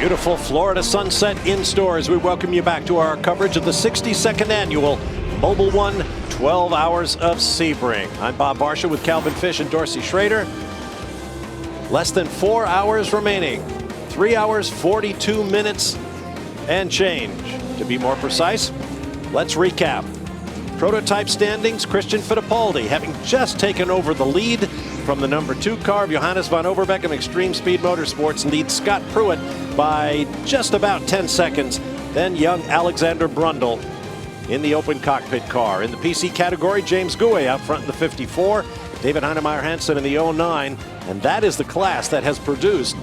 Beautiful Florida sunset in store as we welcome you back to our coverage of the 62nd annual Mobil 1 12 Hours of Sebring. I'm Bob Barsha with Calvin Fish and Dorsey Schrader. Less than 4 hours remaining. 3 hours, 42 minutes and change. To be more precise, let's recap. Prototype standings, Christian Fittipaldi having just taken over the lead from the number 2 car of Johannes van Overbeek of Extreme Speed Motorsports, leads Scott Pruitt by just about 10 seconds. Then young Alexander Brundle in the open cockpit car. In the PC category, James Gouet out front in the 54, David Heinemeier Hansen in the 09, and that is the class that has produced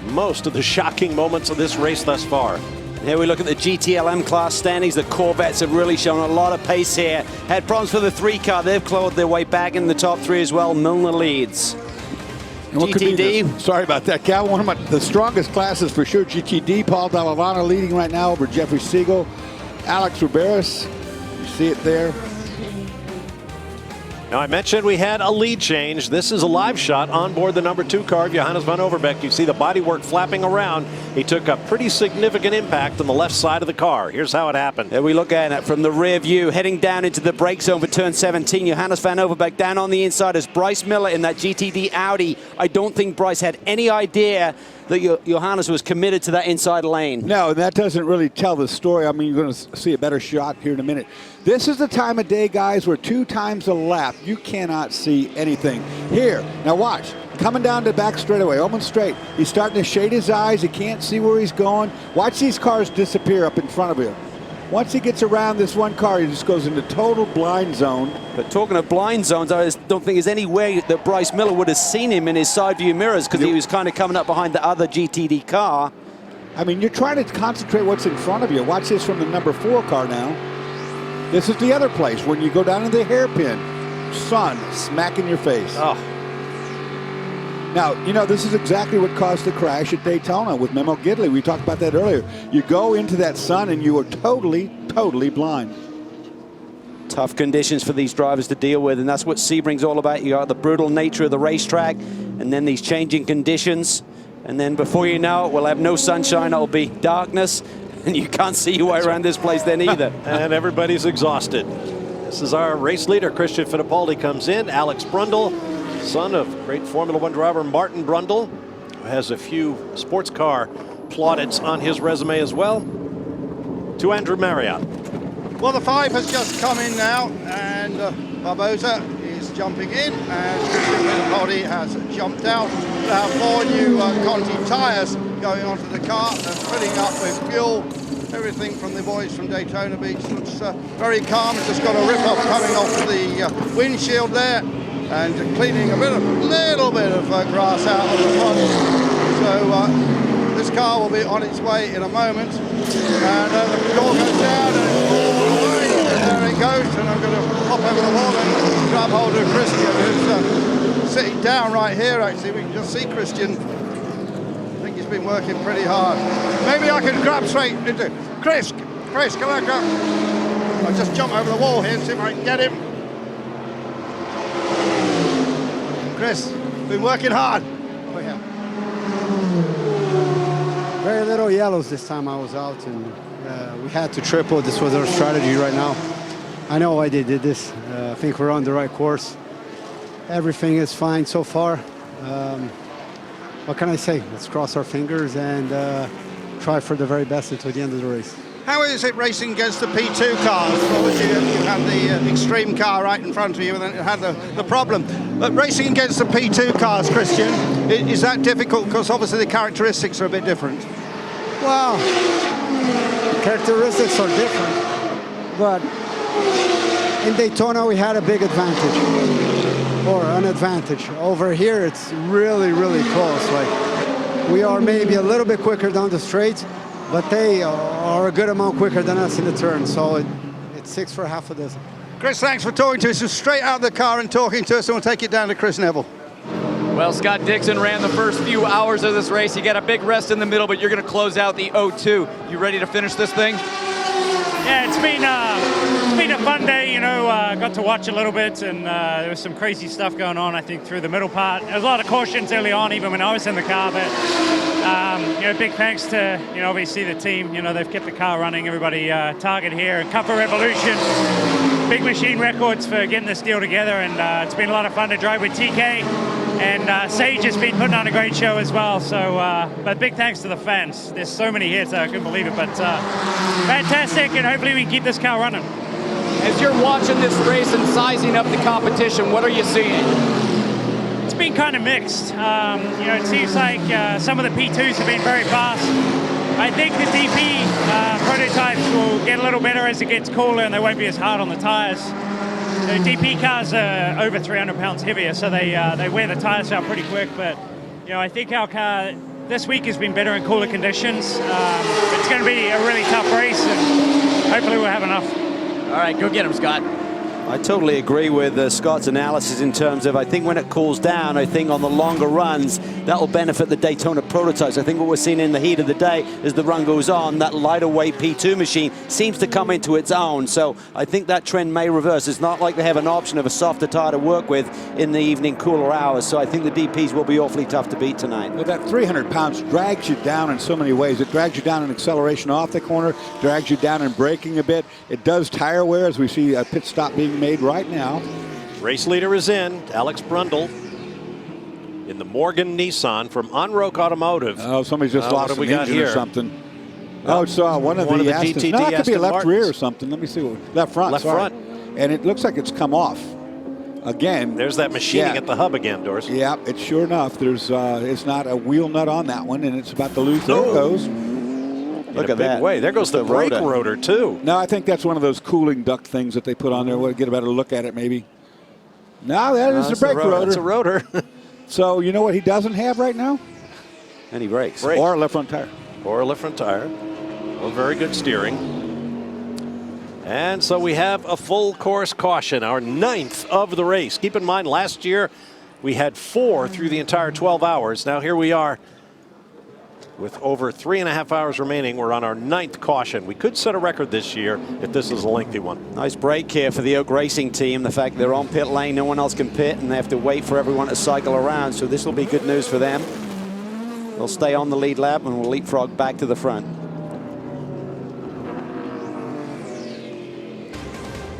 most of the shocking moments of this race thus far. Here we look at the GTLM class standings. The Corvettes have really shown a lot of pace here. Had problems for the 3 car. They've clawed their way back in the top 3 as well. Milner leads. GTD. Sorry about that, Cal. One of the strongest classes for sure. GTD, Paul Dallavano leading right now over Jeffrey Siegel. Alex Riberas, you see it there. Now, I mentioned we had a lead change. This is a live shot on board the number 2 car of Johannes van Overbeek. You see the bodywork flapping around. He took a pretty significant impact on the left side of the car. Here's how it happened. There we look at it from the rear view, heading down into the brake zone for turn 17. Johannes van Overbeek down on the inside as Bryce Miller in that GTD Audi. I don't think Bryce had any idea that Johannes was committed to that inside lane. No, and that doesn't really tell the story. I mean, you're going to see a better shot here in a minute. This is the time of day, guys, where 2 times a lap, you cannot see anything. Here, now watch. Coming down the back straightaway, almost straight. He's starting to shade his eyes. He can't see where he's going. Watch these cars disappear up in front of him. Once he gets around this one car, he just goes into total blind zone. But talking of blind zones, I don't think there's any way that Bryce Miller would have seen him in his side view mirrors because he was kind of coming up behind the other GTD car. I mean, you're trying to concentrate what's in front of you. Watch this from the number 4 car now. This is the other place when you go down to the hairpin. Sun smack in your face. Oh. Now, you know, this is exactly what caused the crash at Daytona with Memo Gidley. We talked about that earlier. You go into that sun and you are totally, totally blind. Tough conditions for these drivers to deal with, and that's what Sebring's all about. You got the brutal nature of the racetrack, and then these changing conditions. And then before you know it, we'll have no sunshine, it'll be darkness, and you can't see your way around this place then either. And everybody's exhausted. This is our race leader, Christian Fittipaldi comes in. Alex Brundle, son of great Formula 1 driver Martin Brundle, who has a few sports car plaudits on his resume as well. To Andrew Marriott. Well, the 5 has just come in now, and Barbosa is jumping in, and Christian Fittipaldi has jumped out. We have 4 new Conti tyres going onto the car and filling up with fuel. Everything from the boys from Daytona Beach looks very calm. It's just got a rip-off coming off the windshield there, and cleaning a little bit of grass out of the front. So this car will be on its way in a moment, and the door goes down and it's all away. There it goes, and I'm going to hop over the wall and grab hold of Christian, who's sitting down right here. Actually, we can just see Christian. I think he's been working pretty hard. Maybe I can grab straight into Chris, come on, go. I'll just jump over the wall here and see if I can get him. Chris, been working hard. Oh, yeah. Very little yellows this time I was out, and we had to triple. This was our strategy right now. I know why they did this. I think we're on the right course. Everything is fine so far. What can I say? Let's cross our fingers and try for the very best until the end of the race. How is it racing against the P2 cars? Obviously, you had the extreme car right in front of you, and then it had the problem. But racing against the P2 cars, Christian, is that difficult? Because obviously the characteristics are a bit different. Well, characteristics are different, but in Daytona we had a big advantage, or an advantage. Over here it's really, really close. Like, we are maybe a little bit quicker down the straight, but they are a good amount quicker than us in the turn, so it's 6 for half of this. Chris, thanks for talking to us. Just straight out of the car and talking to us, and we'll take it down to Chris Neville. Well, Scott Dixon ran the first few hours of this race. You got a big rest in the middle, but you're going to close out the 0-2. You ready to finish this thing? Yeah, it's been a fun day, you know. Got to watch a little bit, and there was some crazy stuff going on, I think, through the middle part. There was a lot of cautions early on, even when I was in the car, but big thanks to, obviously the team. They've kept the car running. Everybody target here. And Cup of Revolution, Big Machine Records for getting this deal together. And it's been a lot of fun to drive with TK. And Sage has been putting on a great show as well. So, but big thanks to the fans. There's so many hits, I couldn't believe it. But fantastic, and hopefully we can keep this car running. As you're watching this race and sizing up the competition, what are you seeing? It's been kind of mixed. It seems like some of the P2s have been very fast. I think the DP prototypes will get a little better as it gets cooler and they won't be as hard on the tires. The DP cars are over 300 pounds heavier, so they wear the tires out pretty quick. But I think our car this week has been better in cooler conditions. It's going to be a really tough race, and hopefully we'll have enough. All right, go get him, Scott. I totally agree with Scott's analysis in terms of, I think when it cools down, I think on the longer runs, that will benefit the Daytona prototypes. I think what we're seeing in the heat of the day as the run goes on, that lighter weight P2 machine seems to come into its own. So I think that trend may reverse. It's not like they have an option of a softer tire to work with in the evening cooler hours. So I think the DPs will be awfully tough to beat tonight. Well, that 300 pounds drags you down in so many ways. It drags you down in acceleration off the corner, drags you down in braking a bit. It does tire wear, as we see a pit stop being made right now. Race leader is in, Alex Brundle, in the Morgan Nissan from Onroke Automotive. Oh, somebody's just lost an engine or something. Oh, it's one of the Astons. DTD No, that could be a left Aston rear or Martins. something. Let me see. Left front. Left sorry. front. And it looks like it's come off again. There's that machining at the hub again, Dorsey. Yeah, it's sure enough. There's it's not a wheel nut on that one, and it's about to lose. There it goes. Look at that. Way. There goes the brake rotor too. No, I think that's one of those cooling duct things that they put on there. We'll get a better look at it, maybe. No, that is the brake rotor. It's a rotor. So you know what he doesn't have right now? Any brakes. Or a left front tire. Or a left front tire. Well, very good steering. And so we have a full course caution, our 9th of the race. Keep in mind, last year we had 4 through the entire 12 hours. Now here we are with over 3.5 hours remaining. We're on our 9th caution. We could set a record this year if this is a lengthy one. Nice break here for the Oak Racing team. The fact they're on pit lane, no one else can pit, and they have to wait for everyone to cycle around. So this will be good news for them. They'll stay on the lead lap and will leapfrog back to the front.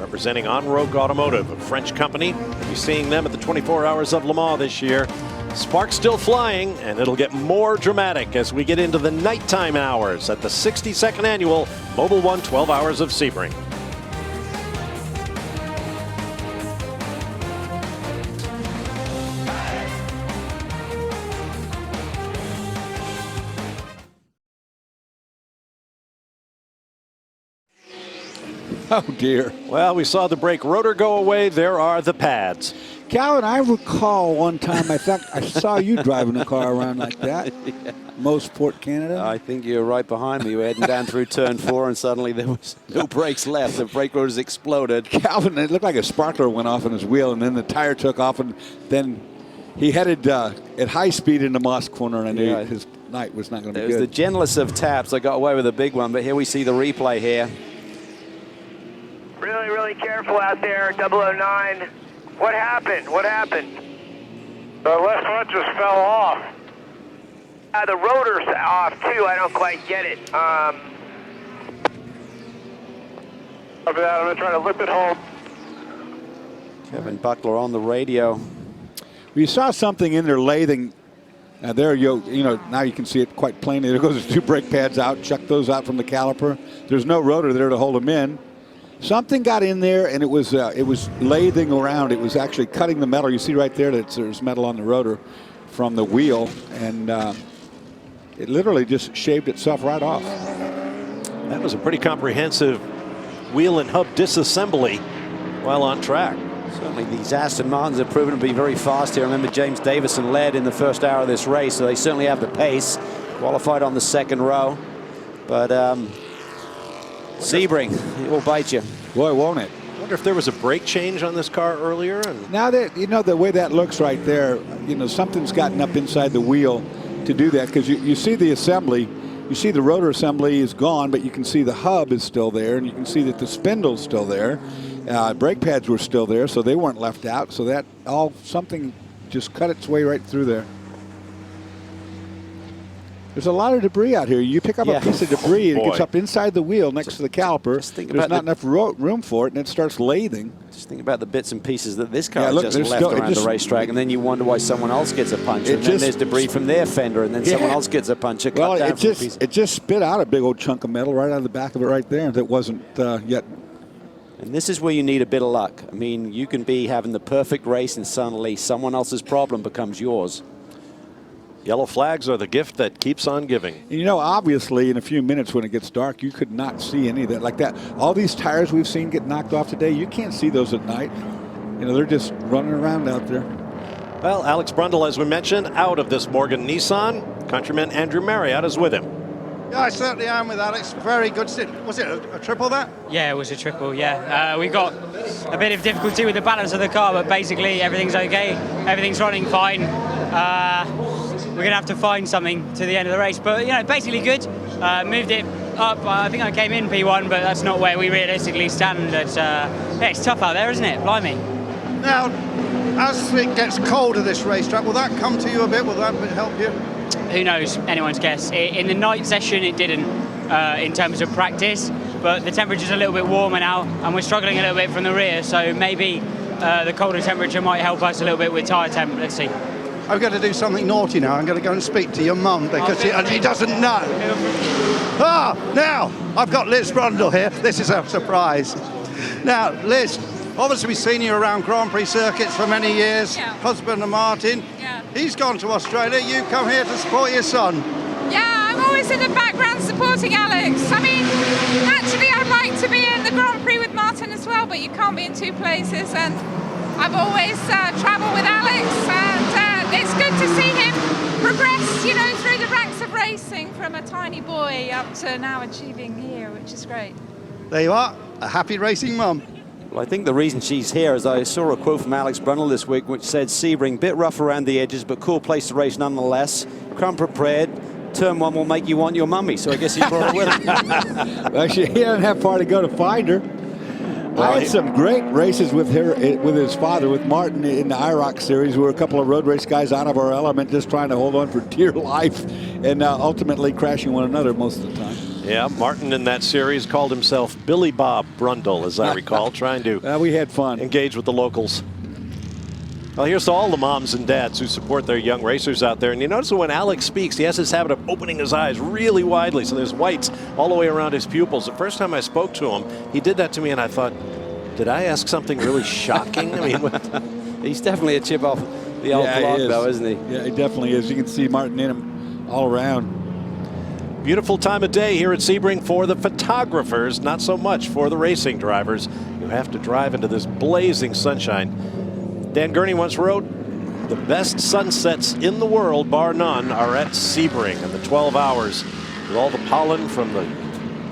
Representing Onroke Automotive, a French company. We'll be seeing them at the 24 Hours of Le Mans this year. Sparks still flying, and it'll get more dramatic as we get into the nighttime hours at the 62nd annual Mobil 1 12 Hours of Sebring. Oh, dear. Well, we saw the brake rotor go away. There are the pads. Calvin, I recall one time I thought I saw you driving a car around like that. Yeah. Mosport, Canada. I think you were right behind me. We were heading down through turn 4, and suddenly there was no brakes left. The brake rotors exploded. Calvin, it looked like a sparkler went off on his wheel, and then the tire took off, and then he headed at high speed into Moss Corner, and I knew his night was not going to be good. It was the gentlest of taps. I got away with a big one, but here we see the replay here. Really, really careful out there, 009. What happened? What happened? The left front just fell off. The rotor's off, too. I don't quite get it. I'm going to try to lip it home. Kevin Buckler on the radio. We saw something in there lathing. There you know, now you can see it quite plainly. There goes the 2 brake pads out. Chuck those out from the caliper. There's no rotor there to hold them in. Something got in there, and it was lathing around. It was actually cutting the metal. You see right there that there's metal on the rotor from the wheel, and it literally just shaved itself right off. That was a pretty comprehensive wheel and hub disassembly while on track. Certainly these Aston Martins have proven to be very fast here. Remember, James Davison led in the first hour of this race, so they certainly have the pace. Qualified on the 2nd row. But Sebring, it will bite you. Boy, won't it? I wonder if there was a brake change on this car earlier. And now that, you know, the way that looks right there, you know, something's gotten up inside the wheel to do that, because you see the assembly, you see the rotor assembly is gone, but you can see the hub is still there, and you can see that the spindle's still there. Brake pads were still there, so they weren't left out. So that something just cut its way right through there. There's a lot of debris out here. You pick up a piece of debris and it gets up inside the wheel next to the caliper. There's not enough room for it, and it starts lathing. Just think about the bits and pieces that this car just left around the racetrack, and then you wonder why someone else gets a puncture, and then there's debris from their fender, and then someone else gets a puncture. Well, it just spit out a big old chunk of metal right out of the back of it right there that wasn't yet. And this is where you need a bit of luck. I mean, you can be having the perfect race, and suddenly someone else's problem becomes yours. Yellow flags are the gift that keeps on giving. You know, obviously, in a few minutes when it gets dark, you could not see any of that like that. All these tires we've seen get knocked off today, you can't see those at night. You know, they're just running around out there. Well, Alex Brundle, as we mentioned, out of this Morgan Nissan. Countryman Andrew Marriott is with him. Yeah, I certainly am with Alex. Very good. Was it a triple that? Yeah, it was a triple, yeah. We got a bit of difficulty with the balance of the car, but basically everything's okay. Everything's running fine. We're going to have to find something to the end of the race. But, you know, basically good. Moved it up. I think I came in P1, but that's not where we realistically stand. Yeah, it's tough out there, isn't it? Blimey. Now, as it gets colder this racetrack, will that come to you a bit? Will that help you? Who knows? Anyone's guess. In the night session, it didn't in terms of practice, but the temperature's a little bit warmer now, and we're struggling a little bit from the rear, so maybe the colder temperature might help us a little bit with tyre temp. Let's see. I'm going to do something naughty now. I'm going to go and speak to your mum because she doesn't know. Now, I've got Liz Brundle here. This is a surprise. Now, Liz, obviously we've seen you around Grand Prix circuits for many years. Yeah. Husband of Martin. Yeah. He's gone to Australia. You come here to support your son. Yeah, I'm always in the background supporting Alex. I mean, naturally I'd like to be in the Grand Prix with Martin as well, but you can't be in two places, and I've always travelled with Alex, and it's good to see him progress, you know, through the ranks of racing from a tiny boy up to now achieving here, which is great. There you are, a happy racing mum. Well, I think the reason she's here is I saw a quote from Alex Brundle this week which said, Sebring, bit rough around the edges, but cool place to race nonetheless. Come prepared. Turn one will make you want your mummy. So I guess he brought her with him. Actually, he didn't have far to go to find her. I had some great races with her, with his father, with Martin in the IROC series. We were a couple of road race guys out of our element, just trying to hold on for dear life, and ultimately crashing one another most of the time. Yeah, Martin in that series called himself Billy Bob Brundle, as I recall, trying to we had fun. Engage with the locals. Well, here's to all the moms and dads who support their young racers out there. And you notice when Alex speaks, he has this habit of opening his eyes really widely, so there's whites all the way around his pupils. The first time I spoke to him, he did that to me, and I thought, did I ask something really shocking? I mean, he's definitely a chip off the old block, though, isn't he? Yeah, he definitely is. You can see Martin in him all around. Beautiful time of day here at Sebring for the photographers, not so much for the racing drivers. You have to drive into this blazing sunshine. Dan Gurney once wrote, the best sunsets in the world, bar none, are at Sebring, and the 12 hours with all the pollen from the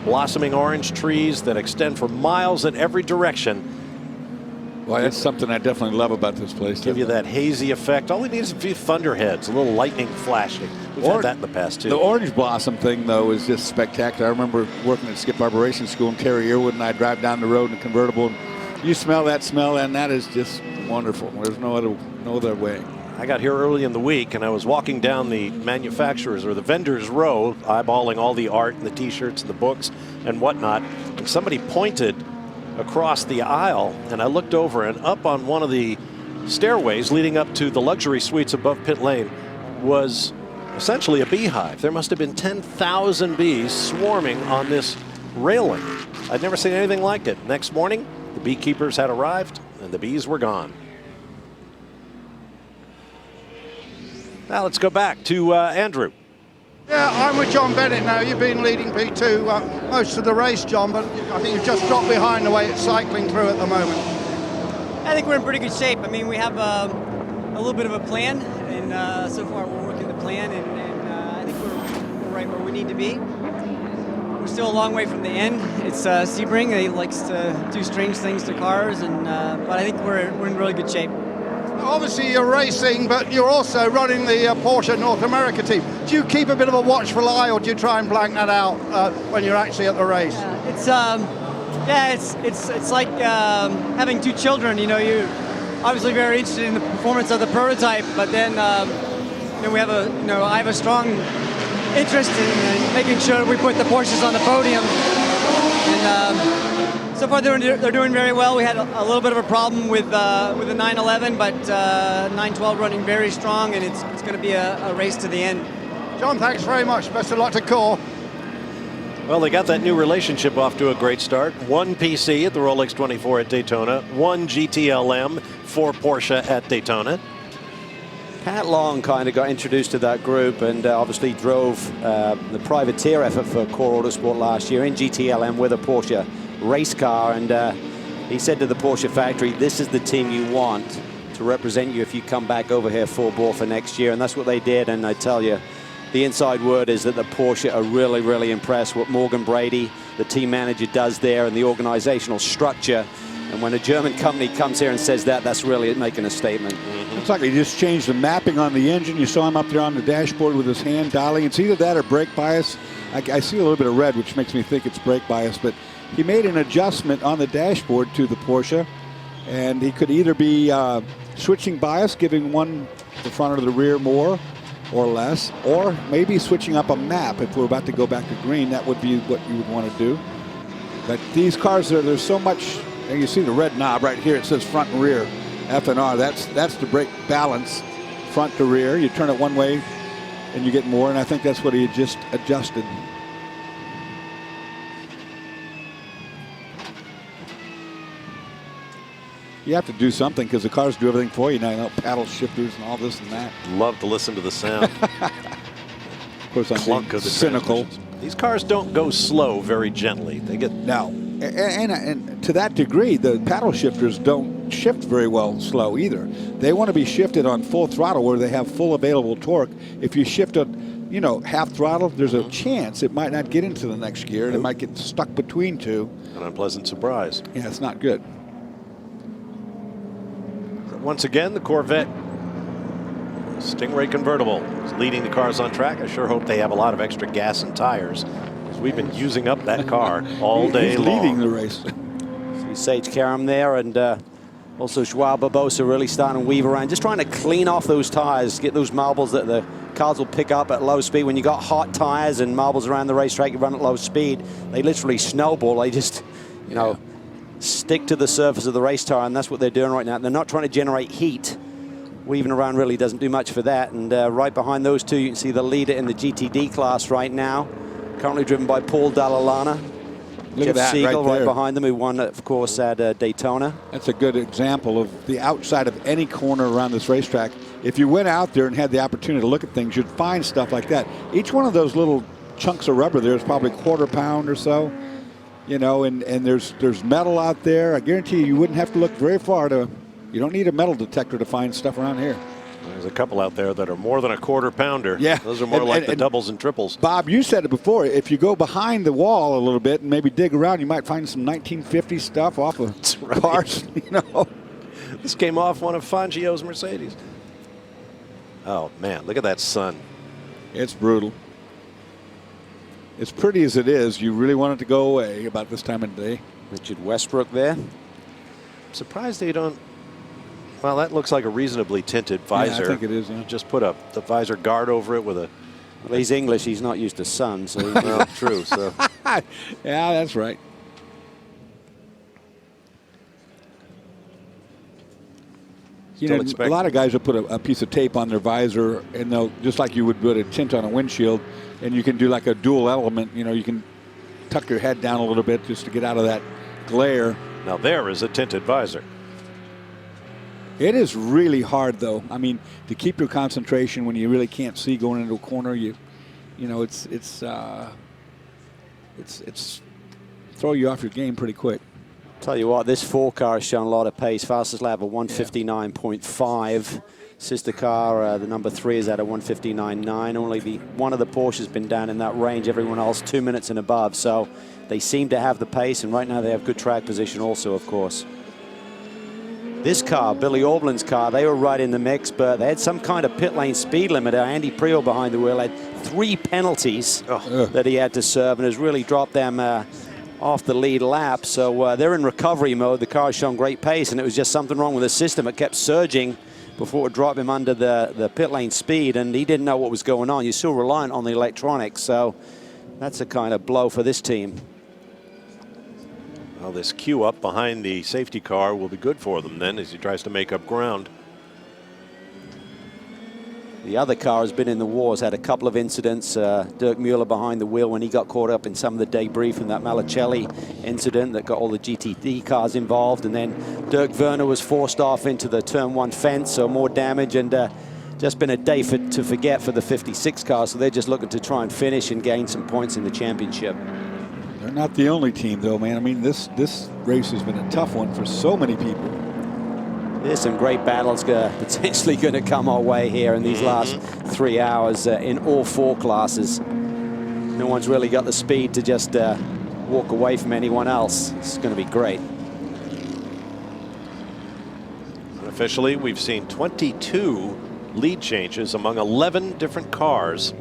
blossoming orange trees that extend for miles in every direction. Well, that's something I definitely love about this place. Give you that hazy effect. All we need is a few thunderheads, a little lightning flashing. We've had that in the past, too. The orange blossom thing, though, is just spectacular. I remember working at Skip Barber Racing School, and Terry Earwood and I drive down the road in a convertible, and you smell that smell, and that is just wonderful. There's no other way. I got here early in the week, and I was walking down the manufacturers or the vendors row, eyeballing all the art and the T-shirts and the books and whatnot, and somebody pointed across the aisle, and I looked over, and up on one of the stairways leading up to the luxury suites above pit lane was essentially a beehive. There must have been 10,000 bees swarming on this railing. I'd never seen anything like it. Next morning, the beekeepers had arrived, and the bees were gone. Now let's go back to Andrew. Yeah, I'm with John Bennett now. You've been leading P2 most of the race, John, but I think you've just dropped behind the way it's cycling through at the moment. I think we're in pretty good shape. I mean, we have a little bit of a plan, and so far we're working the plan, and I think we're right where we need to be. We're still a long way from the end. It's Sebring. He likes to do strange things to cars, and but I think we're in really good shape. Obviously you're racing, but you're also running the Porsche North America team. Do you keep a bit of a watchful eye, or do you try and blank that out when you're actually at the race? It's like having two children. You know, you're obviously very interested in the performance of the prototype, but then I have a strong interest in making sure we put the Porsches on the podium. And so far they're doing very well. We had a little bit of a problem with the 911, but 912 running very strong, and it's going to be a race to the end. John, thanks very much. Best of luck to Core. Well, they got that new relationship off to a great start. 1 PC at the Rolex 24 at Daytona, 1 GTLM for Porsche at Daytona. Pat Long kind of got introduced to that group and obviously drove the privateer effort for Core Autosport last year in GTLM with a Porsche race car. And he said to the Porsche factory, this is the team you want to represent you if you come back over here full bore for next year. And that's what they did. And I tell you, the inside word is that the Porsche are really, really impressed what Morgan Brady, the team manager, does there and the organizational structure. And when a German company comes here and says that, that's really making a statement. Looks like he just changed the mapping on the engine. You saw him up there on the dashboard with his hand dialing. It's either that or brake bias. I see a little bit of red, which makes me think it's brake bias. But he made an adjustment on the dashboard to the Porsche. And he could either be switching bias, giving one the front or the rear more or less, or maybe switching up a map. If we're about to go back to green, that would be what you would want to do. But these cars, there's so much. And you see the red knob right here. It says front and rear, F and R. That's the brake balance, front to rear. You turn it one way, and you get more. And I think that's what he just adjusted. You have to do something because the cars do everything for you now. You know, paddle shifters and all this and that. Love to listen to the sound. Of course, I'm Clunk of the cynical. These cars don't go slow very gently. They get no. And to that degree, the paddle shifters don't shift very well slow either. They want to be shifted on full throttle where they have full available torque. If you shift it, you know, half throttle, there's a chance it might not get into the next gear and it might get stuck between two. An unpleasant surprise. Yeah, it's not good. Once again, the Corvette Stingray convertible is leading the cars on track. I sure hope they have a lot of extra gas and tires, because we've been using up that car all day long. Leading the race. See Sage Karam there, and also Joao Barbosa really starting to weave around, just trying to clean off those tires, get those marbles that the cars will pick up at low speed. When you got hot tires and marbles around the racetrack, you run at low speed, they literally snowball. They just, you know, stick to the surface of the race tire, and that's what they're doing right now. They're not trying to generate heat. Weaving around really doesn't do much for that. And right behind those two, you can see the leader in the GTD class right now, currently driven by Paul Dallalana. Look Jeff at that Siegel right there. behind them, who won, of course, at Daytona. That's a good example of the outside of any corner around this racetrack. If you went out there and had the opportunity to look at things, you'd find stuff like that. Each one of those little chunks of rubber there is probably quarter pound or so. You know, and there's metal out there. I guarantee you wouldn't have to look very far to. You don't need a metal detector to find stuff around here. There's a couple out there that are more than a quarter pounder. Yeah. Those are more like the doubles and triples. Bob, you said it before. If you go behind the wall a little bit and maybe dig around, you might find some 1950 stuff off of cars. You know, this came off one of Fangio's Mercedes. Oh man, look at that sun. It's brutal. As pretty as it is, you really want it to go away about this time of day. Richard Westbrook there. I'm surprised they don't. Well, that looks like a reasonably tinted visor. Yeah, I think it is. Yeah. Just put the visor guard over it with a. Well, he's English. He's not used to sun, so well, true. So. Yeah, that's right. You know, a lot of guys will put a piece of tape on their visor, and they'll, just like you would put a tint on a windshield, and you can do like a dual element. You know, you can tuck your head down a little bit just to get out of that glare. Now there is a tinted visor. It is really hard, though. I mean, to keep your concentration when you really can't see going into a corner, you know, it's throw you off your game pretty quick. Tell you what, this 4 car has shown a lot of pace. Fastest lap of 159.5. Sister car, the number 3, is at a 159.9. Only one of the Porsches has been down in that range. Everyone else 2 minutes and above. So they seem to have the pace, and right now they have good track position also, of course. This car, Billy Aublin's car, they were right in the mix, but they had some kind of pit lane speed limiter. Andy Priaulx behind the wheel had 3 penalties that he had to serve, and has really dropped them off the lead lap. So they're in recovery mode. The car's shown great pace, and it was just something wrong with the system. It kept surging before it dropped him under the pit lane speed, and he didn't know what was going on. You're still reliant on the electronics, so that's a kind of blow for this team. Well, this queue up behind the safety car will be good for them then as he tries to make up ground. The other car has been in the wars, had a couple of incidents. Dirk Mueller behind the wheel when he got caught up in some of the debris from that Micheli incident that got all the GTD cars involved. And then Dirk Werner was forced off into the turn 1 fence, so more damage. And just been a day to forget for the 56 car, so they're just looking to try and finish and gain some points in the championship. They're not the only team, though, man. I mean, this race has been a tough one for so many people. There's some great battles potentially going to come our way here in these last 3 hours in all 4 classes. No one's really got the speed to just walk away from anyone else. It's going to be great. Officially, we've seen 22 lead changes among 11 different cars,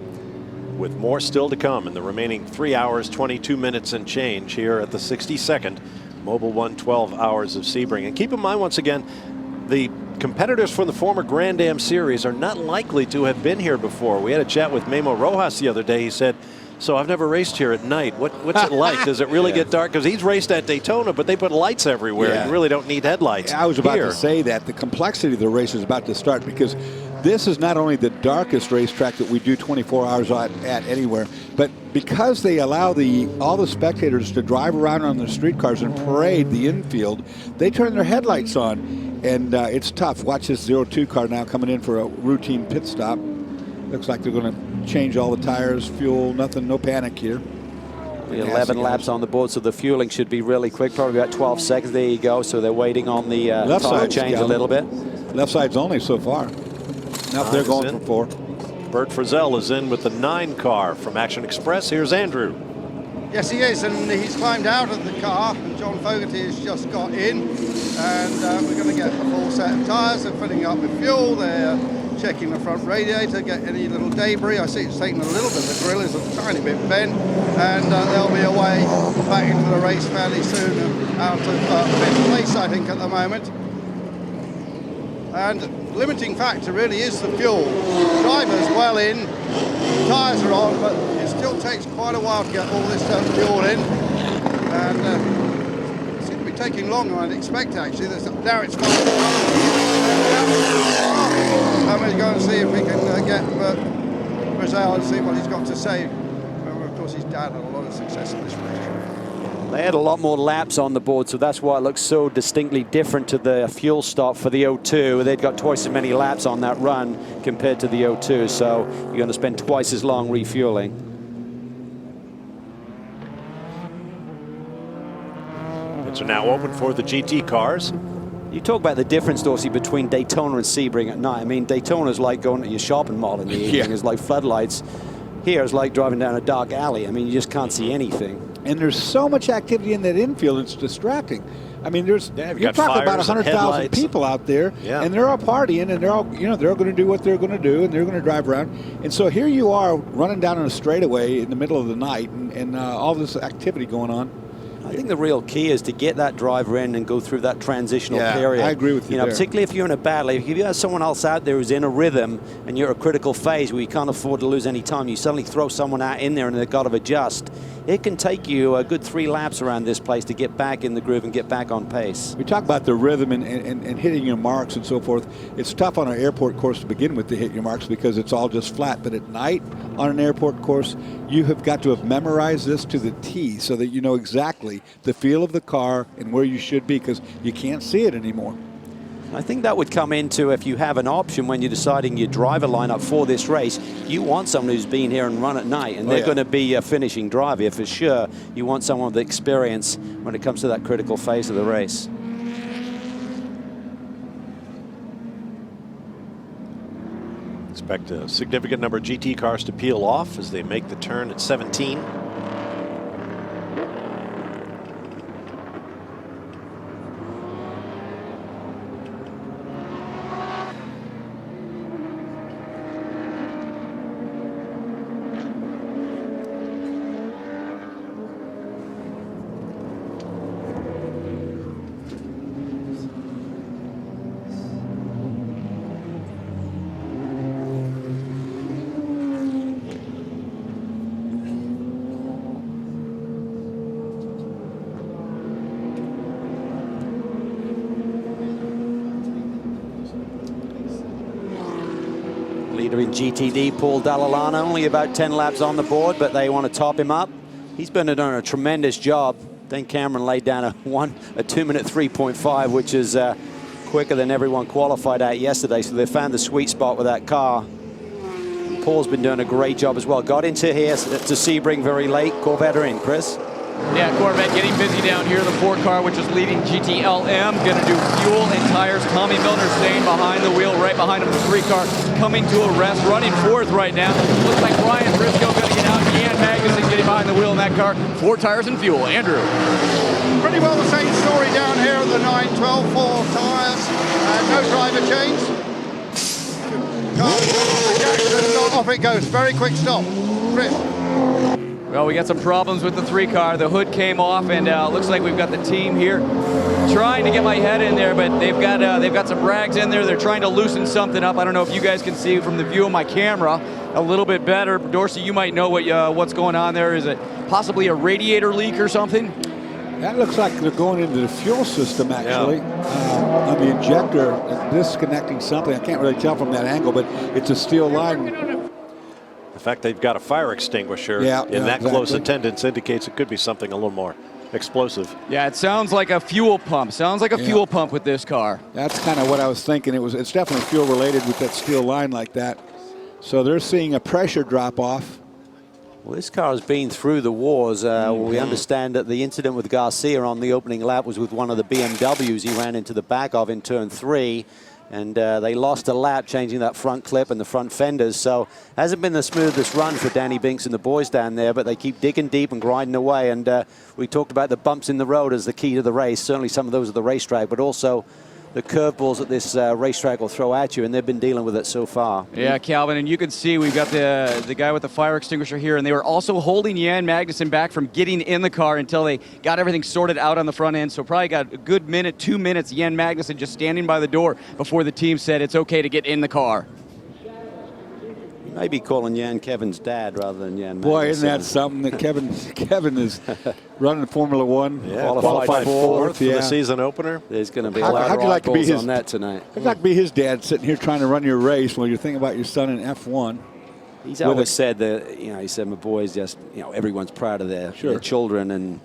with more still to come in the remaining 3 hours, 22 minutes and change here at the 62nd Mobil 1 12 Hours of Sebring. And keep in mind, once again, the competitors from the former Grand Am Series are not likely to have been here before. We had a chat with Memo Rojas the other day. He said, so I've never raced here at night. What's it like? Does it really get dark? Because he's raced at Daytona, but they put lights everywhere. Yeah. You really don't need headlights. I was about here. to say that. The complexity of the race is about to start, because this is not only the darkest racetrack that we do 24 hours at anywhere, but because they allow all the spectators to drive around on the streetcars and parade the infield, they turn their headlights on. And it's tough. Watch this 02 car now coming in for a routine pit stop. Looks like they're going to change all the tires, fuel, nothing, no panic here. 11 laps on the board, so the fueling should be really quick, probably about 12 seconds. There you go. So they're waiting on the tire change a little bit. Left side's only so far. Now they're going for 4. Bert Frizzell is in with the 9 car from Action Express. Here's Andrew. Yes, he is, and he's climbed out of the car, and John Fogarty has just got in, and we're going to get a full set of tyres. They're filling up with fuel. They're checking the front radiator, get any little debris. I see it's taking a little bit. The grill is a tiny bit bent, and they'll be away back into the race fairly soon, out of 5th place, I think, at the moment. And limiting factor really is the fuel. Driver's well in, tyres are on, but it still takes quite a while to get all this fuel in. And it seems to be taking longer than I'd expect, actually. Now it's fine. And we're going to see if we can get Brazil and see what he's got to say. Of course, his dad had a lot of success in this race. They had a lot more laps on the board, so that's why it looks so distinctly different to the fuel stop for the 02. They'd got twice as many laps on that run compared to the 02, so you're going to spend twice as long refueling. Pits are now open for the GT cars. You talk about the difference, Dorsey, between Daytona and Sebring at night. I mean, Daytona's like going to your shopping mall in the evening. It's like floodlights. Here it's like driving down a dark alley. I mean, you just can't see anything. And there's so much activity in that infield, it's distracting. I mean, you're talking about 100,000 people out there, and they're all partying, and they're all going to do what they're going to do, and they're going to drive around. And so here you are running down on a straightaway in the middle of the night, and all this activity going on. I think the real key is to get that driver in and go through that transitional period. I agree with you. Particularly if you're in a battle. If you have someone else out there who's in a rhythm and you're at a critical phase where you can't afford to lose any time, you suddenly throw someone out in there and they've got to adjust. It can take you a good 3 laps around this place to get back in the groove and get back on pace. We talk about the rhythm and hitting your marks and so forth. It's tough on an airport course to begin with to hit your marks because it's all just flat. But at night on an airport course, you have got to have memorized this to the T so that you know exactly the feel of the car and where you should be, because you can't see it anymore. I think that would come into if you have an option when you're deciding your driver lineup for this race. You want someone who's been here and run at night, and they're going to be a finishing driver here for sure. You want someone with experience when it comes to that critical phase of the race. Expect a significant number of GT cars to peel off as they make the turn at 17. They're in GTD. Paul Dallalana, only about 10 laps on the board, but they want to top him up. He's been doing a tremendous job. Dan Cameron laid down a 2-minute 3.5, which is quicker than everyone qualified at yesterday. So they found the sweet spot with that car. Paul's been doing a great job as well. Got into here to Sebring very late. Corvette are in, Chris. Yeah, Corvette getting busy down here. The 4 car, which is leading GTLM, going to do fuel and tires. Tommy Milner staying behind the wheel. Right behind him, the 3 car coming to a rest, running 4th right now. Looks like Ryan Briscoe going to get out. Jan Magnussen getting behind the wheel in that car. 4 tires and fuel. Andrew. Pretty well the same story down here at the 9-12, 4 tires, no driver change. Off it goes, very quick stop. Chris. Well, we got some problems with the 3 car. The hood came off, and looks like we've got the team here trying to get my head in there, but they've got some rags in there. They're trying to loosen something up. I don't know if you guys can see from the view of my camera a little bit better. Dorsey, you might know what's going on there. Is it possibly a radiator leak or something? That looks like they're going into the fuel system, actually, on the injector, disconnecting something. I can't really tell from that angle, but it's a steel line. The fact they've got a fire extinguisher in that close attendance indicates it could be something a little more explosive. Yeah, it sounds like a fuel pump. Sounds like a fuel pump with this car. That's kind of what I was thinking. It's definitely fuel related with that steel line like that. So they're seeing a pressure drop off. Well, this car has been through the wars. We understand that the incident with Garcia on the opening lap was with one of the BMWs he ran into the back of in turn 3. And they lost a lap changing that front clip and the front fenders. So hasn't been the smoothest run for Danny Binks and the boys down there, but they keep digging deep and grinding away. And we talked about the bumps in the road as the key to the race. Certainly some of those are the racetrack, but also the curveballs that this racetrack will throw at you, and they've been dealing with it so far. Yeah, Calvin, and you can see we've got the guy with the fire extinguisher here, and they were also holding Jan Magnussen back from getting in the car until they got everything sorted out on the front end. So probably got a good minute, 2 minutes, Jan Magnussen just standing by the door before the team said it's okay to get in the car. You may be calling Jan Kevin's dad rather than Jan Magnussen. Boy, isn't that something that Kevin is running Formula One. Yeah, qualified 4th for the season opener. There's going to be a lot of eyeballs on that tonight. I'd like to be his dad sitting here trying to run your race while you're thinking about your son in F1. He's always said that, he said, my boys just, everyone's proud of their children. And,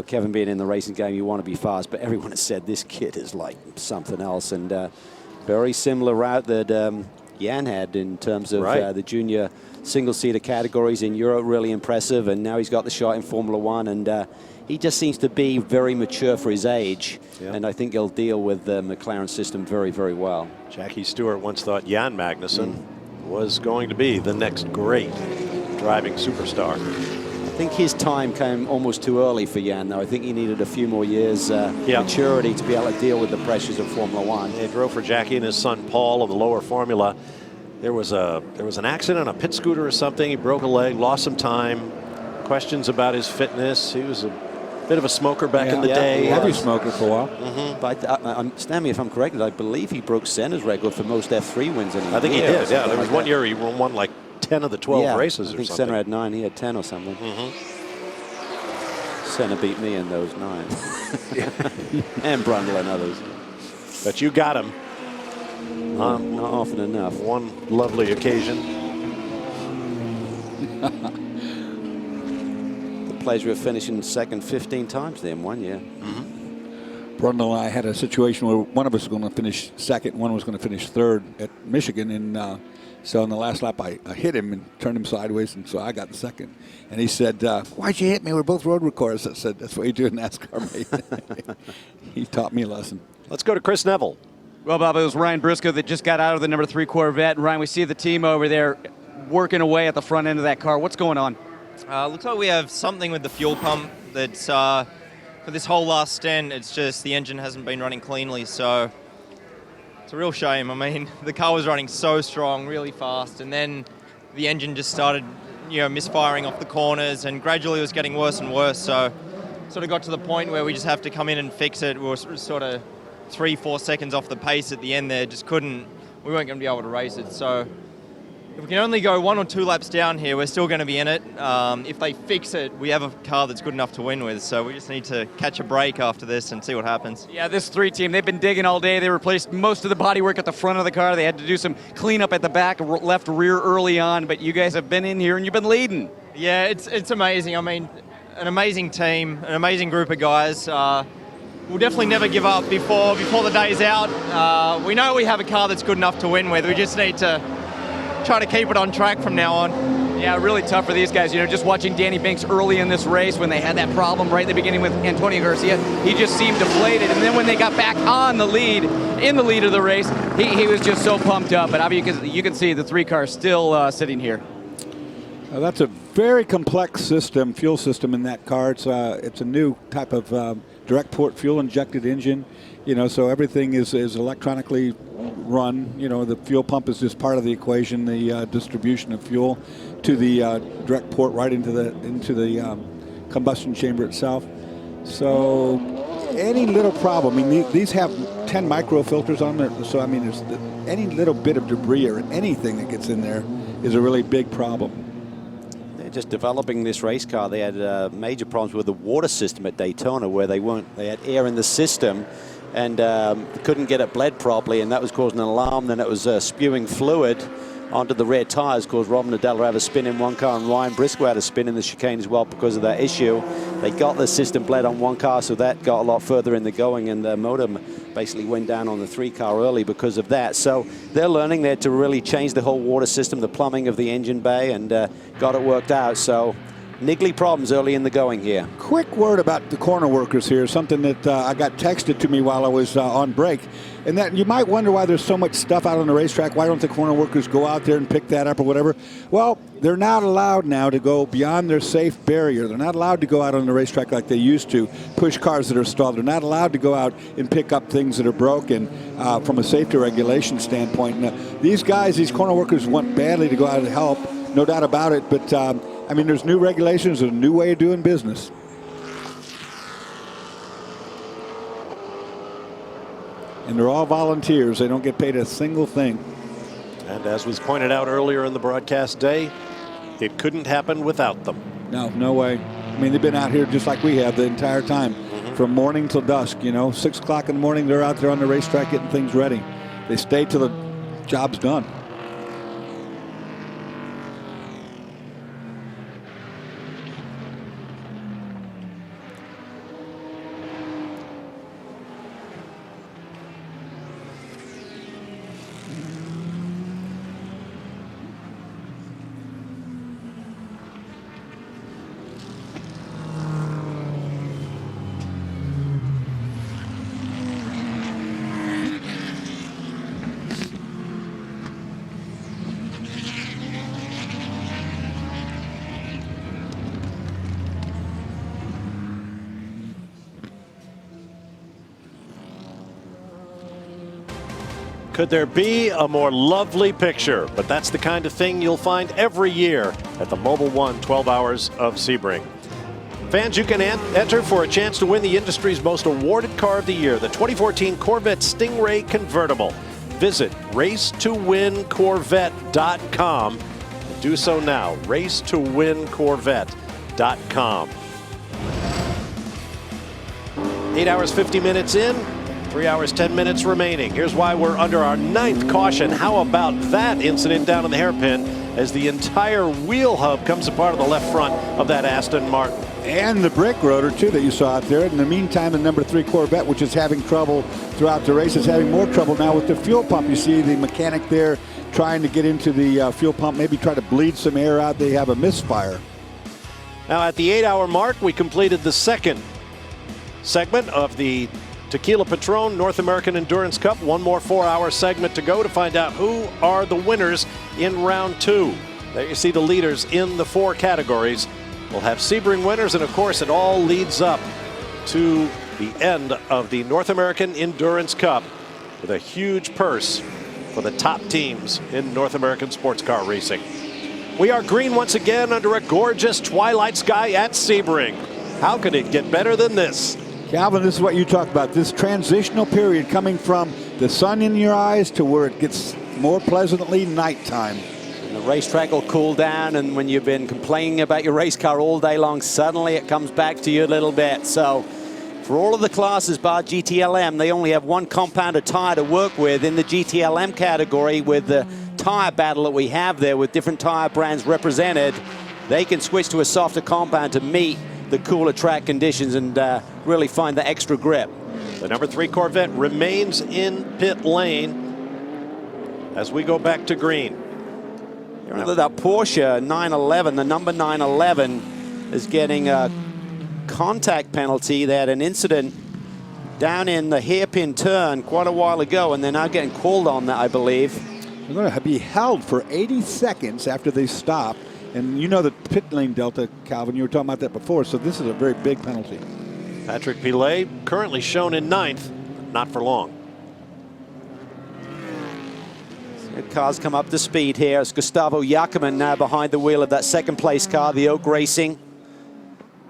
Kevin being in the racing game, you want to be fast. But everyone has said this kid is like something else. And very similar route that Jan had in terms of the junior single-seater categories in Europe, really impressive. And now he's got the shot in Formula One. And he just seems to be very mature for his age. Yeah. And I think he'll deal with the McLaren system very, very well. Jackie Stewart once thought Jan Magnussen was going to be the next great driving superstar. I think his time came almost too early for Jan, though. I think he needed a few more years maturity to be able to deal with the pressures of Formula One. They drove for Jackie and his son Paul in the lower formula. There was an accident on a pit scooter or something. He broke a leg, lost some time. Questions about his fitness. He was a bit of a smoker back in the day. Heavy smoker for a while. But stand me if I'm correct, I believe he broke Senna's record for most F3 wins in a year. I think he did. Yeah, there was one year he won like 10 of the 12 races or something. I think Senna had 9, he had 10 or something. Senna beat me in those 9. And Brundle and others. But you got him. Not often enough. One lovely occasion. The pleasure of finishing second 15 times there in 1 year. Brundle and I had a situation where one of us was going to finish second, one was going to finish third at Michigan, and so in the last lap I hit him and turned him sideways, and so I got the second. And he said, "Why'd you hit me? We're both road recorders." I said, "That's what you do in NASCAR, mate." He taught me a lesson. Let's go to Chris Neville. Well, Bob, it was Ryan Briscoe that just got out of the number 3 Corvette. Ryan, we see the team over there working away at the front end of that car. What's going on? Looks like we have something with the fuel pump that's for this whole last stint. It's just the engine hasn't been running cleanly, so it's a real shame. I mean, the car was running so strong, really fast, and then the engine just started, misfiring off the corners, and gradually it was getting worse and worse. So sort of got to the point where we just have to come in and fix it. We were sort of 3-4 seconds off the pace at the end there. We weren't going to be able to race it. So if we can only go 1 or 2 laps down here, we're still going to be in it. If they fix it, we have a car that's good enough to win with, so we just need to catch a break after this and see what happens. Yeah, this 3 team, they've been digging all day. They replaced most of the bodywork at the front of the car. They had to do some cleanup at the back, left rear early on, but you guys have been in here and you've been leading. Yeah, it's amazing. I mean, an amazing team, an amazing group of guys. We'll definitely never give up before the day's out. We know we have a car that's good enough to win with. We just need to try to keep it on track from now on. Yeah, really tough for these guys. You know, just watching Danny Binks early in this race when they had that problem right at the beginning with Antonio Garcia, he just seemed deflated. And then when they got back on the lead, in the lead of the race, he was just so pumped up. But obviously you can see the 3 cars still sitting here. That's a very complex system, fuel system in that car. It's a new type of direct port fuel injected engine, you know, so everything is electronically run. You know, the fuel pump is just part of the equation, the distribution of fuel to the direct port right into the combustion chamber itself. So any little problem, I mean, these have 10 micro filters on there, so I mean, there's any little bit of debris or anything that gets in there is a really big problem. Just developing this race car, they had major problems with the water system at Daytona, where they had air in the system and couldn't get it bled properly, and that was causing an alarm. Then it was spewing fluid onto the rear tires, caused Rob Nadella to have a spin in one car, and Ryan Briscoe had a spin in the chicane as well because of that issue. They got the system bled on one car, so that got a lot further in the going, and the motor basically went down on the 3 car early because of that. So they're learning there to really change the whole water system, the plumbing of the engine bay, and got it worked out. So niggly problems early in the going here. Quick word about the corner workers here, something that I got texted to me while I was on break. And that you might wonder why there's so much stuff out on the racetrack. Why don't the corner workers go out there and pick that up or whatever? Well, they're not allowed now to go beyond their safe barrier. They're not allowed to go out on the racetrack like they used to, push cars that are stalled. They're not allowed to go out and pick up things that are broken from a safety regulation standpoint. Now, these guys, these corner workers want badly to go out and help, no doubt about it. But, I mean, there's new regulations, there's a new way of doing business. And they're all volunteers. They don't get paid a single thing. And as was pointed out earlier in the broadcast day, it couldn't happen without them. No, no way. I mean, they've been out here just like we have the entire time, from morning till dusk. You know, 6 o'clock in the morning, they're out there on the racetrack getting things ready. They stay till the job's done. Could there be a more lovely picture? But that's the kind of thing you'll find every year at the Mobil 1 12 Hours of Sebring. Fans, you can enter for a chance to win the industry's most awarded car of the year, the 2014 Corvette Stingray Convertible. Visit racetowincorvette.com. Do so now, racetowincorvette.com. 8 hours, 50 minutes in. 3 hours, 10 minutes remaining. Here's why we're under our 9th caution. How about that incident down in the hairpin as the entire wheel hub comes apart of the left front of that Aston Martin. And the brake rotor, too, that you saw out there. In the meantime, the number 3 Corvette, which is having trouble throughout the race, is having more trouble now with the fuel pump. You see the mechanic there trying to get into the fuel pump, maybe try to bleed some air out. They have a misfire. Now, at the 8-hour mark, we completed the second segment of the Tequila Patrón North American Endurance Cup. One more 4-hour segment to go to find out who are the winners in round 2. There you see the leaders in the 4 categories. We'll have Sebring winners, and of course it all leads up to the end of the North American Endurance Cup with a huge purse for the top teams in North American sports car racing. We are green once again under a gorgeous twilight sky at Sebring. How could it get better than this? Calvin, this is what you talk about, this transitional period coming from the sun in your eyes to where it gets more pleasantly nighttime. The racetrack will cool down, and when you've been complaining about your race car all day long, suddenly it comes back to you a little bit. So for all of the classes bar GTLM, they only have one compounded tire to work with in the GTLM category. With the tire battle that we have there with different tire brands represented, they can switch to a softer compound to meet the cooler track conditions and really find the extra grip. The number 3 Corvette remains in pit lane as we go back to green. You remember that Porsche 911, the number 911 is getting a contact penalty. They had an incident down in the hairpin turn quite a while ago, and they're now getting called on that, I believe. They're going to be held for 80 seconds after they stop. And you know the pit lane delta, Calvin, you were talking about that before, so this is a very big penalty. Patrick Pilet currently shown in 9th, not for long. So cars come up to speed here. It's Gustavo Jacobin now behind the wheel of that second place car, the Oak Racing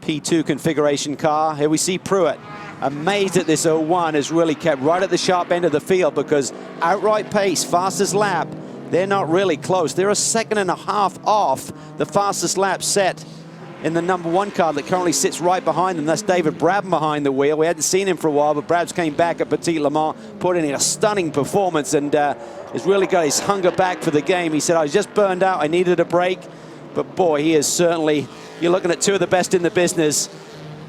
P2 configuration car. Here we see Pruitt. Amazed that this 01 is really kept right at the sharp end of the field, because outright pace, fastest lap, they're not really close. They're a 1.5 seconds off the fastest lap set in the number 1 car that currently sits right behind them. That's David Brabham behind the wheel. We hadn't seen him for a while, but Brabs came back at Petit Le Mans, put in a stunning performance, and has really got his hunger back for the game. He said, I was just burned out, I needed a break. But boy, he is certainly, you're looking at 2 of the best in the business,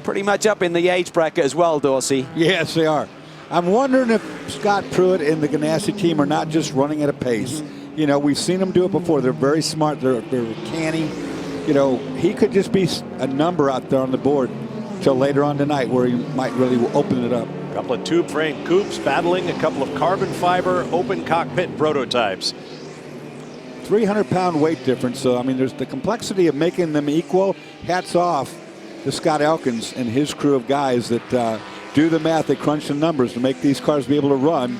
pretty much up in the age bracket as well, Dorsey. Yes, they are. I'm wondering if Scott Pruitt and the Ganassi team are not just running at a pace. You know, we've seen them do it before. They're very smart. They're canny. You know, he could just be a number out there on the board till later on tonight, where he might really open it up. A couple of tube frame coupes battling a couple of carbon fiber open cockpit prototypes. 300-pound weight difference. So, I mean, there's the complexity of making them equal. Hats off to Scott Elkins and his crew of guys that do the math. They crunch the numbers to make these cars be able to run.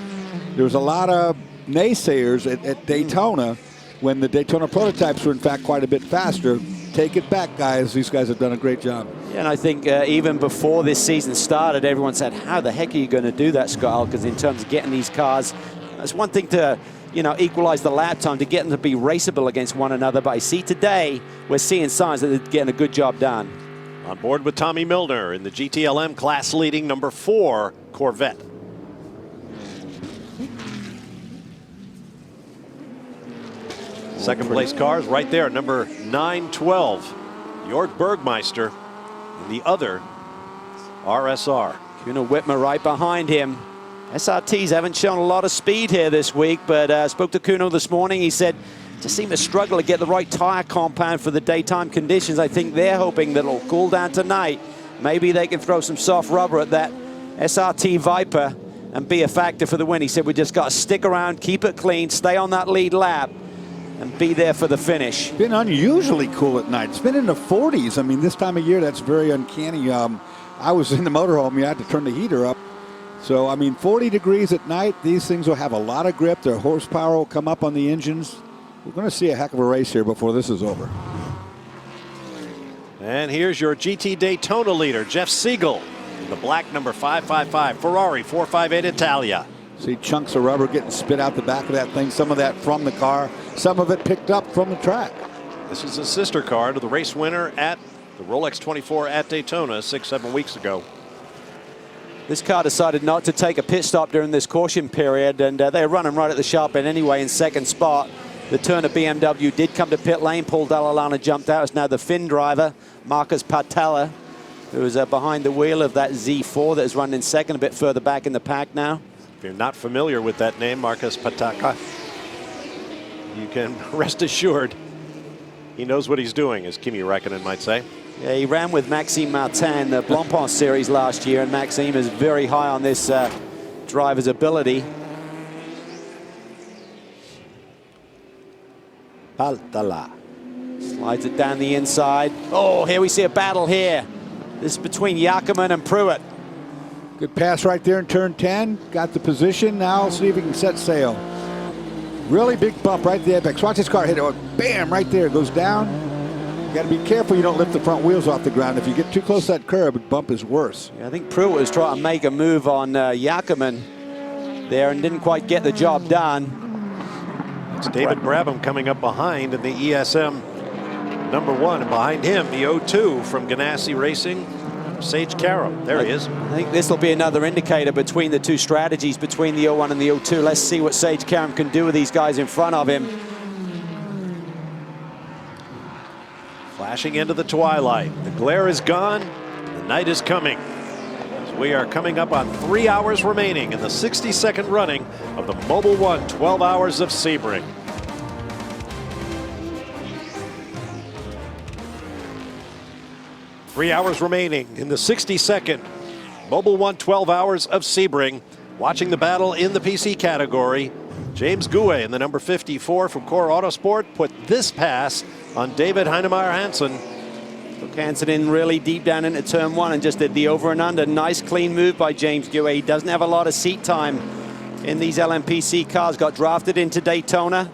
There was a lot of naysayers at Daytona when the Daytona prototypes were in fact quite a bit faster. Take it back, guys. These guys have done a great job. Yeah, and I think even before this season started, everyone said, how the heck are you going to do that, Scott Elkins, in terms of getting these cars? It's one thing to, you know, equalize the lap time, to get them to be raceable against one another, but I see today we're seeing signs that they're getting a good job done. On board with Tommy Milner in the GTLM class leading number 4 Corvette. Second place cars right there, number 912, Jörg Bergmeister, and the other RSR. Kuno Whitmer right behind him. SRTs haven't shown a lot of speed here this week, but spoke to Kuno this morning. He said, just seem to struggle to get the right tire compound for the daytime conditions. I think they're hoping that it'll cool down tonight. Maybe they can throw some soft rubber at that SRT Viper and be a factor for the win. He said, we just got to stick around, keep it clean, stay on that lead lap, and be there for the finish. Been unusually cool at night. It's been in the 40s. I mean, this time of year, that's very uncanny. I was in the motorhome. You had to turn the heater up. So, I mean, 40 degrees at night. These things will have a lot of grip. Their horsepower will come up on the engines. We're going to see a heck of a race here before this is over. And here's your GT Daytona leader, Jeff Siegel, in the black number 555 Ferrari 458 Italia. See chunks of rubber getting spit out the back of that thing. Some of that from the car, some of it picked up from the track. This is a sister car to the race winner at the Rolex 24 at Daytona 6-7 weeks ago. This car decided not to take a pit stop during this caution period, and they're running right at the sharp end anyway in second spot. The Turner BMW did come to pit lane. Paul Dalla jumped out. It's now the Finn driver, Marcus Patella, who is behind the wheel of that Z4 that is running in second, a bit further back in the pack now. If you're not familiar with that name, Marcus Pataka, you can rest assured he knows what he's doing, as Kimi Räikkönen might say. Yeah, he ran with Maxime Martin, the Blancpain series last year, and Maxime is very high on this driver's ability. Patala slides it down the inside. Oh, here we see a battle here. This is between Jacobin and Pruitt. Good pass right there in turn 10. Got the position. Now see if he can set sail. Really big bump right there. Watch this car hit it. Bam, right there. It goes down. You got to be careful you don't lift the front wheels off the ground. If you get too close to that curb, the bump is worse. Yeah, I think Pruitt was trying to make a move on Jacobin there and didn't quite get the job done. It's David Brabham coming up behind in the ESM #1, and behind him the 02 from Ganassi Racing, CZ.R. There he is. I think this will be another indicator between the two strategies, between the 01 and the 02. Let's see what CZ.R. can do with these guys in front of him. Flashing into the twilight. The glare is gone. The night is coming. We are coming up on 3 hours remaining in the 62nd running of the Mobil 1 12 Hours of Sebring. Three hours remaining in the 62nd Mobil 1 12 Hours of Sebring. Watching the battle in the PC category. James Gué in the number 54 from Core Autosport put this pass on David Heinemeier Hansen. Took Hansen in really deep down into turn 1 and just did the over and under. Nice clean move by James Gué. He doesn't have a lot of seat time in these LMPC cars. Got drafted into Daytona.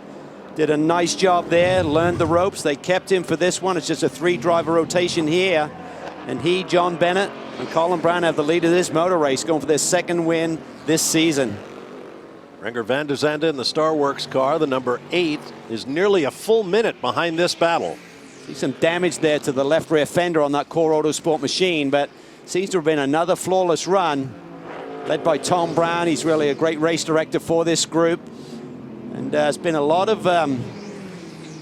Did a nice job there, learned the ropes. They kept him for this one. It's just a 3-driver rotation here. And he, John Bennett, and Colin Brown have the lead of this motor race, going for their 2nd win this season. Renger van der Zande in the Star Works car, the number 8, is nearly a full minute behind this battle. See some damage there to the left rear fender on that Core Autosport machine, but seems to have been another flawless run, led by Tom Brown. He's really a great race director for this group. And there's been a lot of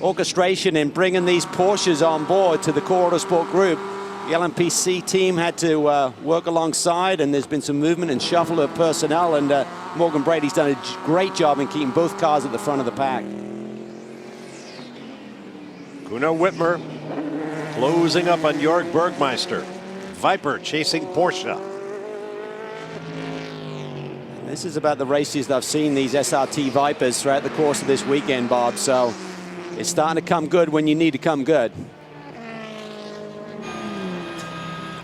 orchestration in bringing these Porsches on board to the Core Autosport group. The LMPC team had to work alongside, and there's been some movement and shuffle of personnel, and Morgan Brady's done a great job in keeping both cars at the front of the pack. Kuno Wittmer closing up on Jörg Bergmeister. Viper chasing Porsche. This is about the races that I've seen these SRT Vipers throughout the course of this weekend, Bob, so it's starting to come good when you need to come good.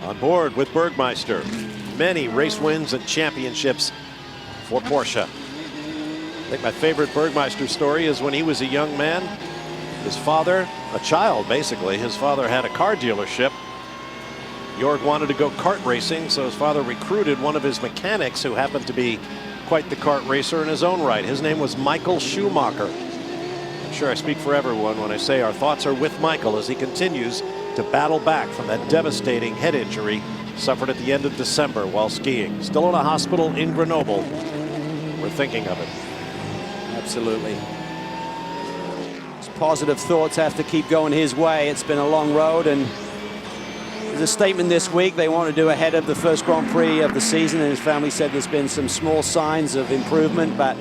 On board with Bergmeister. Many race wins and championships for Porsche. I think my favorite Bergmeister story is when he was a young man. His father, a child basically, his father had a car dealership. Jörg wanted to go kart racing, so his father recruited one of his mechanics who happened to be quite the kart racer in his own right. His name was Michael Schumacher. I'm sure I speak for everyone when I say our thoughts are with Michael as he continues to battle back from that devastating head injury suffered at the end of December while skiing. Still in a hospital in Grenoble. We're thinking of it. Absolutely. His positive thoughts have to keep going his way. It's been a long road, and there's a statement this week they want to do ahead of the first Grand Prix of the season, and his family said there's been some small signs of improvement, but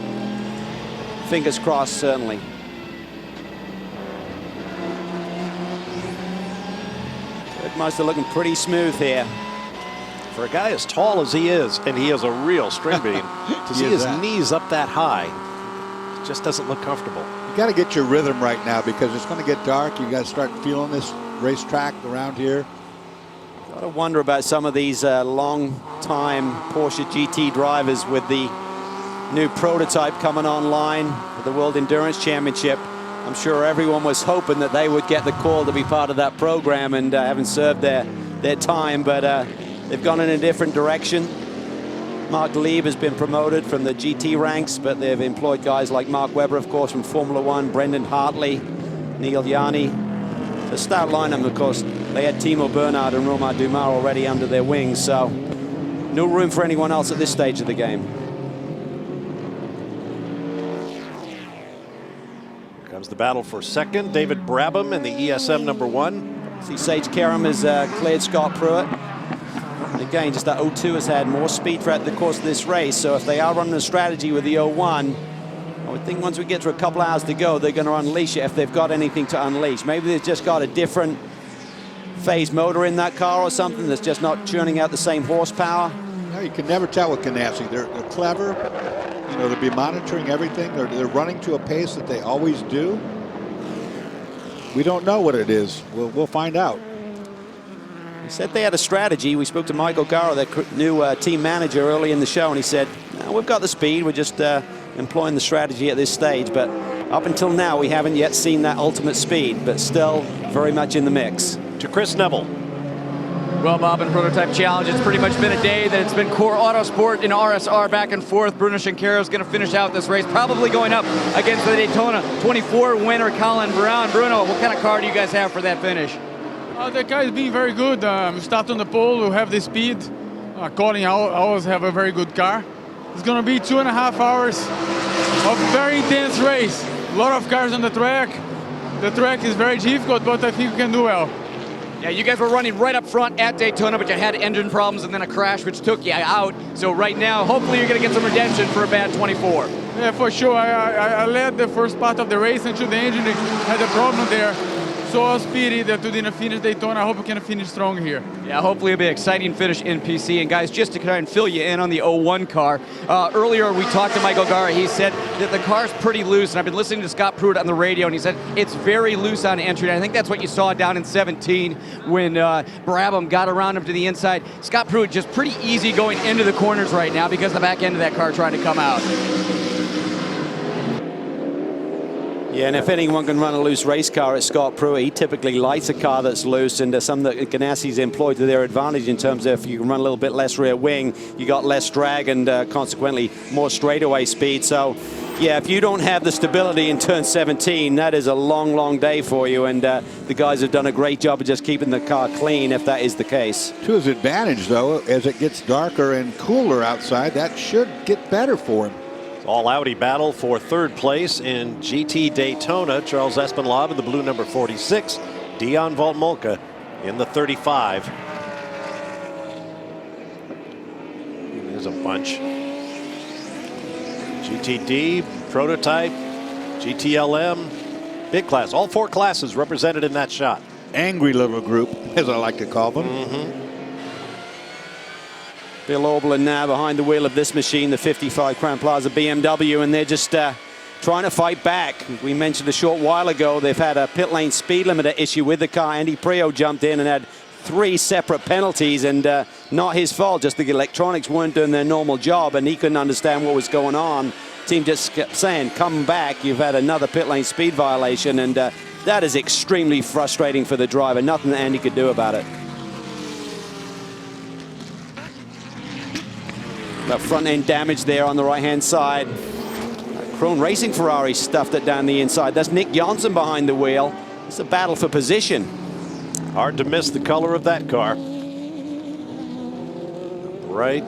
fingers crossed, certainly. Bergmeister looking pretty smooth here. For a guy as tall as he is, and he is a real string bean, to see his knees up that high, it just doesn't look comfortable. You got to get your rhythm right now because it's going to get dark. You got to start feeling this racetrack around here. Got to wonder about some of these long-time Porsche GT drivers with the new prototype coming online for the World Endurance Championship. I'm sure everyone was hoping that they would get the call to be part of that program and haven't served their time, but they've gone in a different direction. Mark Lieb has been promoted from the GT ranks, but they've employed guys like Mark Webber, of course, from Formula One, Brendan Hartley, Neil Yanni. The stout lineup, of course, they had Timo Bernhard and Romain Dumas already under their wings, so no room for anyone else at this stage of the game. Comes the battle for second. David Brabham in the ESM #1. See, CZ.R. has cleared Scott Pruitt. And again, just that 02 has had more speed throughout the course of this race. So if they are running a strategy with the 01, I would think once we get to a couple hours to go, they're going to unleash it if they've got anything to unleash. Maybe they've just got a different phase motor in that car or something that's just not churning out the same horsepower. No, you can never tell with Ganassi. They're clever. You know, they'll be monitoring everything. They're running to a pace that they always do. We don't know what it is. We'll find out. He said they had a strategy. We spoke to Michael Gara, their new team manager, early in the show, and he said, no, we've got the speed. We're just employing the strategy at this stage. But up until now, we haven't yet seen that ultimate speed, but still very much in the mix. To Chris Neville. Well, Bob, in Prototype Challenge, it's pretty much been a day that it's been Core Autosport and RSR back and forth. Bruno Shinkaro's is going to finish out this race, probably going up against the Daytona 24 winner, Colin Brown. Bruno, what kind of car do you guys have for that finish? The car is being very good. We start on the pole, we have the speed. Colin always have a very good car. It's going to be 2.5 hours of very intense race. A lot of cars on the track. The track is very difficult, but I think we can do well. Yeah, you guys were running right up front at Daytona, but you had engine problems and then a crash which took you out. So right now, hopefully you're going to get some redemption for a bad 24. Yeah, for sure. I led the first part of the race until the engine had a problem there. So I was pity that we didn't finish Daytona. I hope we can finish strong here. Yeah, hopefully it'll be an exciting finish in PC. And guys, just to try and fill you in on the 01 car, earlier we talked to Michael Gara. He said that the car's pretty loose, and I've been listening to Scott Pruitt on the radio, and he said it's very loose on entry. And I think that's what you saw down in 17 when Brabham got around him to the inside. Scott Pruitt just pretty easy going into the corners right now because the back end of that car trying to come out. Yeah, and if anyone can run a loose race car, it's Scott Pruitt. He typically likes a car that's loose, and some that Ganassi's employed to their advantage in terms of if you can run a little bit less rear wing, you got less drag and consequently more straightaway speed. So, yeah, if you don't have the stability in turn 17, that is a long, long day for you, and the guys have done a great job of just keeping the car clean if that is the case. To his advantage, though, as it gets darker and cooler outside, that should get better for him. All Audi battle for third place in GT Daytona. Charles Espenlaub in the blue number 46. Dion Voltmolka in the 35. There's a bunch. GTD, Prototype, GTLM, big class. All four classes represented in that shot. Angry little group, as I like to call them. Mm-hmm. Bill Oberlin now behind the wheel of this machine, the 55 Crown Plaza BMW, and they're just trying to fight back. We mentioned a short while ago they've had a pit lane speed limiter issue with the car. Andy Prio jumped in and had 3 separate penalties, and not his fault, just the electronics weren't doing their normal job and he couldn't understand what was going on. Team just kept saying, come back, you've had another pit lane speed violation, and that is extremely frustrating for the driver. Nothing that Andy could do about it. That front end damage there on the right hand side. Krone Racing Ferrari stuffed it down the inside. That's Nick Johnson behind the wheel. It's a battle for position. Hard to miss the color of that car. Bright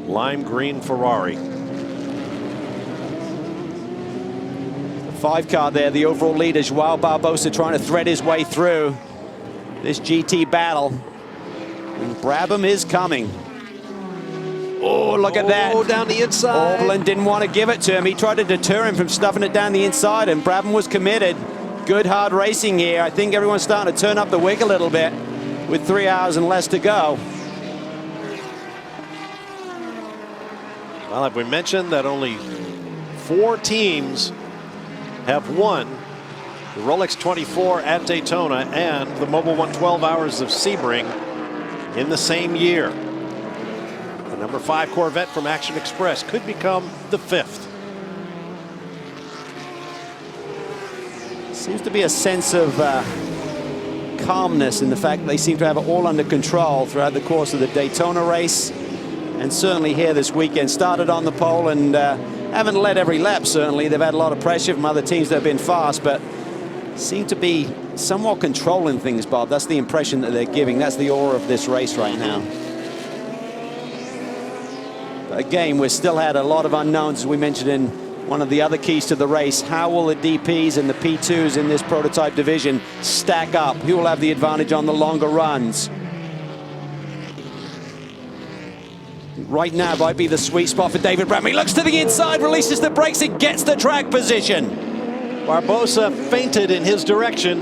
lime green Ferrari. The 5 car there, the overall leader, Joao Barbosa, trying to thread his way through this GT battle. And Brabham is coming. Oh, look at that. Oh, down the inside. Oberlin didn't want to give it to him. He tried to deter him from stuffing it down the inside, and Brabham was committed. Good hard racing here. I think everyone's starting to turn up the wick a little bit with 3 hours and less to go. Well, have we mentioned that only 4 teams have won the Rolex 24 at Daytona and the Mobil 1 12 Hours of Sebring in the same year? Number 5 Corvette from Action Express could become the 5th. Seems to be a sense of calmness in the fact that they seem to have it all under control throughout the course of the Daytona race, and certainly here this weekend. Started on the pole and haven't led every lap, certainly. They've had a lot of pressure from other teams that have been fast, but seem to be somewhat controlling things, Bob. That's the impression that they're giving. That's the aura of this race right now. Again, we've still had a lot of unknowns, as we mentioned in one of the other keys to the race. How will the DPs and the P2s in this prototype division stack up? Who will have the advantage on the longer runs? Right now might be the sweet spot for David Brabham. He looks to the inside, releases the brakes, and gets the track position. Barbosa feinted in his direction.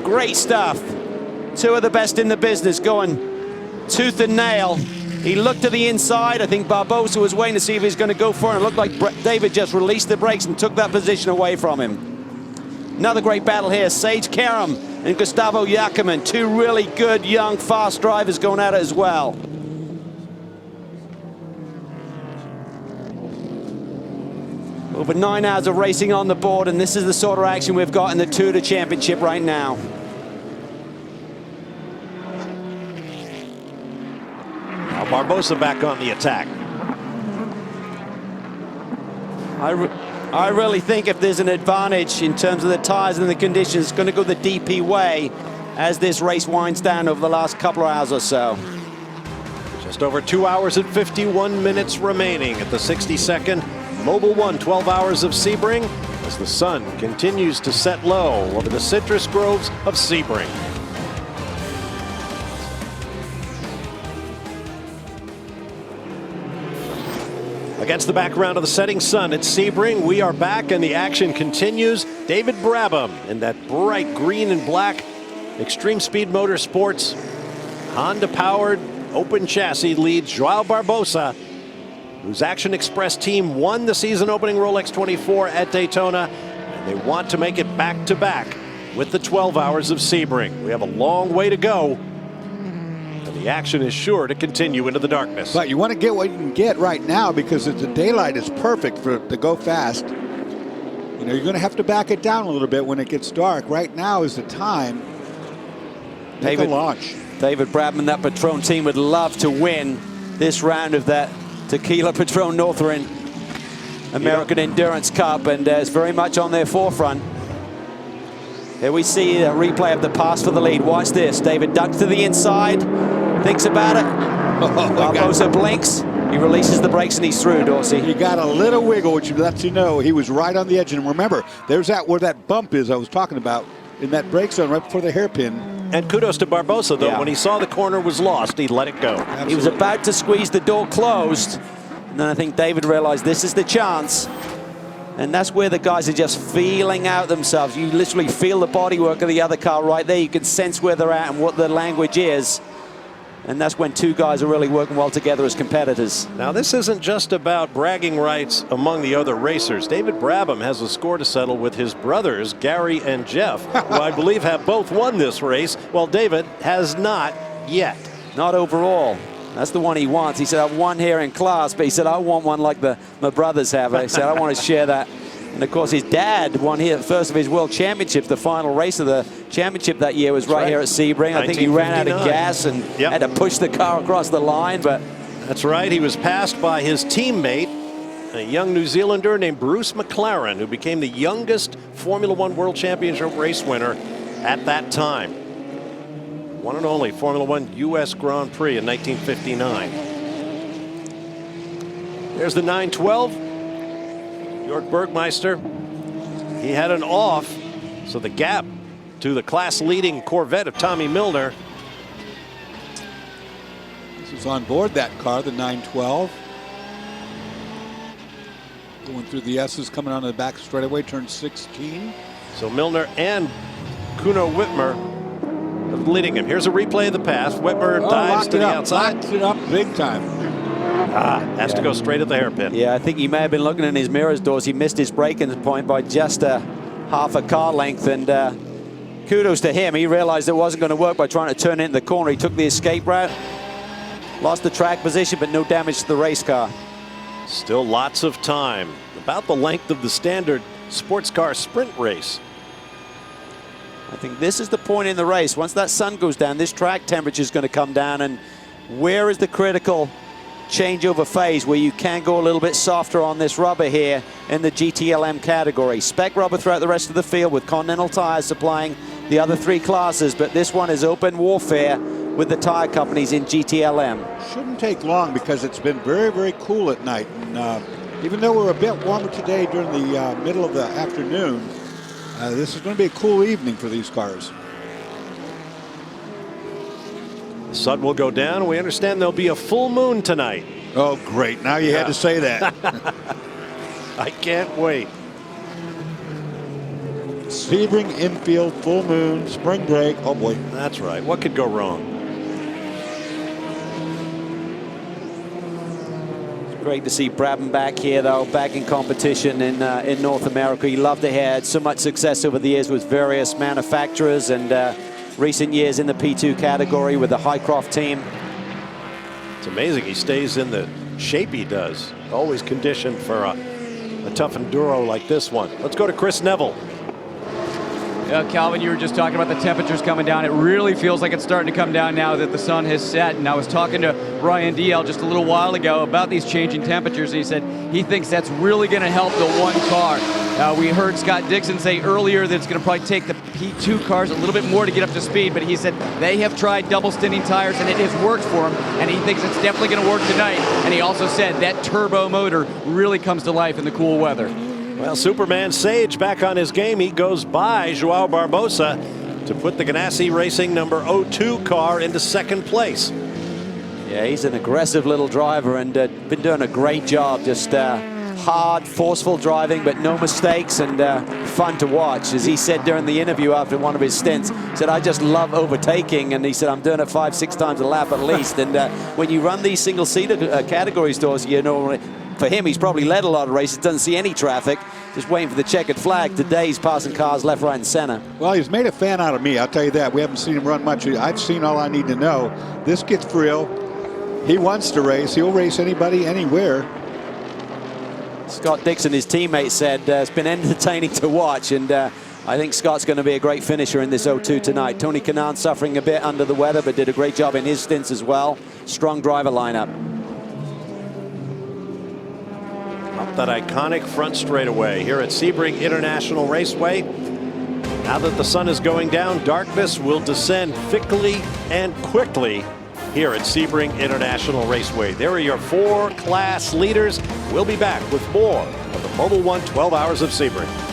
Great stuff. 2 of the best in the business going tooth and nail. He looked to the inside. I think Barbosa was waiting to see if he was going to go for it. It looked like David just released the brakes and took that position away from him. Another great battle here. Sage Karam and Gustavo Jacquemin, 2 really good, young, fast drivers going at it as well. Over 9 hours of racing on the board, and this is the sort of action we've got in the TUDOR Championship right now. Barbosa back on the attack. I really think if there's an advantage in terms of the tires and the conditions, it's going to go the DP way as this race winds down over the last couple of hours or so. Just over 2 hours and 51 minutes remaining at the 62nd Mobil 1 12 Hours of Sebring as the sun continues to set low over the citrus groves of Sebring. Against the background of the setting sun at Sebring, we are back and the action continues. David Brabham in that bright green and black Extreme Speed Motorsports Honda-powered open chassis leads Joao Barbosa, whose Action Express team won the season-opening Rolex 24 at Daytona, and they want to make it back-to-back with the 12 Hours of Sebring. We have a long way to go, and the action is sure to continue into the darkness. But you want to get what you can get right now because the daylight is perfect to go fast. You know, you're going to have to back it down a little bit when it gets dark. Right now is the time. Take a launch. David Brabham and that Patrón team would love to win this round of that Tequila Patrón Northern American Endurance Cup, and it's very much on their forefront. Here we see a replay of the pass for the lead. Watch this. David ducks to the inside, thinks about it. Barbosa blinks. He releases the brakes and he's through, Dorsey. He got a little wiggle, which lets you know he was right on the edge. And remember, there's that where that bump is I was talking about in that brake zone right before the hairpin. And kudos to Barbosa, though. When he saw the corner was lost, he let it go. Absolutely. He was about to squeeze the door closed. And then I think David realized this is the chance. And that's where the guys are just feeling out themselves. You literally feel the bodywork of the other car right there. You can sense where they're at and what the language is. And that's when two guys are really working well together as competitors. Now, this isn't just about bragging rights among the other racers. David Brabham has a score to settle with his brothers, Gary and Jeff, who I believe have both won this race, while David has not yet. Not overall. That's the one he wants. He said, I've won here in class, but he said, I want one like my brothers have. He said, I want to share that. And of course, his dad won here first of his World Championships. The final race of the championship that year was right here at Sebring. I think he ran out of gas and had to push the car across the line. But that's right. He was passed by his teammate, a young New Zealander named Bruce McLaren, who became the youngest Formula One World Championship race winner at that time. One and only Formula One U.S. Grand Prix in 1959. There's the 912. Jörg Bergmeister, he had an off, so the gap to the class-leading Corvette of Tommy Milner. This is on board that car, the 912. Going through the S's, coming on the back straightaway, turn 16. So Milner and Kuno Wittmer leading him. Here's a replay of the pass. Wittmer dives to the outside. Locked it up big time. Has to go straight at the hairpin. Yeah, I think he may have been looking in his mirrors, doors. He missed his braking point by just half a car length, and kudos to him. He realized it wasn't going to work by trying to turn it in the corner. He took the escape route, lost the track position, but no damage to the race car. Still lots of time, about the length of the standard sports car sprint race. I think this is the point in the race. Once that sun goes down, this track temperature is going to come down, and where is the critical changeover phase where you can go a little bit softer on this rubber here in the GTLM category. Spec rubber throughout the rest of the field with Continental tires supplying the other three classes, but this one is open warfare with the tire companies in GTLM. Shouldn't take long because it's been very, very cool at night. And even though we're a bit warmer today during the middle of the afternoon, this is going to be a cool evening for these cars. The sun will go down. We understand there'll be a full moon tonight. Oh, great. Now you had to say that. I can't wait. Sebring infield, full moon, spring break. Oh, boy. That's right. What could go wrong? It's great to see Brabham back here, though, back in competition in North America. He loved it. He had so much success over the years with various manufacturers, and recent years in the P2 category with the Highcroft team. It's amazing he stays in the shape he does. Always conditioned for a tough enduro like this one. Let's go to Chris Neville. Calvin, you were just talking about the temperatures coming down. It really feels like it's starting to come down now that the sun has set. And I was talking to Ryan DL just a little while ago about these changing temperatures, and he said he thinks that's really going to help the one car. We heard Scott Dixon say earlier that it's going to probably take the P2 cars a little bit more to get up to speed, but he said they have tried double stinting tires and it has worked for him, and he thinks it's definitely going to work tonight. And he also said that turbo motor really comes to life in the cool weather. Well, Superman Sage back on his game. He goes by Joao Barbosa to put the Ganassi Racing number 02 car into second place. Yeah, he's an aggressive little driver and been doing a great job. Just hard, forceful driving, but no mistakes, and fun to watch. As he said during the interview after one of his stints, he said, I just love overtaking, and he said, I'm doing it 5-6 times a lap at least. And when you run these single-seater category stores, you know, for him, he's probably led a lot of races, doesn't see any traffic, just waiting for the checkered flag. Today, he's passing cars left, right, and center. Well, he's made a fan out of me, I'll tell you that. We haven't seen him run much. I've seen all I need to know. This gets real. He wants to race. He'll race anybody, anywhere. Scott Dixon, his teammate, said it's been entertaining to watch, and I think Scott's going to be a great finisher in this 02 tonight. Tony Kanaan suffering a bit under the weather, but did a great job in his stints as well. Strong driver lineup. Up that iconic front straightaway here at Sebring International Raceway. Now that the sun is going down, darkness will descend thickly and quickly here at Sebring International Raceway. There are your 4 class leaders. We'll be back with more of the Mobil 1 12 Hours of Sebring.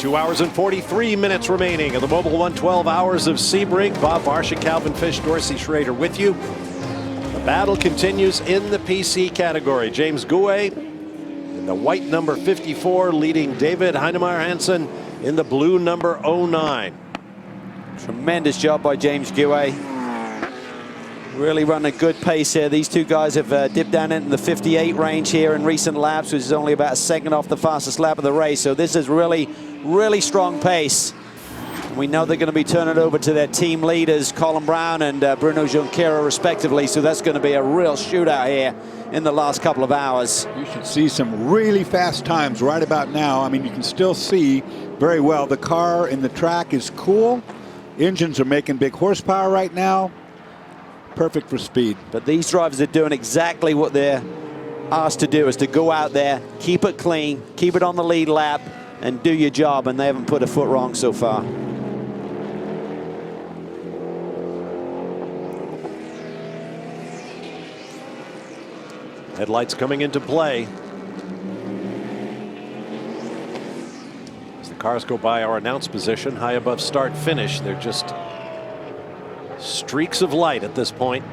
Two hours and 43 minutes remaining of the Mobil 1 12 Hours of Sebring. Bob Barsha, Calvin Fish, Dorsey Schrader with you. The battle continues in the PC category. James Gouet in the white number 54 leading David Heinemeier Hansen in the blue number 09. Tremendous job by James Gouet. Really running a good pace here. These two guys have dipped down into the 58 range here in recent laps, which is only about a second off the fastest lap of the race. So this is really strong pace. We know they're going to be turning it over to their team leaders, Colin Brown and Bruno Junqueira, respectively. So that's going to be a real shootout here in the last couple of hours. You should see some really fast times right about now. I mean, you can still see very well. The car and the track is cool. Engines are making big horsepower right now. Perfect for speed. But these drivers are doing exactly what they're asked to do, is to go out there, keep it clean, keep it on the lead lap, and do your job, and they haven't put a foot wrong so far. Headlights coming into play. As the cars go by our announce position, high above start finish, they're just streaks of light at this point.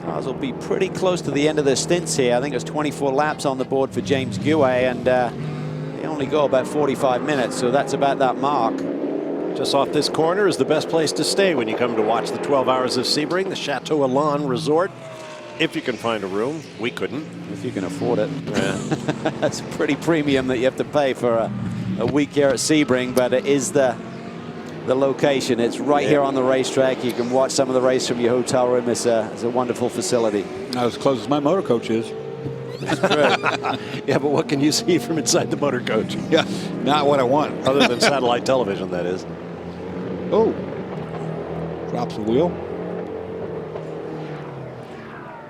Cars will be pretty close to the end of their stints here. I think there's 24 laps on the board for James Gouet, and they only go about 45 minutes, so that's about that mark. Just off this corner is the best place to stay when you come to watch the 12 Hours of Sebring, the Chateau Elan Resort. If you can find a room. We couldn't. If you can afford it. Yeah. That's pretty premium that you have to pay for a week here at Sebring, but it is the location. It's right here on the racetrack. You can watch some of the race from your hotel room. It's a wonderful facility. Not as close as my motor coach is. That's true. Yeah, but what can you see from inside the motor coach? Yeah, not what I want. Other than satellite television, that is. Oh, drops the wheel.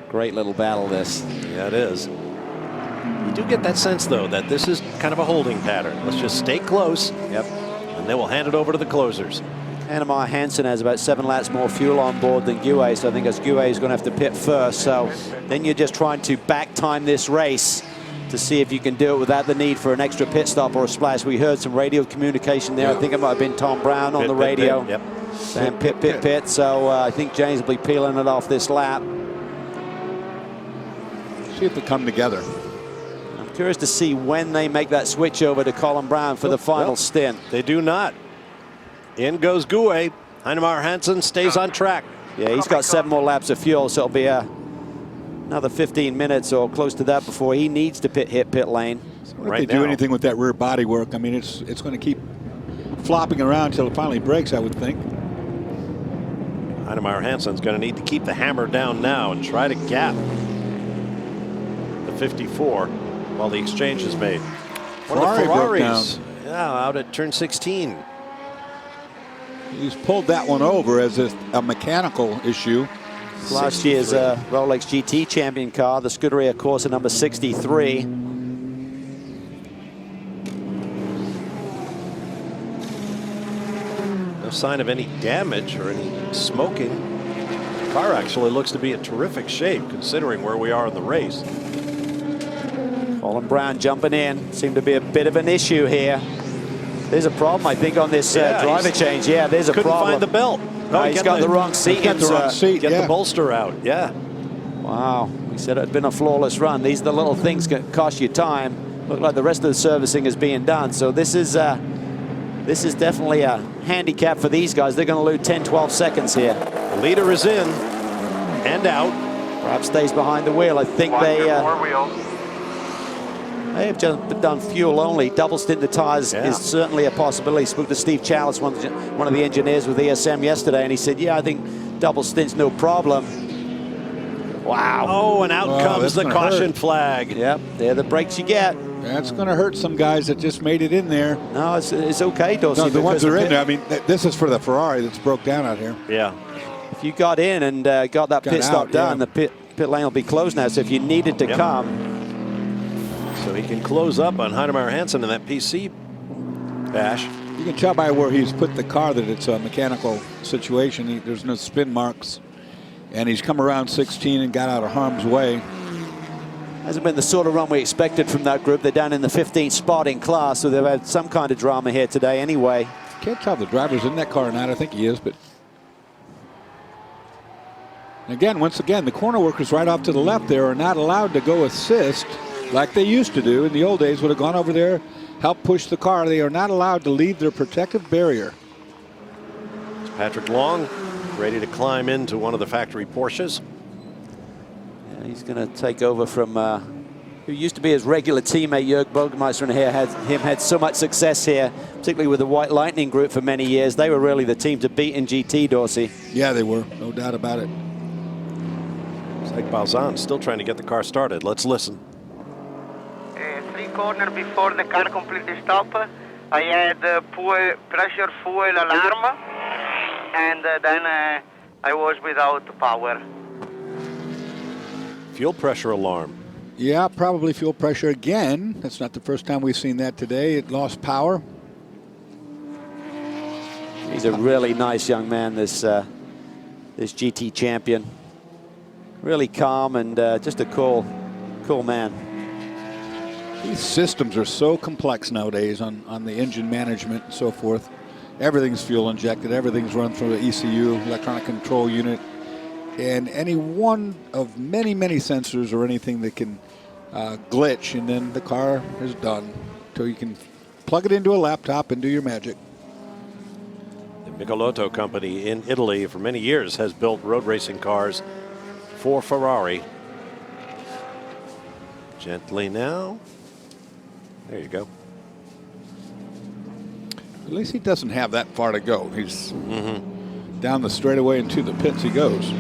Great little battle, this. Yeah, it is. You do get that sense, though, that this is kind of a holding pattern. Let's just stay close. Yep. And then we'll hand it over to the closers. Heinemeier Hansen has about 7 laps more fuel on board than Gouet, so I think as Gouet is going to have to pit first. So then you're just trying to back time this race to see if you can do it without the need for an extra pit stop or a splash. We heard some radio communication there. I think it might have been Tom Brown on the radio. Yep. Saying pit. So I think James will be peeling it off this lap. See if they come together. I'm curious to see when they make that switch over to Colin Brown for the final stint. They do not. In goes Gouet. Heinemeier Hansen stays on track. Yeah, he's got 7 more laps of fuel, so it'll be another 15 minutes or close to that before he needs to hit pit lane. If they do anything with that rear body work, I mean, it's going to keep flopping around until it finally breaks, I would think. Heinemeier Heinemeier Hanssen's going to need to keep the hammer down now and try to gap the 54 while the exchange is made. One of the Ferraris, yeah, out at turn 16. He's pulled that one over as a mechanical issue. Last year's Rolex GT champion car, the Scuderia Corsa number 63. No sign of any damage or any smoking. The car actually looks to be in terrific shape considering where we are in the race. Colin Brown jumping in. Seemed to be a bit of an issue here. There's a problem, I think, on this driver change. Yeah, there's a problem. Couldn't find the belt. No, he's got the wrong seat. Get the bolster out. Yeah. Wow. We said it had been a flawless run. These are the little things that cost you time. Look like the rest of the servicing is being done. So this is definitely a handicap for these guys. They're going to lose 10, 12 seconds here. The leader is in and out. Perhaps stays behind the wheel. I think they have just done fuel only. Double stint the tires is certainly a possibility. Spoke to Steve Chalice, one of the engineers with ESM yesterday, and he said, yeah, I think double stint's no problem. Wow. Oh, and out comes the caution flag. Yep, they're the breaks you get. That's going to hurt some guys that just made it in there. No, it's okay, Dorsey. No, the ones that are in there, I mean, this is for the Ferrari that's broke down out here. Yeah. If you got in and got that pit stop done, the pit lane will be closed now. So if you needed to come. So he can close up on Heinemeier Hansson in that PC bash. You can tell by where he's put the car that it's a mechanical situation. There's no spin marks. And he's come around 16 and got out of harm's way. Hasn't been the sort of run we expected from that group. They're down in the 15th spot in class, so they've had some kind of drama here today anyway. Can't tell if the driver's in that car or not. I think he is, but again, once again, the corner workers right off to the left there are not allowed to go assist like they used to do. In the old days, would have gone over there, helped push the car. They are not allowed to leave their protective barrier. It's Patrick Long, ready to climb into one of the factory Porsches. Yeah, he's going to take over from who used to be his regular teammate, Jörg Burgmeister, and had so much success here, particularly with the White Lightning group for many years. They were really the team to beat in GT, Dorsey. Yeah, they were. No doubt about it. It's like Balzan still trying to get the car started. Let's listen. 3 corner before the car completely stopped, I had pressure fuel alarm, and then I was without power. Fuel pressure alarm. Yeah, probably fuel pressure again. That's not the first time we've seen that today. It lost power. He's a really nice young man, this GT champion. Really calm and just a cool man. These systems are so complex nowadays on the engine management and so forth. Everything's fuel injected. Everything's run through the ECU, electronic control unit. And any one of many, many sensors or anything that can glitch, and then the car is done. So you can plug it into a laptop and do your magic. The Michelotto company in Italy for many years has built road racing cars for Ferrari. Gently now. There you go. At least he doesn't have that far to go. He's down the straightaway and to the pits he goes.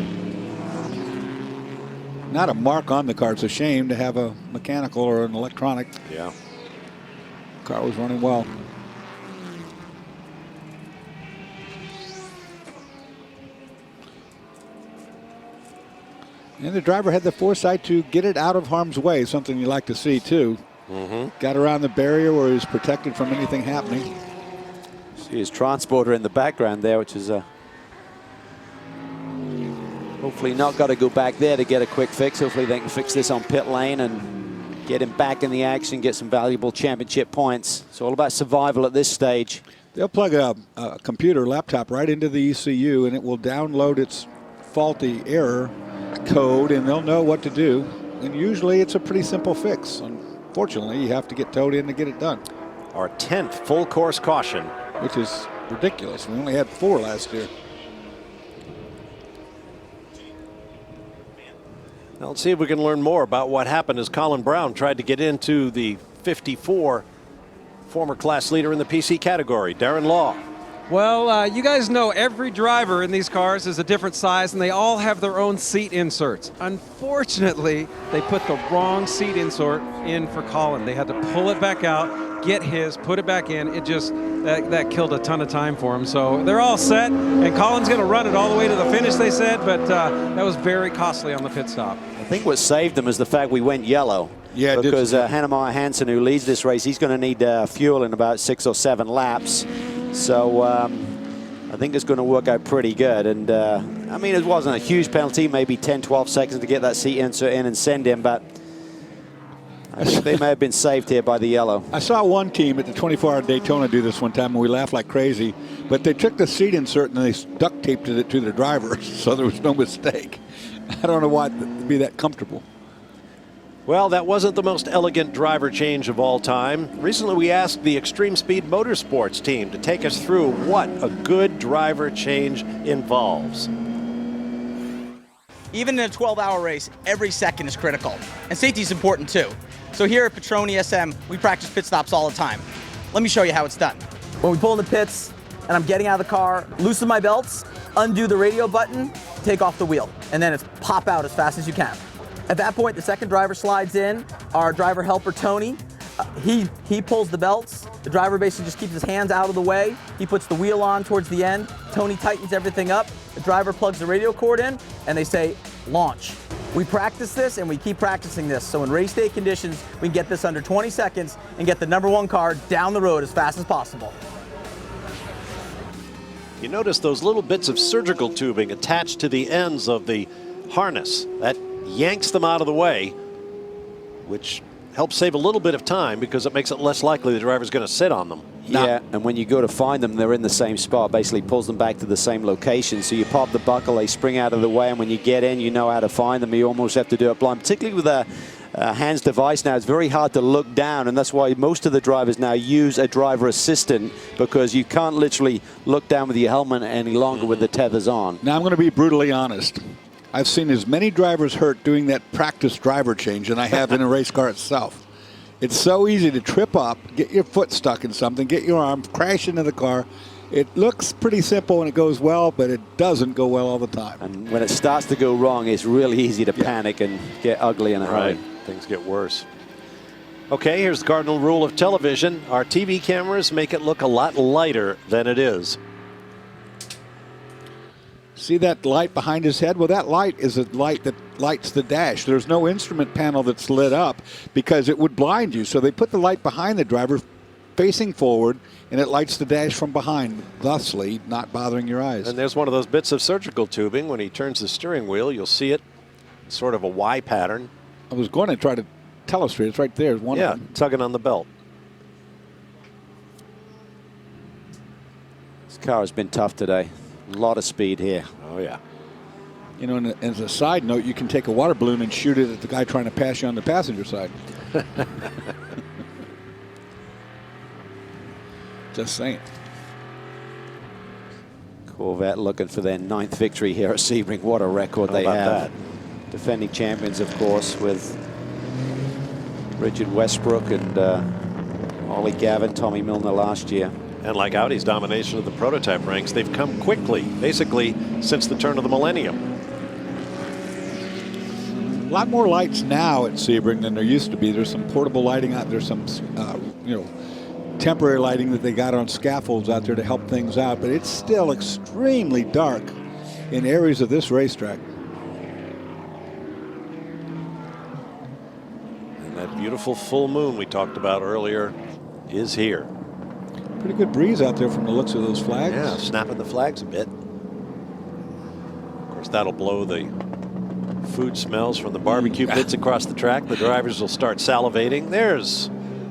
Not a mark on the car. It's a shame to have a mechanical or an electronic. Yeah. Car was running well. And the driver had the foresight to get it out of harm's way, something you like to see too. Got around the barrier where he was protected from anything happening. See his transporter in the background there, which is hopefully not got to go back there to get a quick fix. Hopefully they can fix this on pit lane and get him back in the action, get some valuable championship points. It's all about survival at this stage. They'll plug a computer laptop right into the ECU and it will download its faulty error code and they'll know what to do. And usually it's a pretty simple fix. Unfortunately, you have to get towed in to get it done. Our 10th full course caution. Which is ridiculous. We only had 4 last year. Now let's see if we can learn more about what happened as Colin Brown tried to get into the 54, former class leader in the PC category, Darren Law. Well, you guys know every driver in these cars is a different size, and they all have their own seat inserts. Unfortunately, they put the wrong seat insert in for Colin. They had to pull it back out, get his, put it back in. It just, that killed a ton of time for him. So they're all set, and Colin's going to run it all the way to the finish, they said, but that was very costly on the pit stop. I think what saved them is the fact we went yellow. Yeah, because Hannemeyer Hansen, who leads this race, he's going to need fuel in about 6 or 7 laps. So I think it's going to work out pretty good. And I mean, it wasn't a huge penalty, maybe 10, 12 seconds to get that seat insert in and send him, but I think they may have been saved here by the yellow. I saw one team at the 24-hour Daytona do this one time, and we laughed like crazy. But they took the seat insert and they duct taped it to the driver, so there was no mistake. I don't know why it'd be that comfortable. Well, that wasn't the most elegant driver change of all time. Recently, we asked the Extreme Speed Motorsports team to take us through what a good driver change involves. Even in a 12-hour race, every second is critical. And safety is important too. So here at Patrón ESM, we practice pit stops all the time. Let me show you how it's done. When we pull in the pits and I'm getting out of the car, loosen my belts, undo the radio button, take off the wheel, and then it's pop out as fast as you can. At that point, the second driver slides in. Our driver helper, Tony, he pulls the belts. The driver basically just keeps his hands out of the way. He puts the wheel on towards the end. Tony tightens everything up. The driver plugs the radio cord in, and they say, launch. We practice this, and we keep practicing this. So in race day conditions, we can get this under 20 seconds and get the #1 car down the road as fast as possible. You notice those little bits of surgical tubing attached to the ends of the harness. That yanks them out of the way, which helps save a little bit of time because it makes it less likely the driver's going to sit on them. Yeah, and when you go to find them, they're in the same spot. Basically pulls them back to the same location. So you pop the buckle, they spring out of the way, and when you get in, you know how to find them. You almost have to do it blind. Particularly with a hands device now, it's very hard to look down, and that's why most of the drivers now use a driver assistant, because you can't literally look down with your helmet any longer with the tethers on. Now I'm going to be brutally honest. I've seen as many drivers hurt doing that practice driver change than I have in a race car itself. It's so easy to trip up, get your foot stuck in something, get your arm, crash into the car. It looks pretty simple and it goes well, but it doesn't go well all the time. And when it starts to go wrong, it's really easy to panic and get ugly in a hurry. Right, things get worse. Okay, here's the cardinal rule of television. Our TV cameras make it look a lot lighter than it is. See that light behind his head? Well, that light is a light that lights the dash. There's no instrument panel that's lit up because it would blind you. So they put the light behind the driver facing forward, and it lights the dash from behind, thusly not bothering your eyes. And there's one of those bits of surgical tubing. When he turns the steering wheel, you'll see it. It's sort of a Y pattern. I was going to try to telestrate. It's right there. One of them. Yeah, tugging on the belt. This car has been tough today. A lot of speed here. Oh, yeah. You know, and as a side note, you can take a water balloon and shoot it at the guy trying to pass you on the passenger side. Just saying. Corvette looking for their 9th victory here at Sebring. What a record they have. Defending champions, of course, with Richard Westbrook and Ollie Gavin, Tommy Milner last year. And like Audi's domination of the prototype ranks, they've come quickly, basically since the turn of the millennium. A lot more lights now at Sebring than there used to be. There's some portable lighting out there, some temporary lighting that they got on scaffolds out there to help things out, but it's still extremely dark in areas of this racetrack. And that beautiful full moon we talked about earlier is here. Pretty good breeze out there from the looks of those flags. Yeah, snapping the flags a bit. Of course, that'll blow the food smells from the barbecue pits across the track. The drivers will start salivating.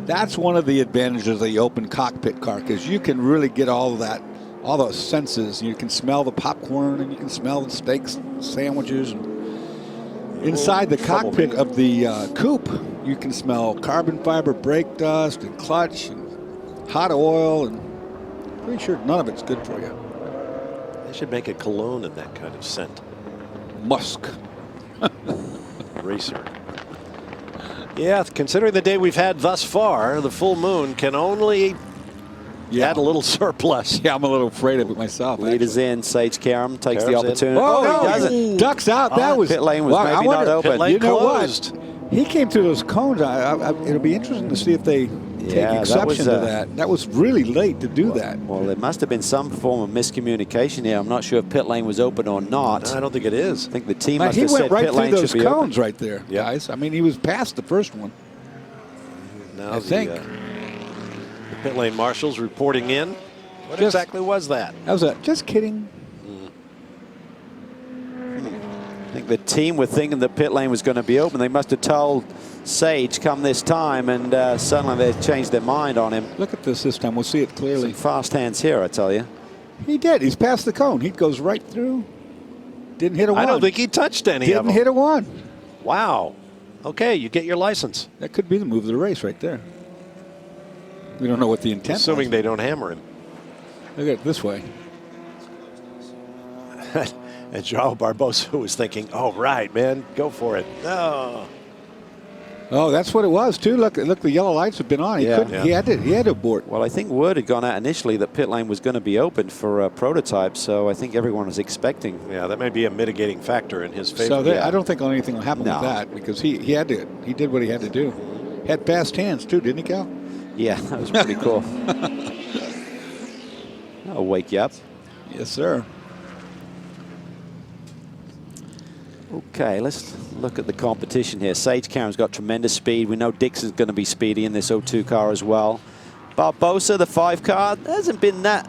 That's one of the advantages of the open cockpit car, because you can really get all of that, all those senses. You can smell the popcorn and you can smell the steaks, sandwiches. And inside the cockpit of the coupe, you can smell carbon fiber brake dust and clutch and hot oil, and pretty sure none of it's good for you. They should make a cologne in that kind of scent. Musk. Racer. Yeah, considering the day we've had thus far, the full moon can only Yeah. Had a little surplus. Yeah, I'm a little afraid of it myself. Leaders in. Sage Karam takes the Karam's opportunity. Oh, he no, doesn't. Ducks out. That was pit lane was maybe not open. Pit lane You know closed. what? He came through those cones. It'll be interesting to see if they take exception to that. That was really late to do that. Well, there must have been some form of miscommunication here. I'm not sure if pit lane was open or not. I don't think it is. I think the team Man, must he have went said right pit lane through those should be open. cones right there, guys. I mean, he was past the first one. Now I think. The pit lane marshals reporting in. What exactly was that? That was just kidding. I think the team were thinking the pit lane was going to be open. They must have told Sage come this time, and suddenly they changed their mind on him. Look at this time. We'll see it clearly. Some fast hands here, I tell you. He did. He's past the cone. He goes right through. Didn't hit a one. I don't think he touched any of them. Didn't hit a one. Wow. Okay, you get your license. That could be the move of the race right there. We don't know what the intent Assuming was. they don't hammer him. Look at it this way. And Joao Barbosa was thinking, oh, right, man, go for it. No. Oh, that's what it was, too. Look, the yellow lights have been on. He couldn't. He had to abort. Well, I think word had gone out initially that pit lane was going to be open for prototypes, so I think everyone was expecting. Yeah, that may be a mitigating factor in his favor. So I don't think anything will happen with that because he did what he had to do. Had fast hands, too, didn't he, Cal? Yeah, that was pretty cool. That'll wake you up. Yes, sir. Okay, let's look at the competition here. Sage Karam's got tremendous speed. We know Dixon's going to be speedy in this 02 car as well. Barbosa, the 5 car, hasn't been that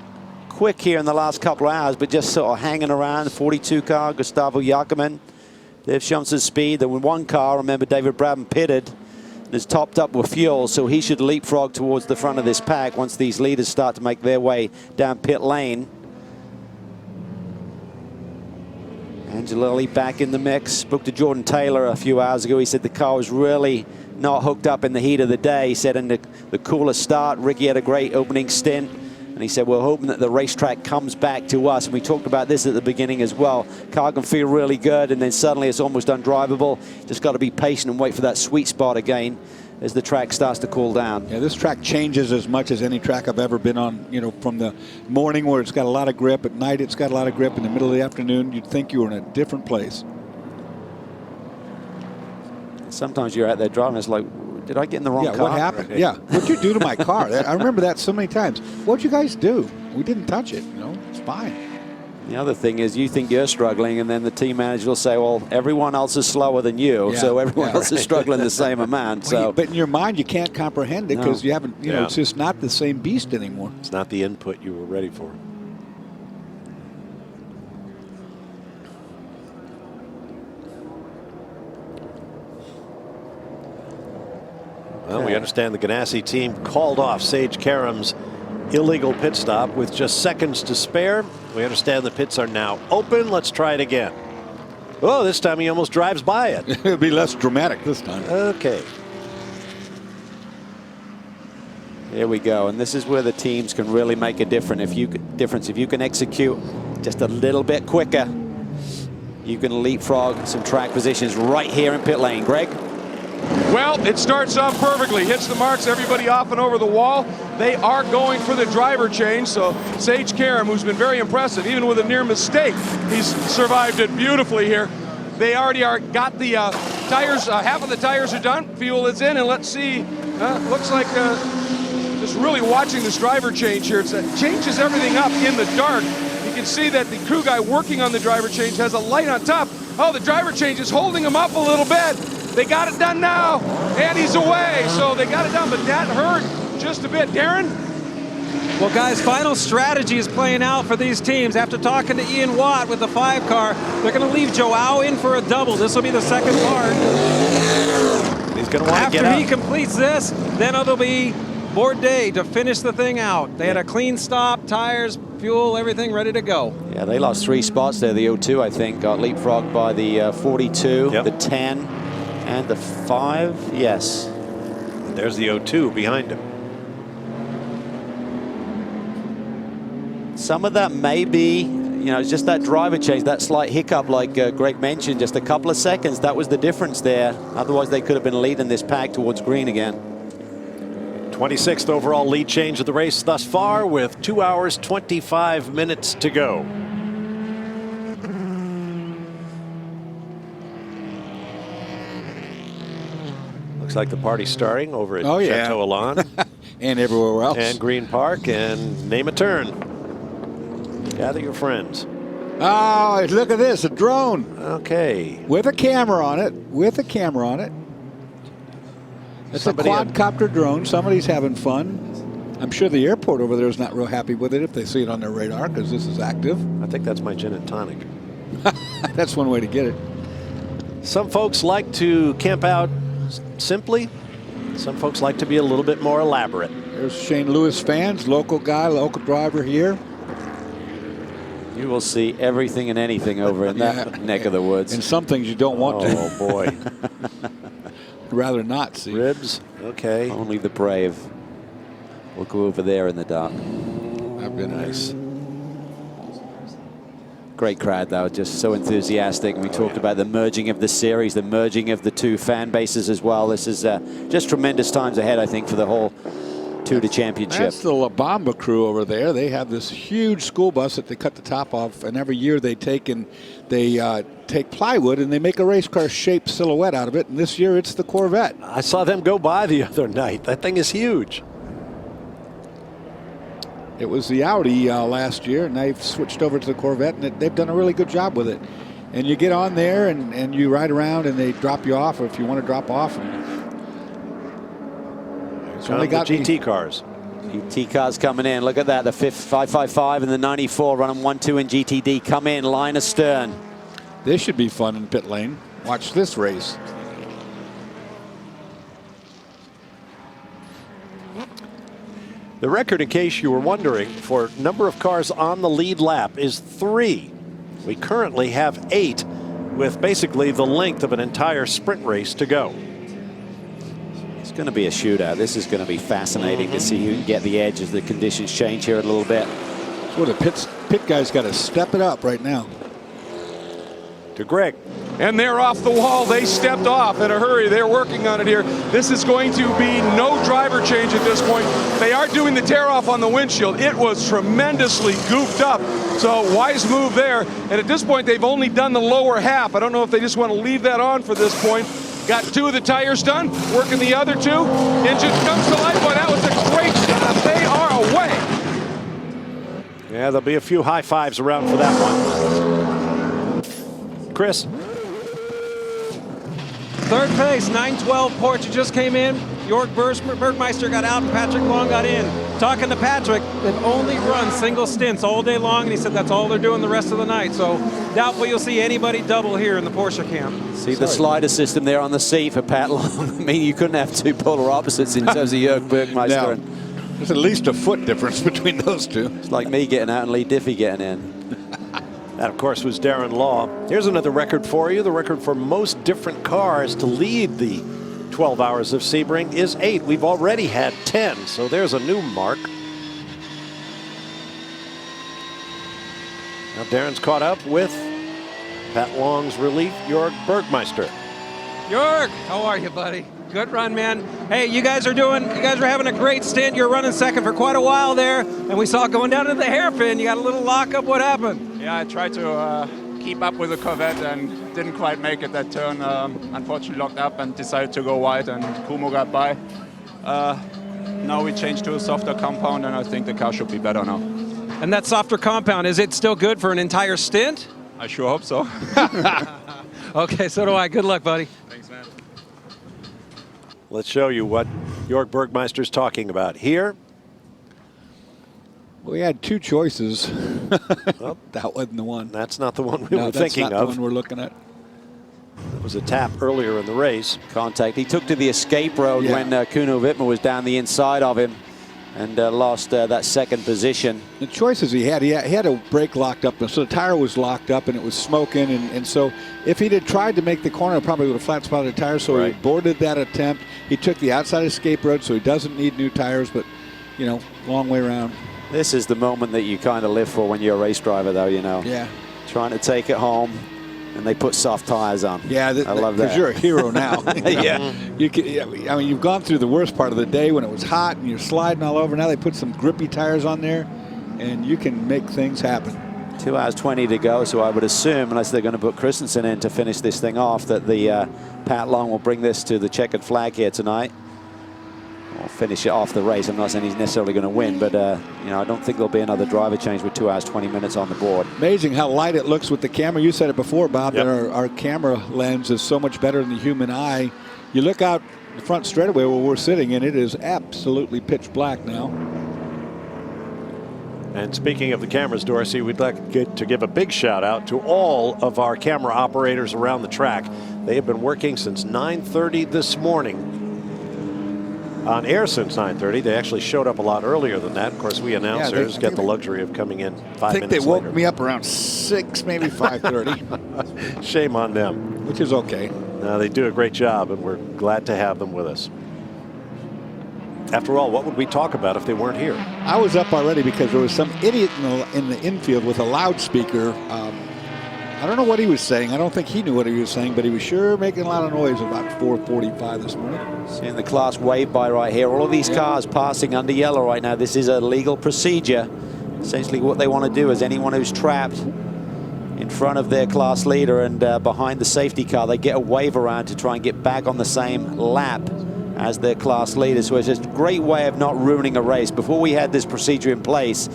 quick here in the last couple of hours, but just sort of hanging around. The 42 car, Gustavo Jakoman, they've shown some speed. The 1 car, remember David Brabham pitted, is topped up with fuel, so he should leapfrog towards the front of this pack once these leaders start to make their way down pit lane. Angelelli back in the mix. Spoke to Jordan Taylor a few hours ago. He said the car was really not hooked up in the heat of the day. He said in the cooler start, Ricky had a great opening stint. And he said, we're hoping that the racetrack comes back to us. And we talked about this at the beginning as well. Car can feel really good, and then suddenly it's almost undrivable. Just got to be patient and wait for that sweet spot again as the track starts to cool down. Yeah, this track changes as much as any track I've ever been on, you know, from the morning where it's got a lot of grip, at night it's got a lot of grip, in the middle of the afternoon you'd think you were in a different place. Sometimes you're out there driving, it's like, did I get in the wrong car? What happened? Yeah, what'd you do to my car? I remember that so many times. What'd you guys do? We didn't touch it, you know, it's fine. The other thing is you think you're struggling, and then the team manager will say, well, everyone else is slower than you, so everyone else is struggling the same amount. So, but in your mind, you can't comprehend it because you haven't, you know, Yeah. it's just not the same beast anymore. It's not the input you were ready for. Well, we understand the Ganassi team called off Sage Karam's illegal pit stop with just seconds to spare. We understand the pits are now open. Let's try it again. Oh, this time he almost drives by it. It'll be less dramatic this time. Okay. here we go. And this is where the teams can really make a difference. If you can execute just a little bit quicker, you can leapfrog some track positions right here in pit lane. Greg? Well, it starts off perfectly. Hits the marks, everybody off and over the wall. They are going for the driver change, so Sage Karam, who's been very impressive, even with a near mistake, he's survived it beautifully here. They already got the tires, half of the tires are done, fuel is in, and let's see, looks like just really watching this driver change here. It changes everything up in the dark. You can see that the crew guy working on the driver change has a light on top. Oh, the driver change is holding him up a little bit. They got it done now, and he's away. So they got it done, but that hurt just a bit. Darren? Well, guys, final strategy is playing out for these teams. After talking to Ian Watt with the 5 car, they're going to leave Joao in for a double. This will be the second part. He's going to want to get up. After he completes this, then it'll be board day to finish the thing out. They had a clean stop, tires, fuel, everything ready to go. Yeah, they lost 3 spots there. The 02, I think, got leapfrogged by the 42, the 10, and the 5. Yes. There's the 02 behind him. Some of that may be, it's just that driver change, that slight hiccup like Greg mentioned, just a couple of seconds. That was the difference there. Otherwise, they could have been leading this pack towards green again. 26th overall lead change of the race thus far, with 2 hours 25 minutes to go. Looks like the party's starting over at Chateau Elan. And everywhere else. And Green Park, and name a turn. Gather your friends. Oh, look at this, a drone. Okay. With a camera on it, It's a quadcopter drone. Somebody's having fun. I'm sure the airport over there is not real happy with it if they see it on their radar, because this is active. I think that's my gin and tonic. That's one way to get it. Some folks like to camp out simply. Some folks like to be a little bit more elaborate. There's Shane Lewis fans, local guy, local driver here. You will see everything and anything over in that neck of the woods. And some things you don't want to. Oh, boy. Rather not see. Ribs, okay. Only the brave will go over there in the dark. That'd be nice. Great crowd, though, just so enthusiastic. And we talked about the merging of the series, the merging of the two fan bases as well. This is just tremendous times ahead, I think, for the whole TUDOR Championship. That's the La Bamba crew over there. They have this huge school bus that they cut the top off, and every year they take plywood and they make a race car shaped silhouette out of it. And this year it's the Corvette. I saw them go by the other night. That thing is huge. It was the Audi last year, and they've switched over to the Corvette, and they've done a really good job with it. And you get on there and you ride around, and they drop you off, or if you want to drop off. It's only got GT cars. GT cars coming in. Look at that. The 555 and the 94 running 1-2 in GTD come in line astern. This should be fun in pit lane. Watch this race. The record, in case you were wondering, for number of cars on the lead lap is 3. We currently have 8, with basically the length of an entire sprint race to go. It's going to be a shootout. This is going to be fascinating to see who can get the edge as the conditions change here a little bit. That's where the pit guy's got to step it up right now. To Greg. And they're off the wall. They stepped off in a hurry. They're working on it here. This is going to be no driver change at this point. They are doing the tear off on the windshield. It was tremendously gooped up. So wise move there. And at this point, they've only done the lower half. I don't know if they just want to leave that on for this point. Got 2 of the tires done, working the other 2. Engine comes to life. Boy, that was a great shot. They are away. Yeah, there'll be a few high fives around for that one. Chris. Third place, 912 Porsche just came in. York Bergmeister got out and Patrick Long got in. Talking to Patrick, they've only run single stints all day long, and he said that's all they're doing the rest of the night. So doubtful you'll see anybody double here in the Porsche camp. See the slider system there on the seat for Pat Long. I mean, you couldn't have two polar opposites in terms of Jörg Bergmeister. No. There's at least a foot difference between those two. It's like me getting out and Lee Diffie getting in. That, of course, was Darren Law. Here's another record for you. The record for most different cars to lead the 12 hours of Sebring is 8. We've already had 10, so there's a new mark. Now Darren's caught up with Pat Long's relief, Jörg Bergmeister. Jörg, how are you, buddy? Good run, man. Hey, you guys are having a great stint. You're running second for quite a while there, and we saw going down to the hairpin. You got a little lockup. What happened? Yeah, I tried to keep up with the Corvette and didn't quite make it that turn. Unfortunately locked up and decided to go wide, and Kumo got by. Now we changed to a softer compound, and I think the car should be better now. And that softer compound, is it still good for an entire stint? I sure hope so. Okay, so do I. Good luck, buddy. Thanks, man. Let's show you what Jörg Bergmeister's talking about here. We had 2 choices. Well, that wasn't the one. That's not the one we were thinking of. That's not the one we're looking at. It was a tap earlier in the race. Contact. He took to the escape road when Kuno Wittmer was down the inside of him and lost that second position. The choices he had a brake locked up, so the tire was locked up and it was smoking, and so if he'd had tried to make the corner, probably would have flat spotted the tire, so he boarded that attempt. He took the outside escape road, so he doesn't need new tires, but, you know, long way around. This is the moment that you kind of live for when you're a race driver, though, you know. Yeah. Trying to take it home. And they put soft tires on. Yeah, I love that. Because you're a hero now. Yeah. I mean, you've gone through the worst part of the day when it was hot and you're sliding all over. Now they put some grippy tires on there, and you can make things happen. 2 hours 20 to go, so I would assume, unless they're going to put Christensen in to finish this thing off, that the Pat Long will bring this to the checkered flag here tonight. Or finish it off the race. I'm not saying he's necessarily going to win, but you know, I don't think there'll be another driver change with 2 hours 20 minutes on the board. Amazing how light it looks with the camera. You said it before, Bob, Yep. that our camera lens is so much better than the human eye. You look out the front straightaway where we're sitting, and it is absolutely pitch black now. And speaking of the cameras, Dorsey, we'd like to give a big shout out to all of our camera operators around the track. They have been working since 9:30 this morning. On air since 9:30. They actually showed up a lot earlier than that. Of course, we announcers get the luxury of coming in 5 minutes later. I think they woke me up around 6, maybe 5:30. Shame on them. Which is okay. No, they do a great job, and we're glad to have them with us. After all, what would we talk about if they weren't here? I was up already because there was some idiot in the infield with a loudspeaker. I don't know what he was saying. I don't think he knew what he was saying, but he was sure making a lot of noise about 4:45 this morning. Seeing the class wave by right here. All of these cars passing under yellow right now. This is a legal procedure. Essentially what they want to do is anyone who's trapped in front of their class leader and behind the safety car, they get a wave around to try and get back on the same lap as their class leader. So it's just a great way of not ruining a race. Before we had this procedure in place,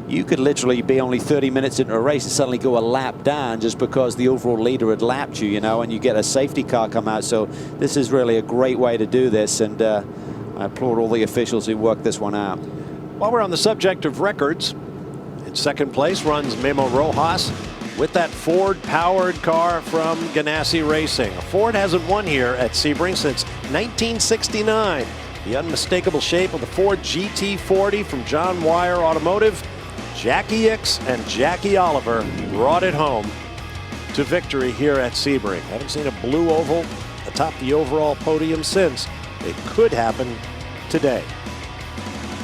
you could literally be only 30 minutes into a race and suddenly go a lap down just because the overall leader had lapped you, you know, and you get a safety car come out. So this is really a great way to do this, and I applaud all the officials who worked this one out. While we're on the subject of records, in second place runs Memo Rojas with that Ford-powered car from Ganassi Racing. Ford hasn't won here at Sebring since 1969. The unmistakable shape of the Ford GT40 from John Wire Automotive. Jackie Ickx and Jackie Oliver brought it home to victory here at Sebring. Haven't seen a blue oval atop the overall podium since. It could happen today.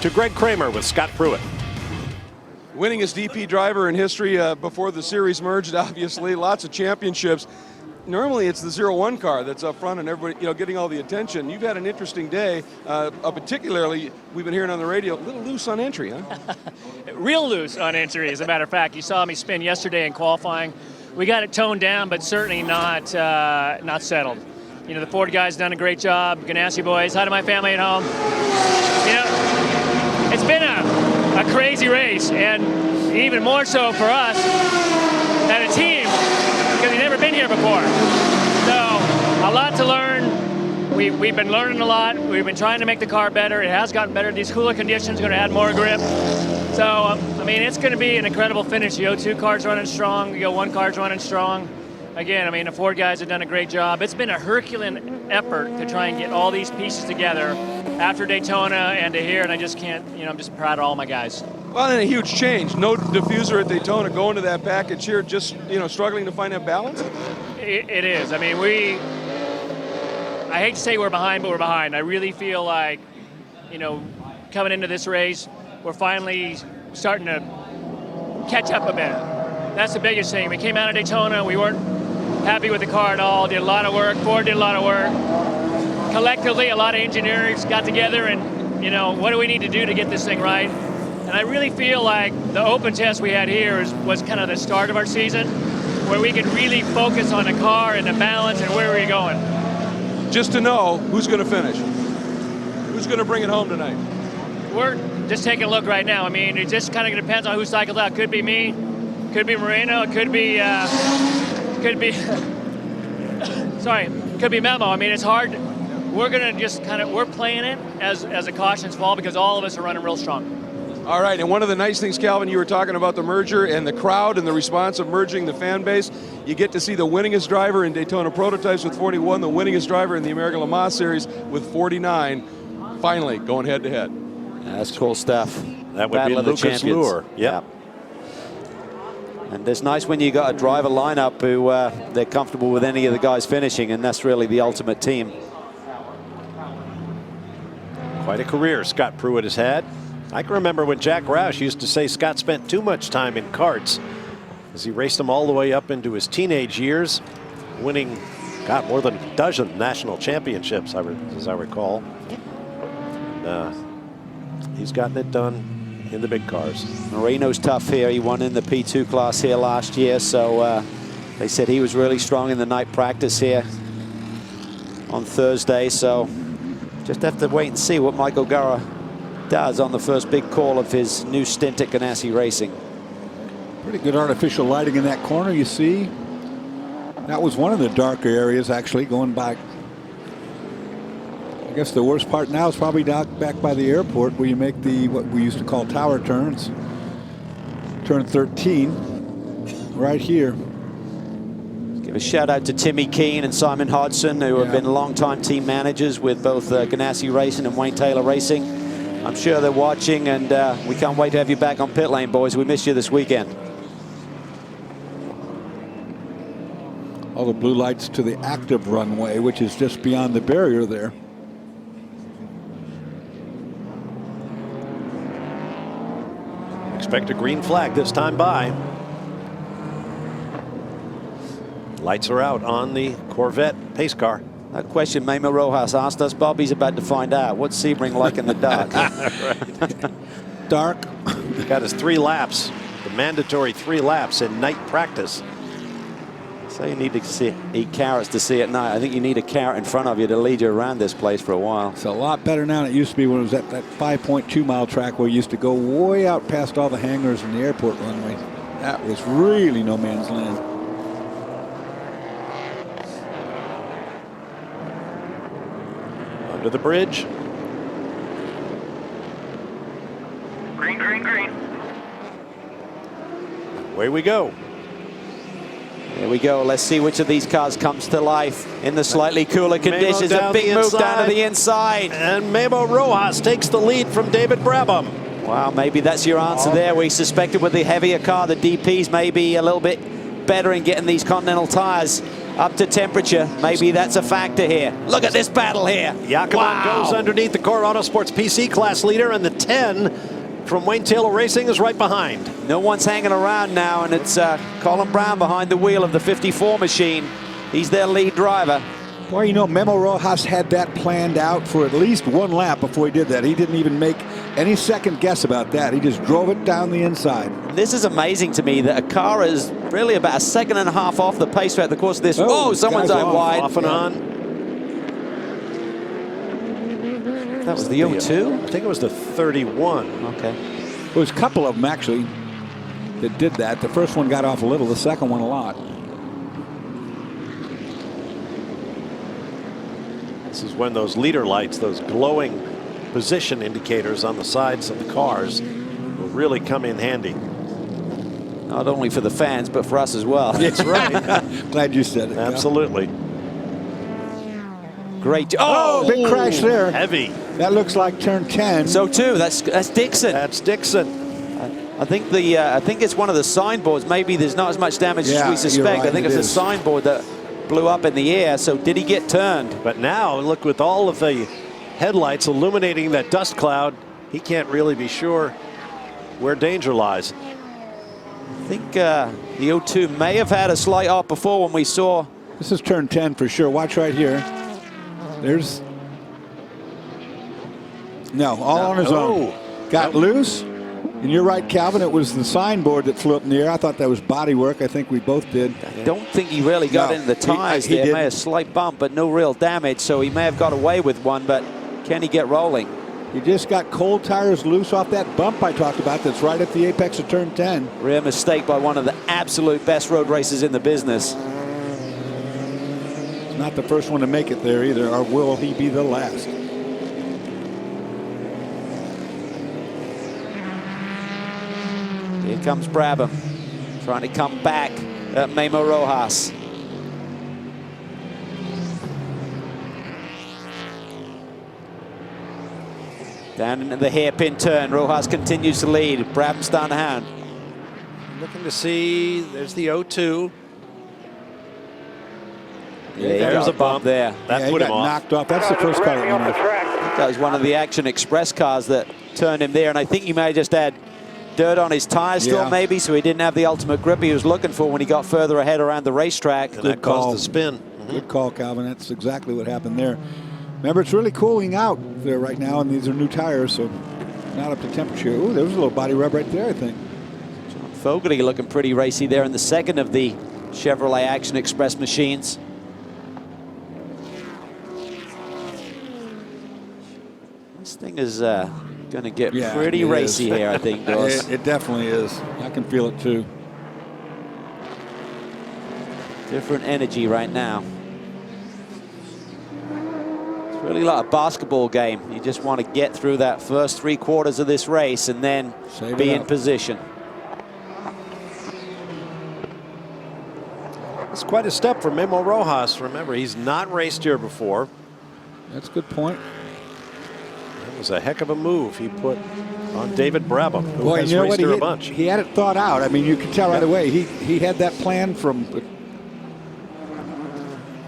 To Greg Kramer with Scott Pruitt. Winningest DP driver in history before the series merged, obviously. Lots of championships. Normally it's the 01 car that's up front and everybody, you know, getting all the attention. You've had an interesting day, particularly, we've been hearing on the radio, a little loose on entry, huh? Real loose on entry, as a matter of fact. You saw me spin yesterday in qualifying. We got it toned down, but certainly not settled. You know, the Ford guys done a great job. Ganassi boys, hi to my family at home. You know, it's been a crazy race, and even more so for us as a team, because we've never been here before. So, a lot to learn. We've been learning a lot. We've been trying to make the car better. It has gotten better. These cooler conditions are going to add more grip. So, I mean, it's going to be an incredible finish. The 02 car's running strong. The 01 car's running strong. Again, I mean, the Ford guys have done a great job. It's been a Herculean effort to try and get all these pieces together after Daytona and to here, and I just can't, you know, I'm just proud of all my guys. Well, and a huge change. No diffuser at Daytona, going to that package here, just, you know, struggling to find that balance? It is. I mean, I hate to say we're behind, but we're behind. I really feel like, you know, coming into this race, we're finally starting to catch up a bit. That's the biggest thing. We came out of Daytona, we weren't happy with the car at all, did a lot of work, Ford did a lot of work. Collectively, a lot of engineers got together and, you know, what do we need to do to get this thing right? And I really feel like the open test we had here was kind of the start of our season, where we could really focus on the car and the balance and where we're going. Just to know who's going to finish. Who's going to bring it home tonight? We're just taking a look right now. I mean, it just kind of depends on who cycles out. Could be me, could be Moreno, could be Memo. I mean, it's hard. We're going to just we're playing it as a caution's fall because all of us are running real strong. All right, and one of the nice things, Calvin, you were talking about the merger and the crowd and the response of merging the fan base. You get to see the winningest driver in Daytona Prototypes with 41, the winningest driver in the American Le Mans Series with 49, finally going head-to-head. That's cool stuff. That would be Lucas Luhr. Yeah. And it's nice when you got a driver lineup who they're comfortable with any of the guys finishing, and that's really the ultimate team. Quite a career Scott Pruitt has had. I can remember when Jack Roush used to say Scott spent too much time in karts. as he raced him all the way up into his teenage years, winning, God, more than a dozen national championships, as I recall. He's gotten it done in the big cars. Marino's tough here. He won in the P2 class here last year, so they said he was really strong in the night practice here on Thursday, so just have to wait and see what Michael O'Gara does on the first big call of his new stint at Ganassi Racing. Pretty good artificial lighting in that corner, you see. That was one of the darker areas, actually, going back. I guess the worst part now is probably back by the airport where you make what we used to call tower turns. Turn 13, right here. Give a shout out to Timmy Keane and Simon Hodgson, who have been longtime team managers with both Ganassi Racing and Wayne Taylor Racing. I'm sure they're watching, and we can't wait to have you back on pit lane, boys. We missed you this weekend. All the blue lights to the active runway, which is just beyond the barrier there. Expect a green flag this time by. Lights are out on the Corvette pace car. That question Memo Rojas asked us, Bobby's about to find out. What's Sebring like in the dark? Dark. He's got his 3 laps, the mandatory 3 laps in night practice. So you need to eat carrots to see at night. I think you need a carrot in front of you to lead you around this place for a while. It's a lot better now than it used to be when it was at that 5.2 mile track where you used to go way out past all the hangars and the airport runway. That was really no man's land. Under the bridge. Green, green, green. Away we go. Here we go. Let's see which of these cars comes to life in the slightly cooler conditions. A big move down to the inside. And Memo Rojas takes the lead from David Brabham. Wow, maybe that's your answer there. We suspected with the heavier car, the DP's maybe a little bit better in getting these Continental tires up to temperature. Maybe that's a factor here. Look at this battle here. Yakima goes underneath the Core Autosports PC class leader, and the 10 from Wayne Taylor Racing is right behind. No one's hanging around now, and it's Colin Brown behind the wheel of the 54 machine. He's their lead driver. Boy, you know, Memo Rojas had that planned out for at least 1 lap before he did that. He didn't even make any second guess about that. He just drove it down the inside. This is amazing to me that a car is really about a second and a half off the pace throughout the course of this. Oh, someone's out wide. Off and on. That was the 02? I think it was the 31. Okay. There was a couple of them, actually, that did that. The first one got off a little, the second one a lot. This is when those leader lights, those glowing position indicators on the sides of the cars will really come in handy. Not only for the fans, but for us as well. That's right. Glad you said it. Absolutely. Great. Oh, big crash there. Heavy. That looks like turn 10. So too. That's Dixon. That's Dixon. I think it's one of the signboards. Maybe there's not as much damage as we suspect. Right, I think it's the signboard that blew up in the air. So did he get turned? But now look, with all of the headlights illuminating that dust cloud, he can't really be sure where danger lies. I think the 02 may have had a slight off before when we saw. This is turn 10 for sure. Watch right here. There's on his own. Got loose. And you're right, Calvin. It was the signboard that flew up in the air. I thought that was body work. I think we both did. I don't think he really got into the tires there. He may have a slight bump, but no real damage. So he may have got away with one, but can he get rolling? You just got cold tires loose off that bump I talked about that's right at the apex of turn 10. Real mistake by one of the absolute best road racers in the business. It's not the first one to make it there either, or will he be the last? Here comes Brabham, trying to come back at Memo Rojas. Down into the hairpin turn, Rojas continues to lead. Brabham's down the hand. Looking to see, there's the 02. Yeah, there's a bump there. That put him off. Knocked off. That's the first car that went off. That was one of the Action Express cars that turned him there, and I think you may have just had dirt on his tires still, maybe, so he didn't have the ultimate grip he was looking for when he got further ahead around the racetrack. And that caused the spin. Good call, Calvin. That's exactly what happened there. Remember, it's really cooling out there right now, and these are new tires, so not up to temperature. Ooh, there was a little body rub right there, I think. John Fogarty looking pretty racy there in the second of the Chevrolet Action Express machines. This thing is going to get pretty racy here, I think, Doss. It definitely is. I can feel it, too. Different energy right now. It's really like a basketball game. You just want to get through that first 3 quarters of this race and then be in position. It's quite a step for Memo Rojas. Remember, he's not raced here before. That's a good point. That was a heck of a move he put on David Brabham, who Boy, has you know raced what? here a bunch. He had it thought out. I mean, you could tell right away. He had that plan from...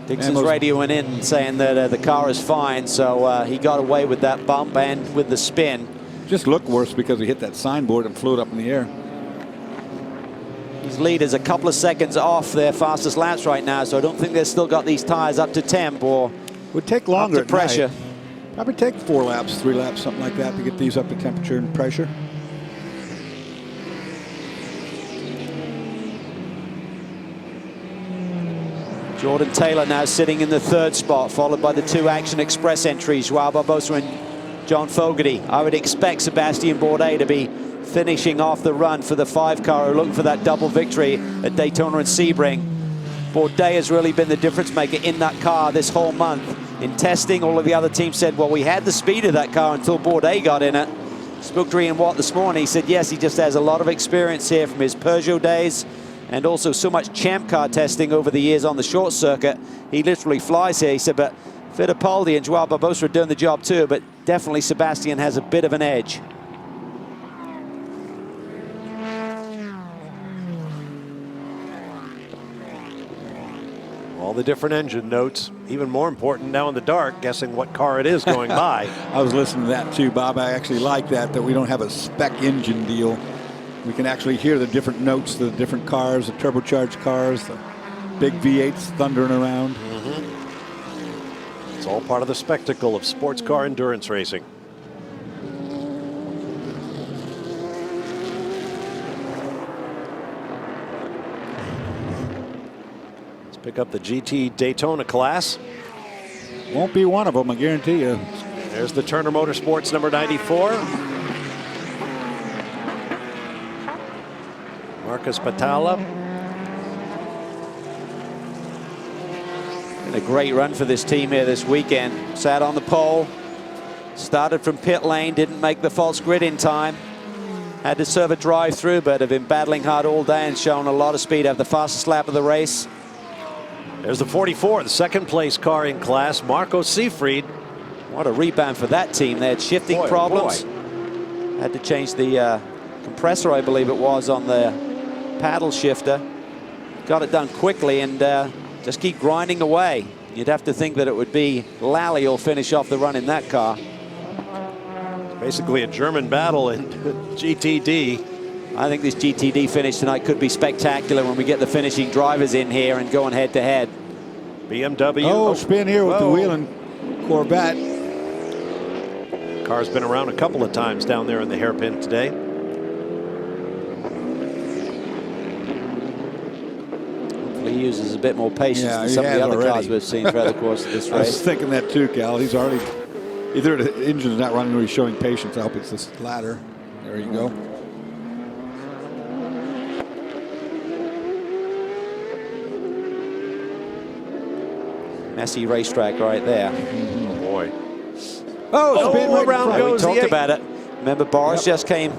Dixon's radioing in saying that the car is fine, so he got away with that bump and with the spin. Just looked worse because he hit that signboard and flew it up in the air. His lead is a couple of seconds off their fastest laps right now, so I don't think they've still got these tires up to temp or would take longer up to pressure. Probably take 4 laps, 3 laps, something like that to get these up to temperature and pressure. Jordan Taylor now sitting in the 3rd spot, followed by the 2 Action Express entries, Joao Barbosa and John Fogarty. I would expect Sebastian Bourdais to be finishing off the run for the 5 car, who looking for that double victory at Daytona and Sebring. Bourdais has really been the difference maker in that car this whole month. In testing, all of the other teams said, well, we had the speed of that car until Bourdais got in it. Spoke to Ian Watt this morning. He said, yes, he just has a lot of experience here from his Peugeot days and also so much champ car testing over the years on the short circuit. He literally flies here. He said, but Fittipaldi and Joao Barbosa are doing the job too, but definitely Sebastian has a bit of an edge. All the different engine notes, even more important now in the dark, guessing what car it is going by. I was listening to that too, Bob. I actually like that we don't have a spec engine deal. We can actually hear the different notes, the different cars, the turbocharged cars, the big V8s thundering around. It's all part of the spectacle of sports car endurance racing. Let's pick up the GT Daytona class. Won't be one of them, I guarantee you. There's the Turner Motorsports number 94. Marcus Patala. And a great run for this team here this weekend. Sat on the pole, started from pit lane, didn't make the false grid in time. Had to serve a drive through, but have been battling hard all day and shown a lot of speed. Have the fastest lap of the race. There's the 44, the 2nd place car in class, Marco Seefried. What a rebound for that team. They had shifting problems. Had to change the compressor, I believe it was, on the paddle shifter. Got it done quickly and just keep grinding away. You'd have to think that it would be Lally who'll finish off the run in that car. Basically a German battle in GTD. I think this GTD finish tonight could be spectacular when we get the finishing drivers in here and going head to head. BMW. Oh, spin here with the wheeling Corvette. Car's been around a couple of times down there in the hairpin today. Hopefully he uses a bit more patience than some of the other cars we've seen throughout the course of this race. I was thinking that too, Cal. He's already, either the engine's not running or he's showing patience. I hope it's this latter. There you go. Messy racetrack right there. Oh boy. Oh, spin right around goes. We talked about it. Remember, Boris just came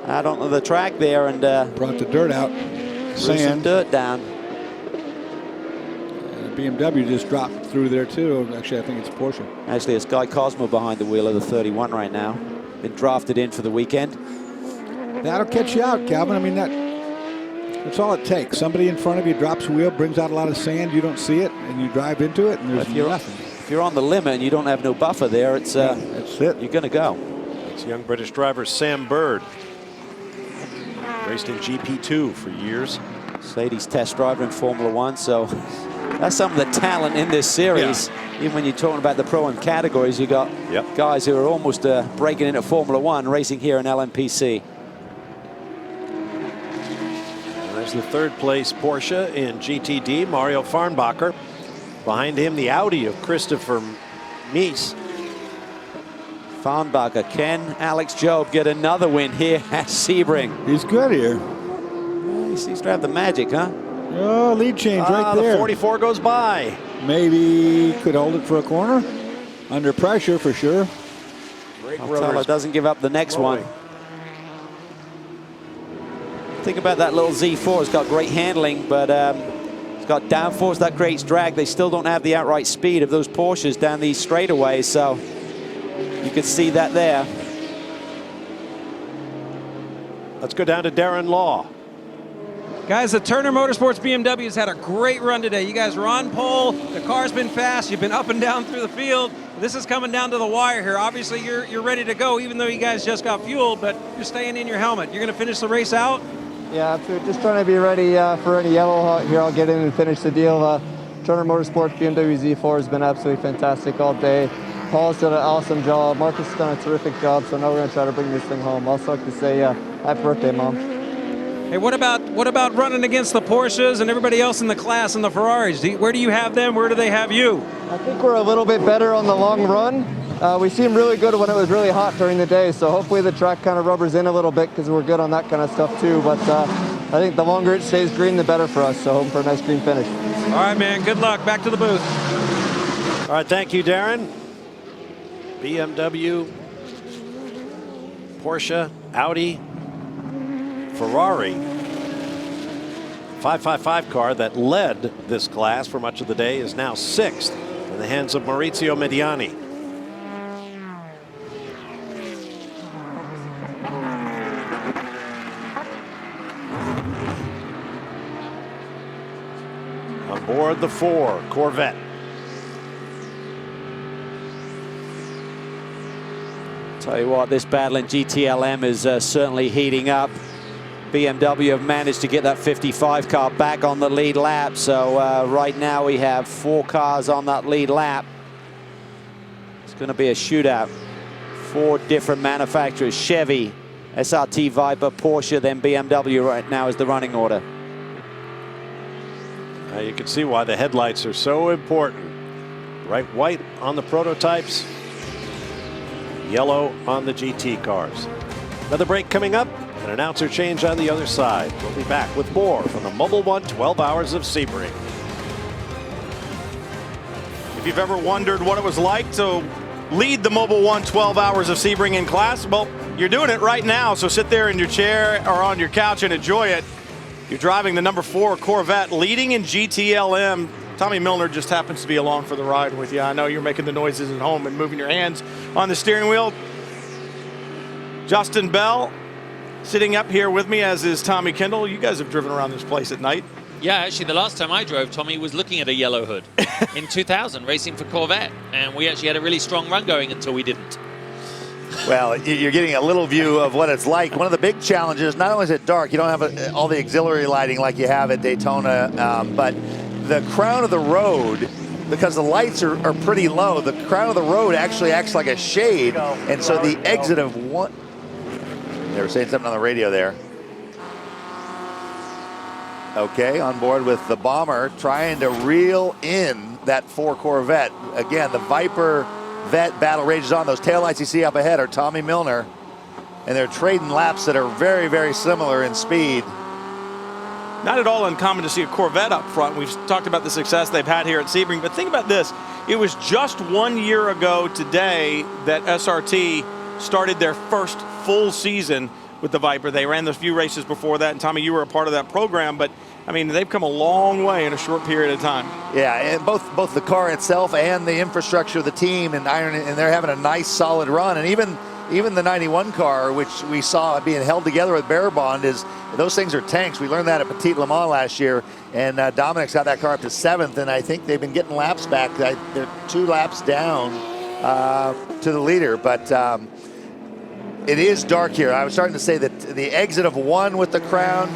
out onto the track there and brought the dirt out. Threw some dirt down. And the BMW just dropped through there too. Actually, I think it's Porsche. Actually, it's Guy Cosmo behind the wheel of the 31 right now. Been drafted in for the weekend. That'll catch you out, Calvin. I mean, that's all it takes. Somebody in front of you drops a wheel, brings out a lot of sand, you don't see it, and you drive into it, and there's nothing. If you're on the limit and you don't have no buffer there, it's that's it. You're going to go. It's young British driver Sam Bird. Raced in GP2 for years. Said he's test driver in Formula One, so that's some of the talent in this series. Yeah. Even when you're talking about the Pro-Am categories, you got guys who are almost breaking into Formula One, racing here in LMPC. And there's the third place Porsche in GTD, Mario Farnbacher. Behind him, the Audi of Christopher Mies. Farnbacher, can Alex Job get another win here at Sebring? He's good here. He seems to have the magic, huh? Oh, lead change right there. The 44 goes by. Maybe could hold it for a corner. Under pressure for sure. Altala doesn't give up the next one. Think about that little Z4. It's got great handling, but it's got downforce that creates drag. They still don't have the outright speed of those Porsches down these straightaways, so you could see that there. Let's go down to Darren Law. Guys, the Turner Motorsports BMW has had a great run today. You guys are on pole. The car's been fast. You've been up and down through the field. This is coming down to the wire here. Obviously, you're ready to go, even though you guys just got fueled, but you're staying in your helmet. You're going to finish the race out? Yeah, absolutely. Just trying to be ready for any yellow here. I'll get in and finish the deal. Turner Motorsports BMW Z4 has been absolutely fantastic all day. Paul's done an awesome job. Marcus has done a terrific job, so now we're going to try to bring this thing home. Also like to say happy birthday, Mom. Hey, what about running against the Porsches and everybody else in the class and the Ferraris? Where do you have them? Where do they have you? I think we're a little bit better on the long run. We seemed really good when it was really hot during the day, so hopefully the track kind of rubbers in a little bit because we're good on that kind of stuff too. But I think the longer it stays green, the better for us, so hoping for a nice green finish. All right, man, good luck. Back to the booth. All right, thank you, Darren. BMW, Porsche, Audi, Ferrari. 555 car that led this class for much of the day is now 6th in the hands of Maurizio Mediani. Aboard the 4 Corvette. Tell you what, this battle in GTLM is certainly heating up. BMW have managed to get that 55 car back on the lead lap. So right now we have 4 cars on that lead lap. It's going to be a shootout. 4 different manufacturers: Chevy, SRT Viper, Porsche, then BMW right now is the running order. You can see why the headlights are so important. Bright white on the prototypes, yellow on the GT cars. Another break coming up. An announcer change on the other side. We'll be back with more from the Mobil 1 12 Hours of Sebring. If you've ever wondered what it was like to lead the Mobil 1 12 Hours of Sebring in class, well, you're doing it right now. So sit there in your chair or on your couch and enjoy it. You're driving the number 4 Corvette, leading in GTLM. Tommy Milner just happens to be along for the ride with you. I know you're making the noises at home and moving your hands on the steering wheel. Justin Bell sitting up here with me, as is Tommy Kendall. You guys have driven around this place at night. Yeah, actually, the last time I drove, Tommy was looking at a yellow hood in 2000, racing for Corvette. And we actually had a really strong run going until we didn't. Well, you're getting a little view of what it's like. One of the big challenges, not only is it dark, you don't have all the auxiliary lighting like you have at Daytona, but the crown of the road, because the lights are pretty low, the crown of the road actually acts like a shade. And so the exit of one... They were saying something on the radio there. Okay, on board with the bomber, trying to reel in that 4 Corvette. Again, the Viper Vet battle rages on. Those taillights you see up ahead are Tommy Milner, and they're trading laps that are very, very similar in speed. Not at all uncommon to see a Corvette up front. We've talked about the success they've had here at Sebring, but think about this. It was just 1 year ago today that SRT started their first full season with the Viper. They ran the few races before that, and Tommy, you were a part of that program, but I mean, they've come a long way in a short period of time. Yeah, and both the car itself and the infrastructure of the team and they're having a nice solid run. And even the 91 car, which we saw being held together with Bear Bond, those things are tanks. We learned that at Petit Le Mans last year, and Dominic's got that car up to 7th, and I think they've been getting laps back. They're 2 laps down to the leader, but it is dark here. I was starting to say that the exit of 1 with the Crown.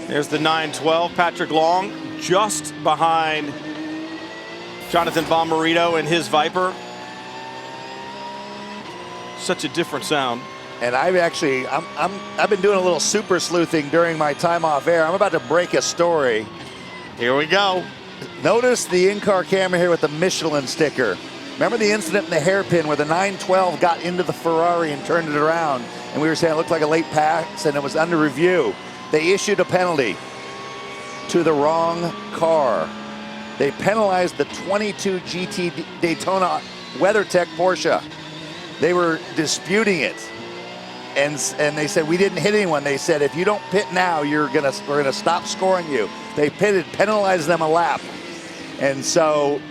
There's the 912, Patrick Long, just behind Jonathan Bomarito and his Viper. Such a different sound. And I've been doing a little super sleuthing during my time off air. I'm about to break a story. Here we go. Notice the in-car camera here with the Michelin sticker. Remember the incident in the hairpin where the 912 got into the Ferrari and turned it around, and we were saying it looked like a late pass and it was under review. They issued a penalty to the wrong car. They penalized the 22 GT Daytona WeatherTech Porsche. They were disputing it. And they said, we didn't hit anyone. They said, if you don't pit now, we're gonna stop scoring you. They pitted, penalized them a lap. And so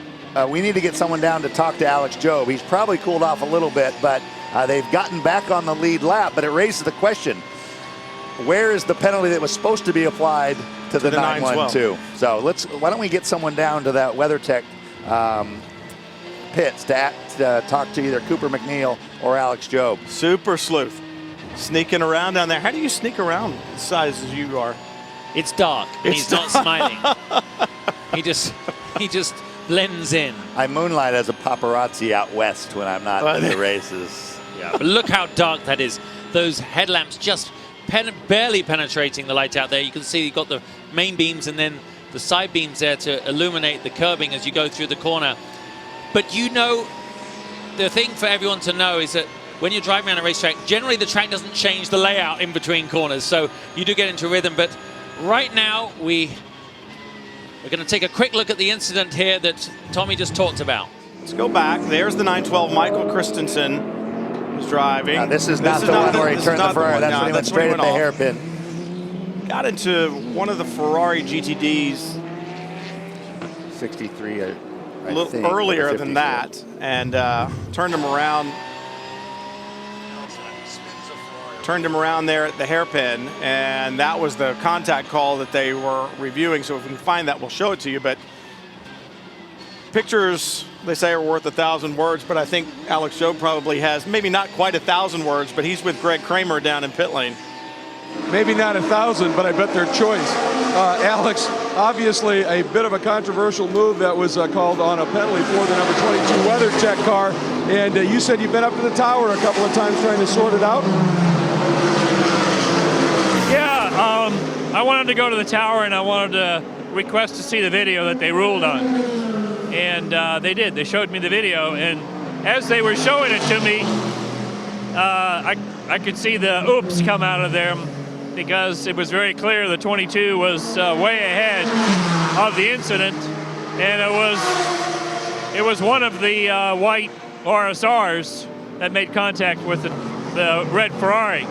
we need to get someone down to talk to Alex Job. He's probably cooled off a little bit, but they've gotten back on the lead lap. But it raises the question, where is the penalty that was supposed to be applied to the 912? So why don't we get someone down to that WeatherTech pits to talk to either Cooper McNeil or Alex Job. Super sleuth. Sneaking around down there. How do you sneak around the size as you are? It's dark. And he's not smiling. He just blends in. I moonlight as a paparazzi out west when I'm not in the races. Yeah, but look how dark that is. Those headlamps just barely penetrating the light out there. You can see you've got the main beams and then the side beams there to illuminate the curbing as you go through the corner. But you know, the thing for everyone to know is that when you're driving around a racetrack, generally the track doesn't change the layout in between corners, so you do get into rhythm. But right now, we're going to take a quick look at the incident here that Tommy just talked about. Let's go back. There's the 912, Michael Christensen was driving. Now, this is not the one where he turned the Ferrari. That's when he went straight at the hairpin. Got into one of the Ferrari GTDs. 63, a little earlier than that, and turned him around. Turned him around there at the hairpin, and that was the contact call that they were reviewing. So if we can find that, we'll show it to you. But pictures, they say, are worth 1,000 words, but I think Alex Job probably has maybe not quite 1,000 words, but he's with Greg Kramer down in pit lane. Maybe not 1,000, but I bet their choice. Alex, obviously a bit of a controversial move that was called on a penalty for the number 22 WeatherTech car. And you said you've been up to the tower a couple of times trying to sort it out. Yeah, I wanted to go to the tower and I wanted to request to see the video that they ruled on. And they did. They showed me the video, and as they were showing it to me, I could see the oops come out of them, because it was very clear the 22 was way ahead of the incident, and it was one of the white RSRs that made contact with the red Ferrari.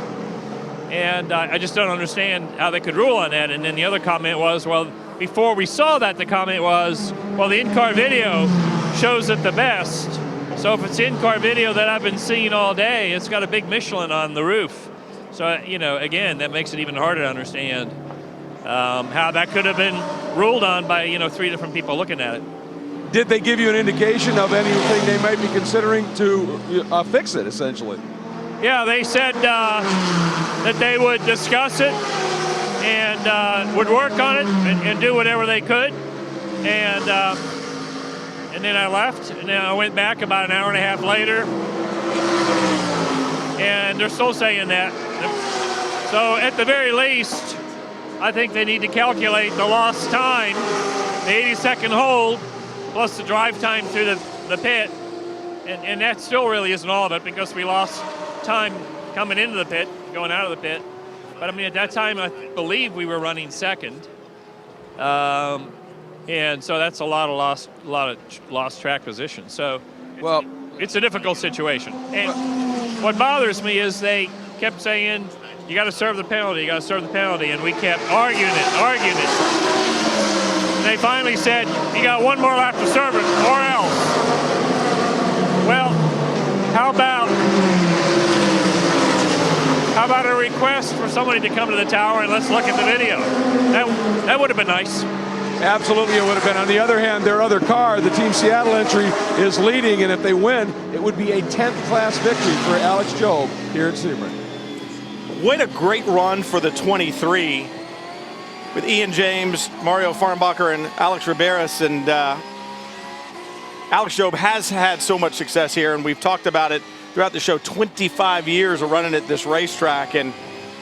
And I just don't understand how they could rule on that. And then the other comment was, well, before we saw that, the comment was, well, the in-car video shows it the best. So if it's in-car video that I've been seeing all day, it's got a big Michelin on the roof. So, you know, again, that makes it even harder to understand how that could have been ruled on by, 3 different people looking at it. Did they give you an indication of anything they might be considering to fix it, essentially? Yeah, they said that they would discuss it and would work on it and do whatever they could. And then I left, and then I went back about an hour and a half later, and they're still saying that. So at the very least, I think they need to calculate the lost time, the 80-second hold, plus the drive time through the pit. And that still really isn't all of it, because we lost time coming into the pit, going out of the pit. But I mean, at that time, I believe we were running second. And so that's a lot of lost track position. So, well, it's a difficult situation. And what bothers me is they kept saying, you got to serve the penalty, you got to serve the penalty, and we kept arguing it. And they finally said, you got one more lap to serve it, or else. Well, how about a request for somebody to come to the tower and let's look at the video? That would have been nice. absolutely it would have been. On the other hand, their other car, the Team Seattle entry, is leading, and if they win, it would be a 10th class victory for Alex Job here at Sebring. What a great run for the 23 with Ian James, Mario Farnbacher, and Alex Riberas. And Alex Job has had so much success here, and we've talked about it throughout the show. 25 years of running at this racetrack, and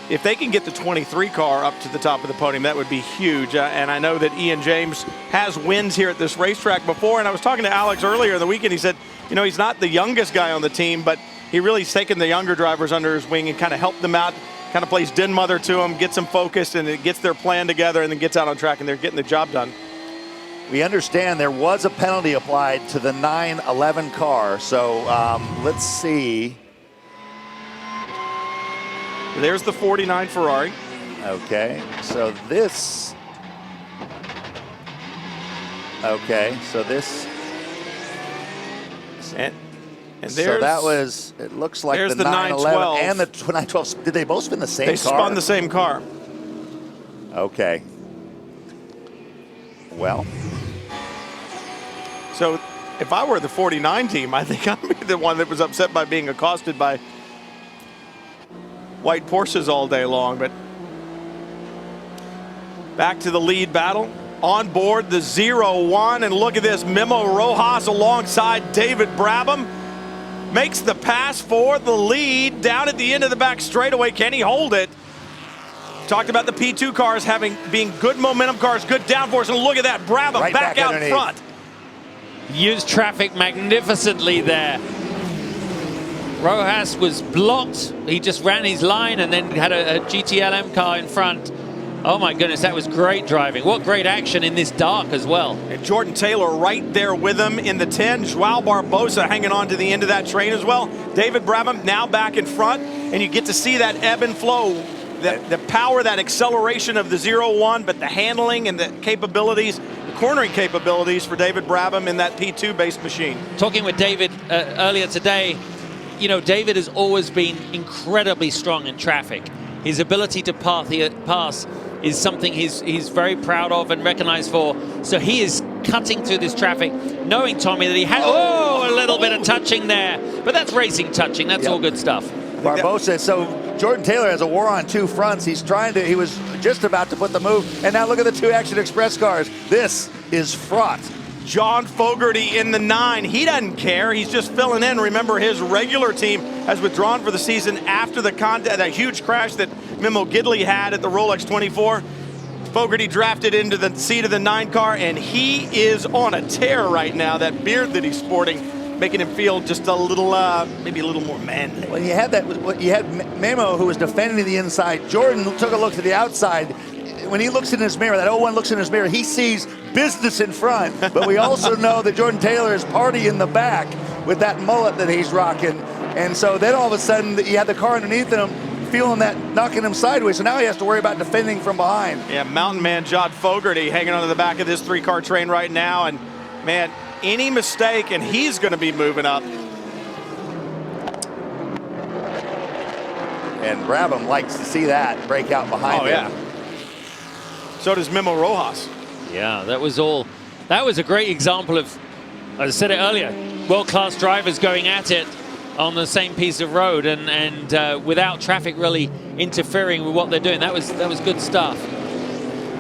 if they can get the 23 car up to the top of the podium, that would be huge. And I know that Ian James has wins here at this racetrack before, and I was talking to Alex earlier in the weekend. He said, you know, he's not the youngest guy on the team, but he really's taken the younger drivers under his wing and kind of helped them out, kind of plays den mother to them, gets them focused, and it gets their plan together, and then gets out on track, and they're getting the job done. We understand there was a penalty applied to the 911 car, so let's see. There's the 49 Ferrari. Okay, so this. Okay, so this. And so that was, it looks like the 911 and the 912. Did they both spin the same car? They spun the same car. Okay. Well. So if I were the 49 team, I think I'd be the one that was upset by being accosted by white Porsches all day long. But back to the lead battle. On board the 0-1, and look at this, Memo Rojas alongside David Brabham. Makes the pass for the lead down at the end of the back straightaway. Can he hold it? Talked about the P2 cars being good momentum cars, good downforce, and look at that, Brabham right back out underneath. front. Used traffic magnificently there. Rojas was blocked. He just ran his line and then had a GTLM car in front. Oh my goodness, that was great driving. What great action in this dark as well. And Jordan Taylor right there with him in the 10. Joao Barbosa hanging on to the end of that train as well. David Brabham now back in front, and you get to see that ebb and flow, the power, that acceleration of the 0-1, but the handling and the capabilities, the cornering capabilities for David Brabham in that P2-based machine. Talking with David earlier today, you know, David has always been incredibly strong in traffic. His ability to pass is something he's very proud of and recognized for. So he is cutting through this traffic, knowing, Tommy, that he had a little bit of touching there, but that's racing touching. That's all good stuff. Barbosa, so Jordan Taylor has a war on two fronts. He was just about to put the move, and now look at the two Action Express cars. This is fraught. John Fogarty in the 9. He doesn't care. He's just filling in. Remember, his regular team has withdrawn for the season after the that huge crash that Memo Gidley had at the Rolex 24. Fogarty drafted into the seat of the 9 car, and he is on a tear right now. That beard that he's sporting, making him feel just a little, maybe a little more manly. Well, you had Memo, who was defending the inside. Jordan took a look to the outside. When he looks in his mirror, that 01 looks in his mirror, he sees business in front. But we also know that Jordan Taylor is party in the back with that mullet that he's rocking. And so then all of a sudden, you had the car underneath him, feeling that knocking him sideways. So now he has to worry about defending from behind. Yeah, mountain man John Fogarty hanging onto the back of this 3-car train right now. And man, any mistake, and he's going to be moving up. And Brabham likes to see that break out behind him. Yeah. So does Memo Rojas. Yeah, that was a great example of, as I said it earlier, world-class drivers going at it on the same piece of road and without traffic really interfering with what they're doing. That was good stuff.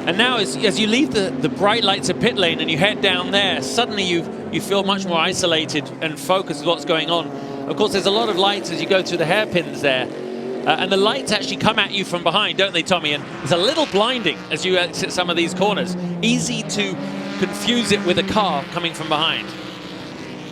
And now as you leave the bright lights of pit lane and you head down there, suddenly you feel much more isolated and focused with what's going on. Of course, there's a lot of lights as you go through the hairpins there. And the lights actually come at you from behind, don't they, Tommy? And it's a little blinding as you exit some of these corners. Easy to confuse it with a car coming from behind.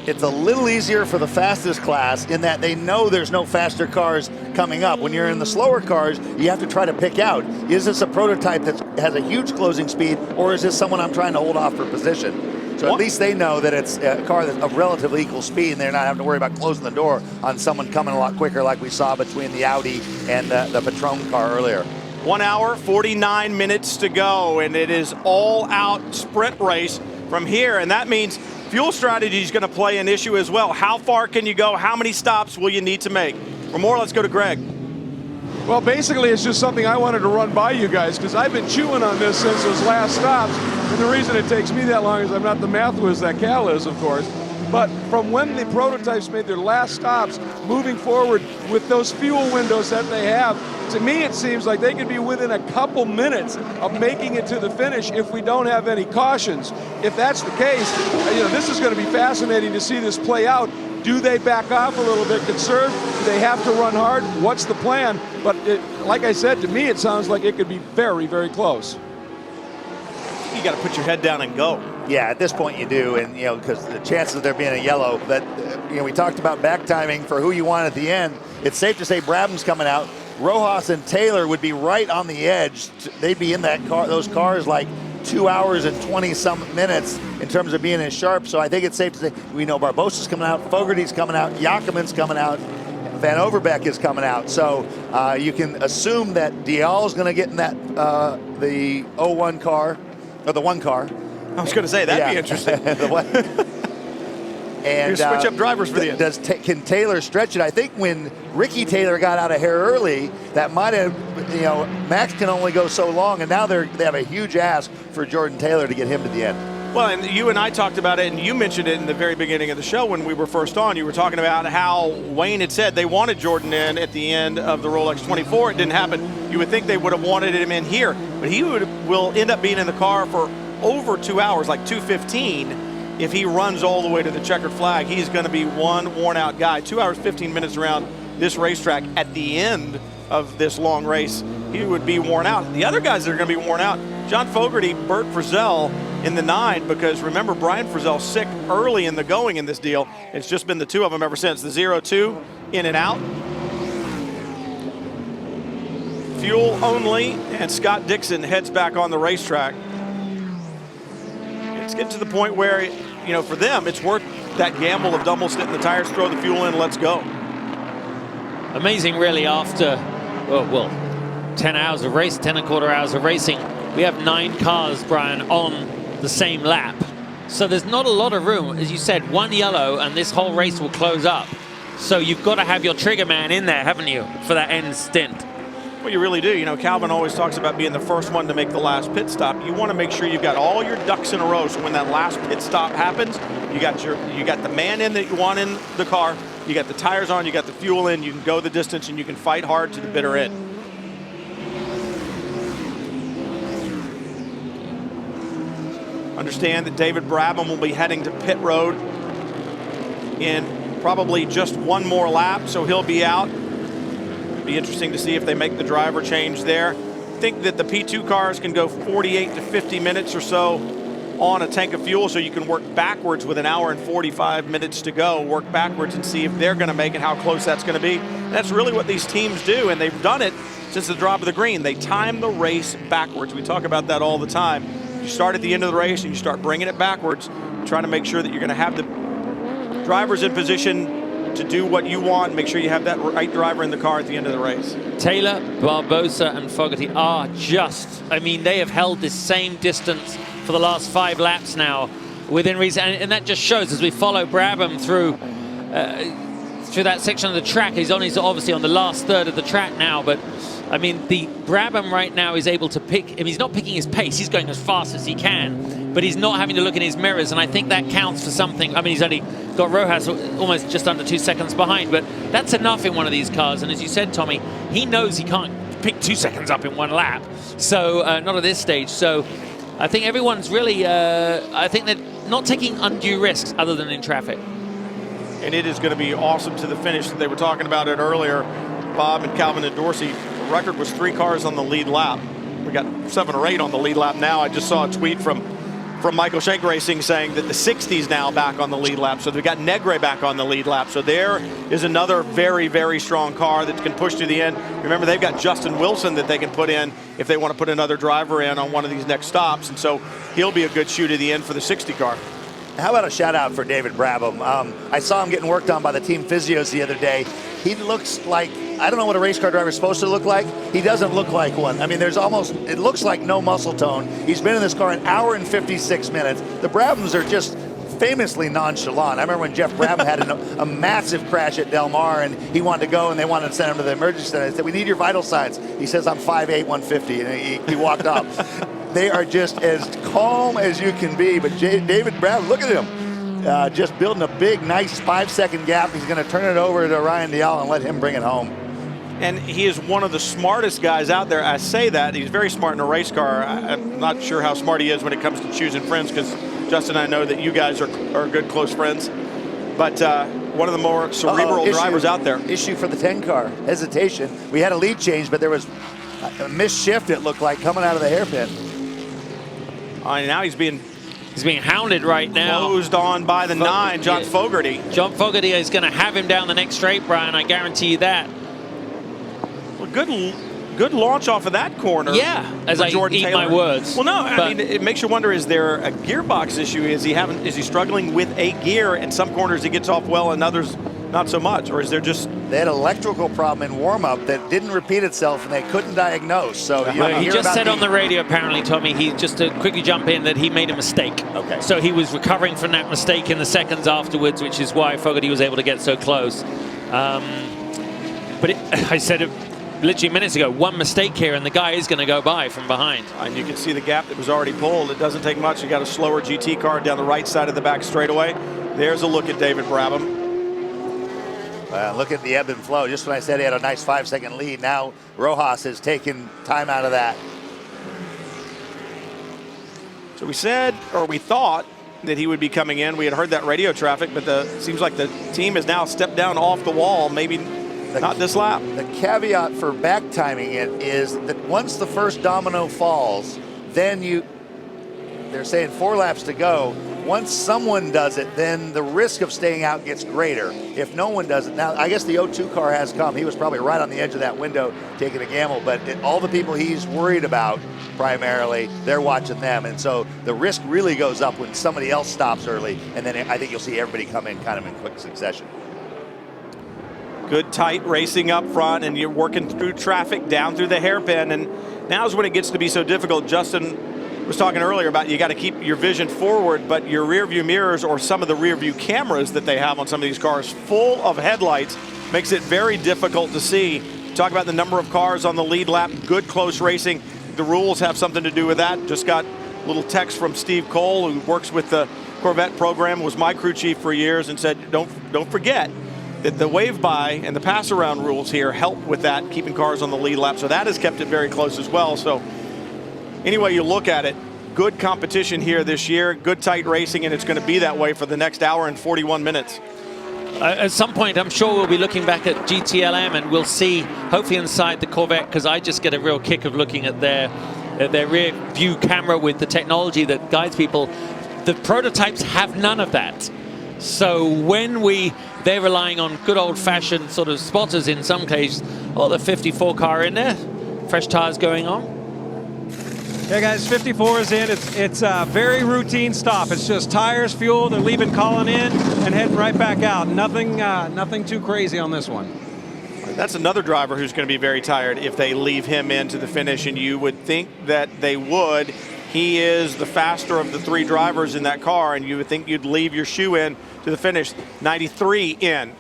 It's a little easier for the fastest class in that they know there's no faster cars coming up. When you're in the slower cars, you have to try to pick out, is this a prototype that has a huge closing speed, or is this someone I'm trying to hold off for position? So at least they know that it's a car that's of relatively equal speed, and they're not having to worry about closing the door on someone coming a lot quicker like we saw between the Audi and the Patrón car earlier. 1 hour, 49 minutes to go, and it is all-out sprint race from here, and that means fuel strategy is going to play an issue as well. How far can you go? How many stops will you need to make? For more, let's go to Greg. Well, basically, it's just something I wanted to run by you guys because I've been chewing on this since those last stops. And the reason it takes me that long is I'm not the math whiz that Cal is, of course. But from when the prototypes made their last stops, moving forward with those fuel windows that they have, to me it seems like they could be within a couple minutes of making it to the finish if we don't have any cautions. If that's the case, this is going to be fascinating to see this play out. Do they back off a little bit, conserve? Do they have to run hard? What's the plan? But like I said, to me it sounds like it could be very, very close. You got to put your head down and go. Yeah, at this point you do, and because the chances of there being a yellow. But we talked about back timing for who you want at the end. It's safe to say Brabham's coming out. Rojas and Taylor would be right on the edge. They'd be in that car, those cars, like 2 hours and 20-some minutes in terms of being as sharp. So I think it's safe to say we know Barbosa's coming out, Fogarty's coming out, Jakomen's coming out, Van Overbeek is coming out. So you can assume that Dial's going to get in that the 01 car. Or the one car. I was going to say, that'd be interesting. And you switch up drivers for the end. Can Taylor stretch it? I think when Ricky Taylor got out of here early, that might have, Max can only go so long, and now they have a huge ask for Jordan Taylor to get him to the end. Well, and you and I talked about it, and you mentioned it in the very beginning of the show when we were first on. You were talking about how Wayne had said they wanted Jordan in at the end of the Rolex 24. It didn't happen. You would think they would have wanted him in here, but he will end up being in the car for over 2 hours, like 2:15. If he runs all the way to the checkered flag, he's going to be one worn-out guy. 2 hours, 15 minutes around this racetrack. At the end of this long race, he would be worn out. The other guys that are going to be worn out, John Fogarty, Bert Frizzell in the 9, because remember, Brian Frizzell sick early in the going in this deal. It's just been the two of them ever since. The 02 in and out. Fuel only, and Scott Dixon heads back on the racetrack. It's getting to the point where, for them, it's worth that gamble of double stitting the tires, throw the fuel in, let's go. Amazing, really, after, 10 hours of race, 10 1/4 hours of racing. We have 9 cars, Brian, on the same lap. So there's not a lot of room. As you said, one yellow, and this whole race will close up. So you've got to have your trigger man in there, haven't you, for that end stint? Well, you really do. Calvin always talks about being the first one to make the last pit stop. You want to make sure you've got all your ducks in a row, so when that last pit stop happens, you got the man in that you want in the car, you got the tires on, you got the fuel in, you can go the distance, and you can fight hard to the bitter end. Understand that David Brabham will be heading to pit road in probably just one more lap, so he'll be out. Be interesting to see if they make the driver change there. I think that the P2 cars can go 48 to 50 minutes or so on a tank of fuel, so you can work backwards with 1 hour and 45 minutes to go, work backwards and see if they're going to make it, how close that's going to be. And that's really what these teams do, and they've done it since the drop of the green. They time the race backwards. We talk about that all the time. You start at the end of the race and you start bringing it backwards, trying to make sure that you're going to have the drivers in position to do what you want, make sure you have that right driver in the car at the end of the race. Taylor, Barbosa, and Fogarty are they have held this same distance for the last 5 laps now, within reason, and that just shows as we follow Brabham through that section of the track. He's obviously on the last third of the track now, but the Brabham right now is able to pick, he's not picking his pace, he's going as fast as he can, but he's not having to look in his mirrors, and I think that counts for something. He's only got Rojas almost just under 2 seconds behind, but that's enough in one of these cars, and as you said, Tommy, he knows he can't pick 2 seconds up in one lap, so not at this stage. So I think everyone's really, I think they're not taking undue risks other than in traffic. And it is going to be awesome to the finish. They were talking about it earlier, Bob and Calvin and Dorsey. The record was 3 cars on the lead lap. We got 7 or 8 on the lead lap now. I just saw a tweet from Michael Schenk Racing saying that the 60's now back on the lead lap. So they've got Negre back on the lead lap. So there is another very, very strong car that can push to the end. Remember, they've got Justin Wilson that they can put in if they want to put another driver in on one of these next stops. And so he'll be a good shoe to the end for the 60 car. How about a shout out for David Brabham? I saw him getting worked on by the team physios the other day. He looks like, I don't know what a race car driver is supposed to look like. He doesn't look like one. It looks like no muscle tone. He's been in this car 1 hour and 56 minutes. The Brabhams are just famously nonchalant. I remember when Jeff Brabham had a massive crash at Del Mar, and he wanted to go, and they wanted to send him to the emergency center. I said, we need your vital signs. He says, I'm 5'8", 150, and he walked off. They are just as calm as you can be, but David Brabham, look at him. Just building a big, nice 5-second gap. He's going to turn it over to Ryan Dial and let him bring it home. And he is one of the smartest guys out there. I say that. He's very smart in a race car. I'm not sure how smart he is when it comes to choosing friends, because Justin and I know that you guys are good, close friends. But one of the more cerebral drivers out there. Issue for the 10 car. Hesitation. We had a lead change, but there was a missed shift, it looked like, coming out of the hairpin. Now he's being hounded right now. Closed on by the 9, John Fogarty. John Fogarty is going to have him down the next straight, Brian. I guarantee you that. Well, good launch off of that corner. Yeah, as I Jordan eat Taylor. My words. Well, no, I mean, it makes you wonder, is there a gearbox issue? Is he struggling with a gear? In some corners he gets off well, and others not so much. Or is there just... They had an electrical problem in warm-up that didn't repeat itself, and they couldn't diagnose. So he just said on the radio, apparently, Tommy, he just to quickly jump in, that he made a mistake. Okay. So he was recovering from that mistake in the seconds afterwards, which is why Fogarty was able to get so close. But I said it literally minutes ago, one mistake here and the guy is going to go by from behind. And you can see the gap that was already pulled. It doesn't take much. You got a slower GT car down the right side of the back straightaway. There's a look at David Brabham. Look at the ebb and flow. Just when I said he had a nice 5-second lead, now Rojas has taken time out of that. So we said, or we thought, that he would be coming in. We had heard that radio traffic, but seems like the team has now stepped down off the wall, maybe not this lap. The caveat for back timing it is that once the first domino falls, then they're saying 4 laps to go. Once someone does it, then the risk of staying out gets greater. If no one does it, now I guess the O2 car has come. He was probably right on the edge of that window taking a gamble, but all the people he's worried about primarily, they're watching them. And so the risk really goes up when somebody else stops early, and then I think you'll see everybody come in kind of in quick succession. Good tight racing up front, and you're working through traffic down through the hairpin, and now's when it gets to be so difficult. Justin was talking earlier about you got to keep your vision forward, but your rear view mirrors or some of the rear view cameras that they have on some of these cars full of headlights makes it very difficult to see. Talk about the number of cars on the lead lap, good close racing. The rules have something to do with that. Just got a little text from Steve Cole, who works with the Corvette program, was my crew chief for years, and said, don't forget that the wave by and the pass around rules here help with that, keeping cars on the lead lap. So that has kept it very close as well. So anyway you look at it, good competition here this year, good tight racing, and it's going to be that way for the next hour and 41 minutes. At some point, I'm sure we'll be looking back at GTLM and we'll see, hopefully inside the Corvette, because I just get a real kick of looking at their rear view camera with the technology that guides people. The prototypes have none of that. So when they're relying on good old-fashioned sort of spotters in some cases, the 54 car in there, fresh tires going on. Yeah, guys, 54 is in. It's a very routine stop. It's just tires, fuel. They're leaving Colin in and heading right back out. Nothing too crazy on this one. That's another driver who's going to be very tired if they leave him into the finish, and you would think that they would. He is the faster of the 3 drivers in that car, and you would think you'd leave your shoe in to the finish. 93 in.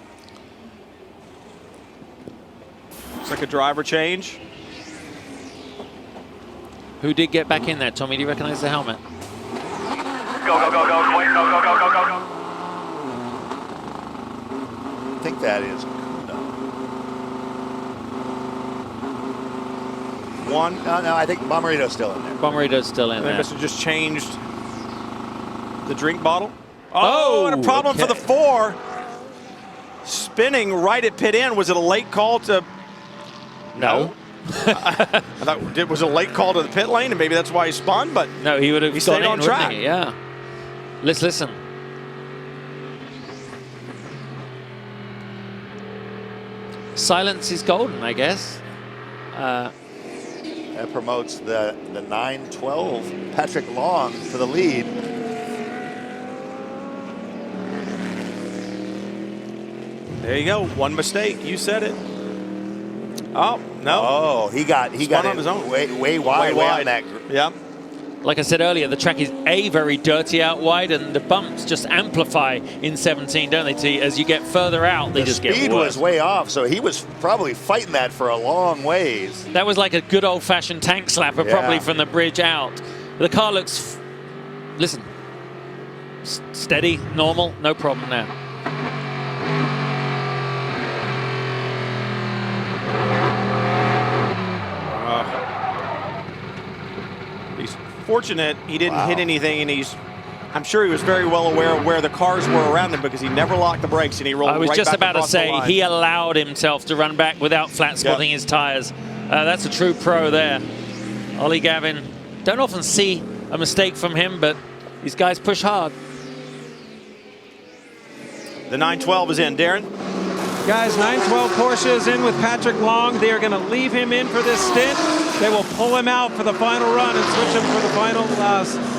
Looks like a driver change. Who did get back in there, Tommy? Do you recognize the helmet? Go, go, go, go, wait, go, go, go, go, go, go. I think that is one. No, I think Bomarito's still in there. Bomarito's still in there. They must have just changed the drink bottle. Oh, and a problem for the 4. Spinning right at pit end. Was it a late call to... No. I thought it was a late call to the pit lane, and maybe that's why he spun, but no, he would have stayed on track. Yeah. Let's listen. Silence is golden, I guess. That promotes the 9-12 Patrick Long to the lead. There you go. One mistake. You said it. Oh, no. Oh, he got on his own. way wide on that. Yep. like I said earlier, the track is very dirty out wide, and the bumps just amplify in 17, don't they? As you get further out, they just get worse. The speed was way off, so he was probably fighting that for a long ways. That was like a good old-fashioned tank slapper, probably from the bridge out. The car looks, listen, steady, normal, no problem now. He's fortunate he didn't hit anything, and I'm sure he was very well aware of where the cars were around him, because he never locked the brakes and he rolled right back. I was just about to say, the line. he allowed himself to run back without flat spotting his tires. That's a true pro there. Ollie Gavin, don't often see a mistake from him, but these guys push hard. The 912 is in. Darren? Guys, 912 Porsche is in with Patrick Long. They are going to leave him in for this stint. They will pull him out for the final run and switch him for the final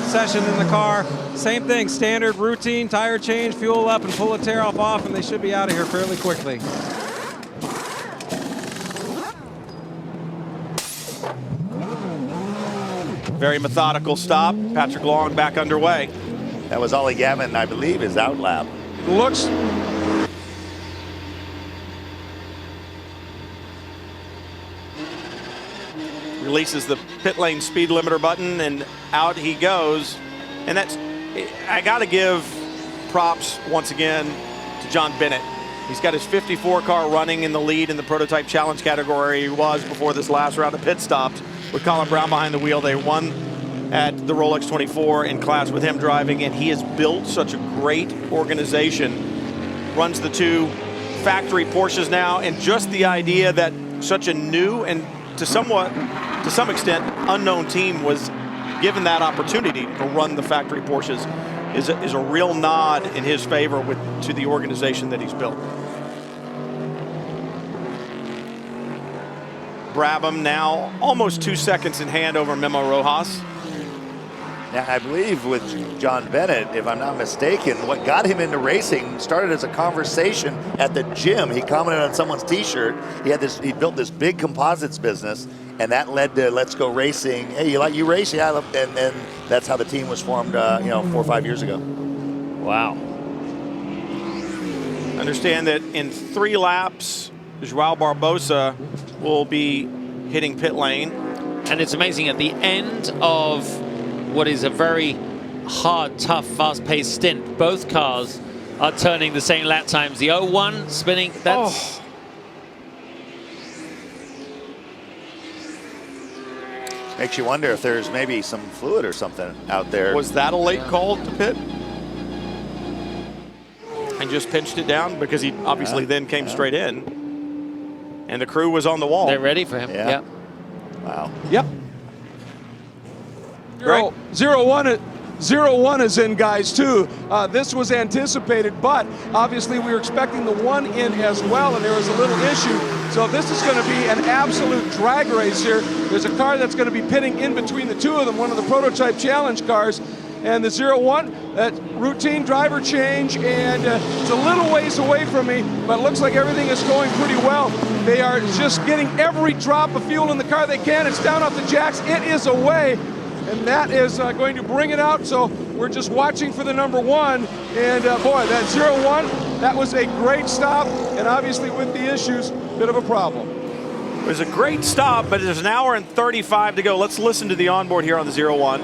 session in the car. Same thing, standard routine, tire change, fuel up, and pull a tear off, and they should be out of here fairly quickly. Very methodical stop. Patrick Long back underway. That was Ollie Gavin, I believe, his out lap. Looks. Releases the pit lane speed limiter button, and out he goes. And that's, I got to give props once again to John Bennett. He's got his 54 car running in the lead in the prototype challenge category. He was before this last round of pit stops with Colin Brown behind the wheel. They won at the Rolex 24 in class with him driving, and he has built such a great organization. Runs the 2 factory Porsches now, and just the idea that such a new and to some extent unknown team was given that opportunity to run the factory Porsches is a real nod in his favor to the organization that he's built. Brabham now almost 2 seconds in hand over Memo Rojas. Now, I believe with John Bennett, if I'm not mistaken, what got him into racing started as a conversation at the gym. He commented on someone's T-shirt. He built this big composites business, and that led to Let's Go Racing. Hey, you race? Yeah, and that's how the team was formed, 4 or 5 years ago. Wow. Understand that in 3 laps, Joao Barbosa will be hitting pit lane. And it's amazing, at the end of what is a very hard, tough, fast-paced stint, both cars are turning the same lap times. The 01 spinning, that's... Makes you wonder if there's maybe some fluid or something out there. Was that a late call to pit? And just pinched it down, because he obviously then came straight in. And the crew was on the wall. They're ready for him. Yeah. Wow. Yep. 0-1 is in, guys, too. This was anticipated, but obviously we were expecting the 1 in as well, and there was a little issue. So this is going to be an absolute drag race here. There's a car that's going to be pitting in between the 2 of them, one of the prototype challenge cars. And the 0-1, that routine driver change, and it's a little ways away from me, but it looks like everything is going pretty well. They are just getting every drop of fuel in the car they can. It's down off the jacks. It is away. And that is going to bring it out, so we're just watching for the number 1. And boy, that 0-1, that was a great stop, and obviously with the issues, bit of a problem. It was a great stop, but there's an hour and 35 to go. Let's listen to the onboard here on the 0-1.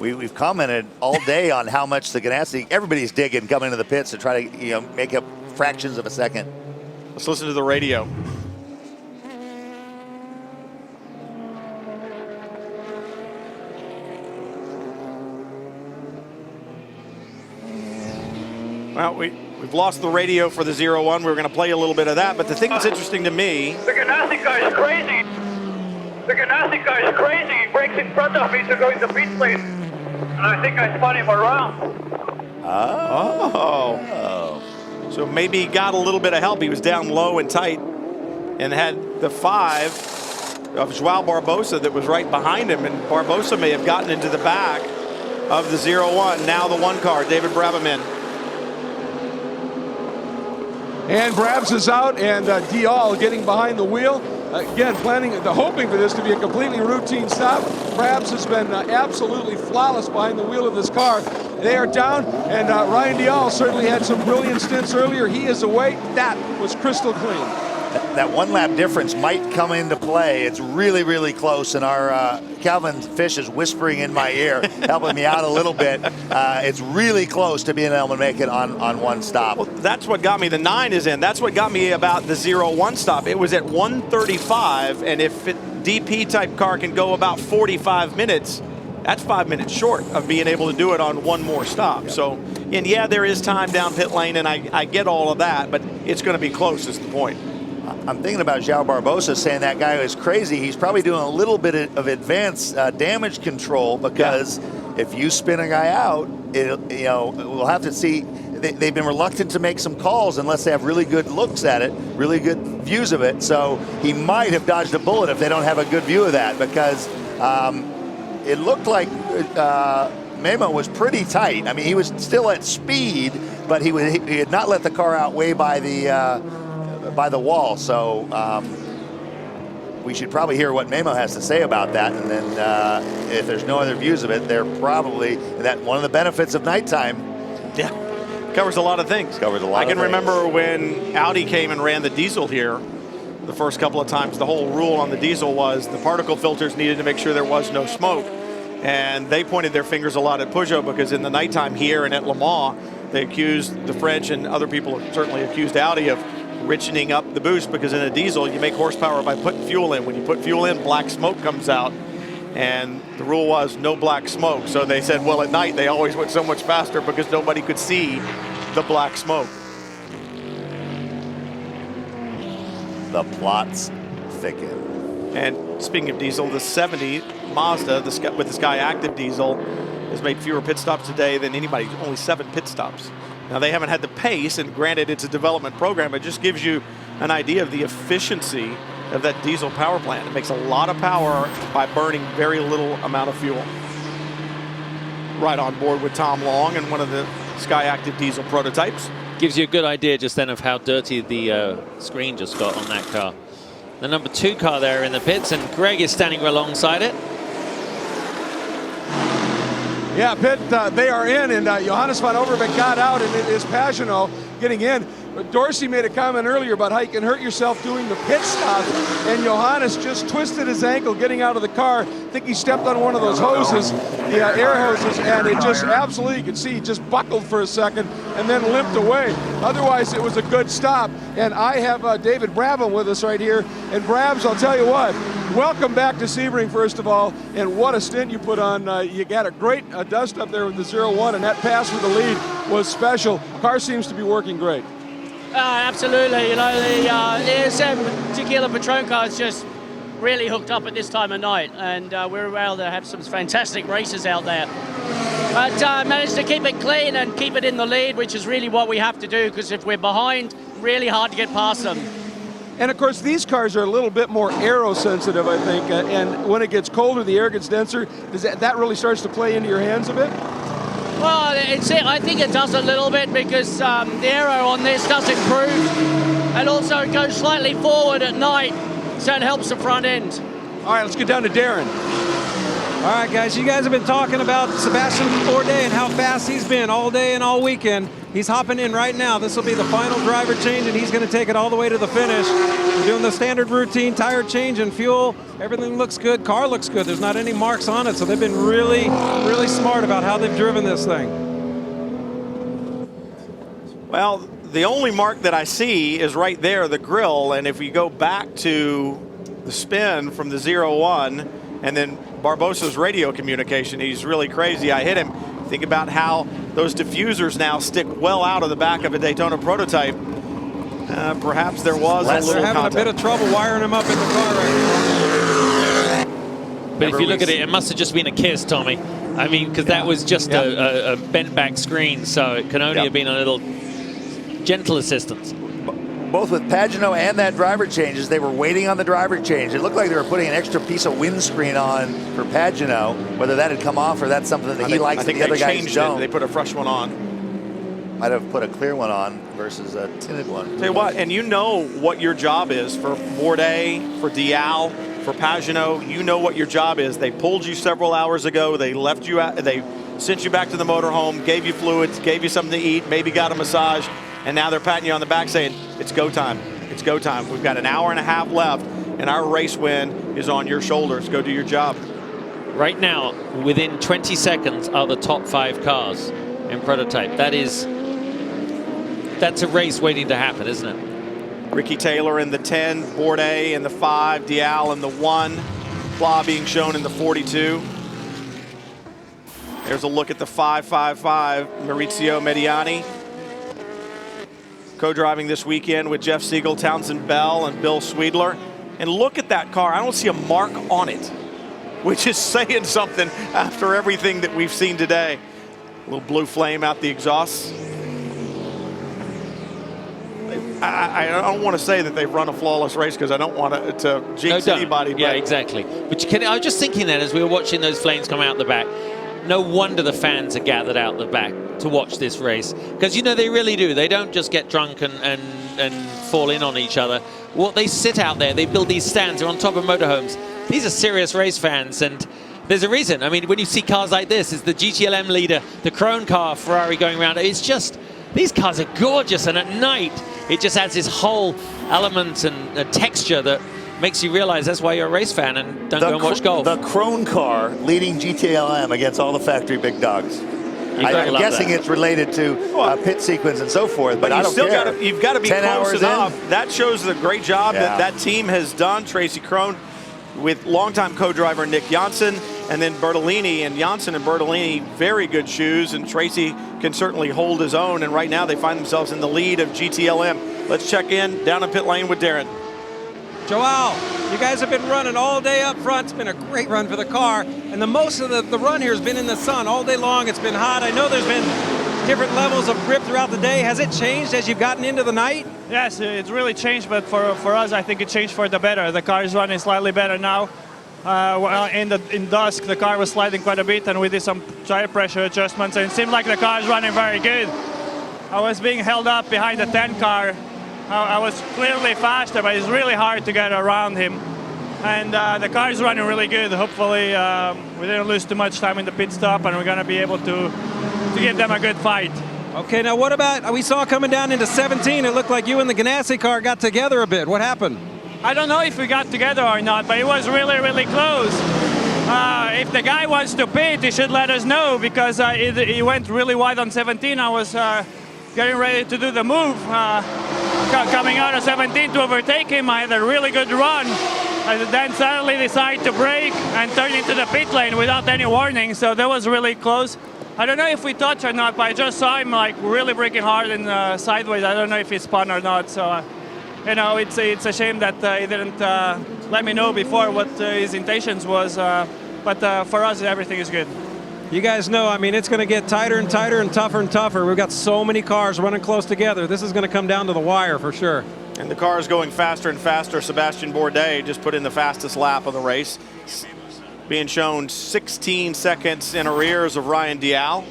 We've commented all day on how much the Ganassi, everybody's digging coming into the pits to try to make up fractions of a second. Let's listen to the radio. Well, we've lost the radio for the 0-1. We were going to play a little bit of that, but the thing that's interesting to me... The Ganassi guy is crazy. The Ganassi guy is crazy. He breaks in front of me to go into pit lane. And I think I spun him around. Oh. So maybe he got a little bit of help. He was down low and tight and had the 5 of Joao Barbosa that was right behind him. And Barbosa may have gotten into the back of the 0-1. Now the 1 car, David Brabham in. And Brabs is out, and Dial getting behind the wheel. Again, hoping for this to be a completely routine stop. Brabs has been absolutely flawless behind the wheel of this car. They are down, and Ryan Dial certainly had some brilliant stints earlier. He is away. That was crystal clean. That 1 lap difference might come into play. It's really, really close, and our Calvin Fish is whispering in my ear, helping me out a little bit. It's really close to being able to make it on 1 stop. Well, that's what got me. The 9 is in. That's what got me about the 0-1 stop. It was at 1:35, and if DP type car can go about 45 minutes, that's 5 minutes short of being able to do it on 1 more stop. Yep. So, and yeah, there is time down pit lane, and I get all of that, but it's going to be close is the point. I'm thinking about João Barbosa saying that guy is crazy. He's probably doing a little bit of advanced damage control, because if you spin a guy out, we'll have to see. They've been reluctant to make some calls unless they have really good looks at it, really good views of it. So he might have dodged a bullet if they don't have a good view of that, because it looked like Memo was pretty tight. I mean, he was still at speed, but he had not let the car outweigh by the wall. So we should probably hear what Memo has to say about that. And then if there's no other views of it, they're probably one of the benefits of nighttime. Yeah, covers a lot of things. Covers a lot of things. I can remember when Audi came and ran the diesel here the first couple of times. The whole rule on the diesel was the particle filters needed to make sure there was no smoke. And they pointed their fingers a lot at Peugeot, because in the nighttime here and at Le Mans, they accused the French, and other people certainly accused Audi of richening up the boost, because in a diesel you make horsepower by putting fuel in. When you put fuel in, black smoke comes out, and the rule was no black smoke. So they said, well, at night they always went so much faster because nobody could see the black smoke. The plots thicken. And speaking of diesel, the 70 Mazda with the Sky Active diesel has made fewer pit stops today than anybody, only 7 pit stops. Now, they haven't had the pace, and granted, it's a development program. It just gives you an idea of the efficiency of that diesel power plant. It makes a lot of power by burning very little amount of fuel. Right on board with Tom Long and one of the Sky Active diesel prototypes. Gives you a good idea just then of how dirty the screen just got on that car. The number 2 car there in the pits, and Greg is standing alongside it. Yeah, pit, they are in, and Johannes van Overbeek got out, and it is Pagenaud getting in. But Dorsey made a comment earlier about how you can hurt yourself doing the pit stop, and Johannes just twisted his ankle getting out of the car. I think he stepped on one of those hoses, the air hoses, and it just absolutely, you can see, he just buckled for a second and then limped away. Otherwise, it was a good stop. And I have David Brabham with us right here. And Brabs, I'll tell you what, welcome back to Sebring, first of all, and what a stint you put on. You got a great dust up there with the 0-1, and that pass for the lead was special. Car seems to be working great. Absolutely, you know, the ASM Tequila Patrón car is just really hooked up at this time of night, and we were able to have some fantastic races out there. But managed to keep it clean and keep it in the lead, which is really what we have to do, because if we're behind, really hard to get past them. And of course, these cars are a little bit more aero sensitive, I think, and when it gets colder, the air gets denser. Does that really starts to play into your hands a bit? Well, I think it does a little bit, because the aero on this does improve, and also it goes slightly forward at night, so it helps the front end. All right, let's get down to Darren. All right, guys, you guys have been talking about Sebastian Bourdais and how fast he's been all day and all weekend. He's hopping in right now. This will be the final driver change, and he's going to take it all the way to the finish. We're doing the standard routine, tire change and fuel. Everything looks good. Car looks good. There's not any marks on it, so they've been really, really smart about how they've driven this thing. Well, the only mark that I see is right there, the grill, and if we go back to the spin from the 0-1 and then Barbosa's radio communication, he's really crazy. I hit him. Think about how those diffusers now stick well out of the back of a Daytona prototype. Perhaps there was a little They're having contact. a bit of trouble wiring him up in the car right now. But if you look at it, it must have just been a kiss, Tommy. I mean, because that was just a bent back screen, so it can only have been a little gentle assistance. Both with Pagenaud and that driver changes, they were waiting on the driver change. It looked like they were putting an extra piece of windscreen on for Pagenaud. Whether that had come off or that's something that he likes and the other guys don't. They put a fresh one on. Might have put a clear one on versus a tinted one. Tell you what, and you know what your job is for Bourdais, for Dial, for Pagenaud. You know what your job is. They pulled you several hours ago. They left you out. They sent you back to the motorhome, gave you fluids, gave you something to eat, maybe got a massage, and now they're patting you on the back saying, it's go time. It's go time. We've got an hour and a half left, and our race win is on your shoulders. Go do your job. Right now, within 20 seconds are the top 5 cars in prototype. That's a race waiting to happen, isn't it? Ricky Taylor in the 10, Bourdais in the 5, Dial in the 1, Pla being shown in the 42. There's a look at the 555, Maurizio Mediani. Co-driving this weekend with Jeff Siegel, Townsend Bell, and Bill Sweedler. And look at that car. I don't see a mark on it, which is saying something after everything that we've seen today. A little blue flame out the exhaust. I don't want to say that they've run a flawless race because I don't want to jinx anybody. Yeah, exactly. But I was just thinking that as we were watching those flames come out the back, no wonder the fans are gathered out the back to watch this race. Because, you know, they really do. They don't just get drunk and fall in on each other. Well, they sit out there. They build these stands. They're on top of motorhomes. These are serious race fans. And there's a reason. I mean, when you see cars like this, it's the GTLM leader, the Krone car, Ferrari going around. It's just, these cars are gorgeous. And at night, it just adds this whole element and a texture that makes you realize that's why you're a race fan and don't go and watch golf. The Krone car leading GTLM against all the factory big dogs. I'm guessing it's related to pit sequence and so forth, but I don't care. You've got to be close enough. That shows the great job that team has done. Tracy Krone with longtime co-driver Nick Janssen, and then Bertolini, and Janssen and Bertolini, very good shoes, and Tracy can certainly hold his own, and right now they find themselves in the lead of GTLM. Let's check in down in pit lane with Darren. Joao, you guys have been running all day up front. It's been a great run for the car, and the most of the run here has been in the sun all day long. It's been hot. I know there's been different levels of grip throughout the day. Has it changed as you've gotten into the night? Yes, it's really changed, but for us, I think it changed for the better. The car is running slightly better now. In dusk, the car was sliding quite a bit, and we did some tire pressure adjustments, and it seemed like the car is running very good. I was being held up behind the 10 car. I was clearly faster, but it's really hard to get around him. And the car is running really good. Hopefully, we didn't lose too much time in the pit stop, and we're going to be able to give them a good fight. Okay, now what about, we saw coming down into 17, it looked like you and the Ganassi car got together a bit. What happened? I don't know if we got together or not, but it was really, really close. If the guy wants to pit, he should let us know, because he went really wide on 17. I was getting ready to do the move. Coming out of 17 to overtake him, I had a really good run. I then suddenly decided to brake and turn into the pit lane without any warning, so that was really close. I don't know if we touched or not, but I just saw him like really braking hard and sideways. I don't know if he spun or not, so you know, it's a shame that he didn't let me know before what his intentions was, but for us everything is good. You guys know, I mean, it's going to get tighter and tighter and tougher. We've got so many cars running close together. This is going to come down to the wire for sure. And the car is going faster and faster. Sebastian Bourdais just put in the fastest lap of the race, being shown 16 seconds in arrears of Ryan Dial.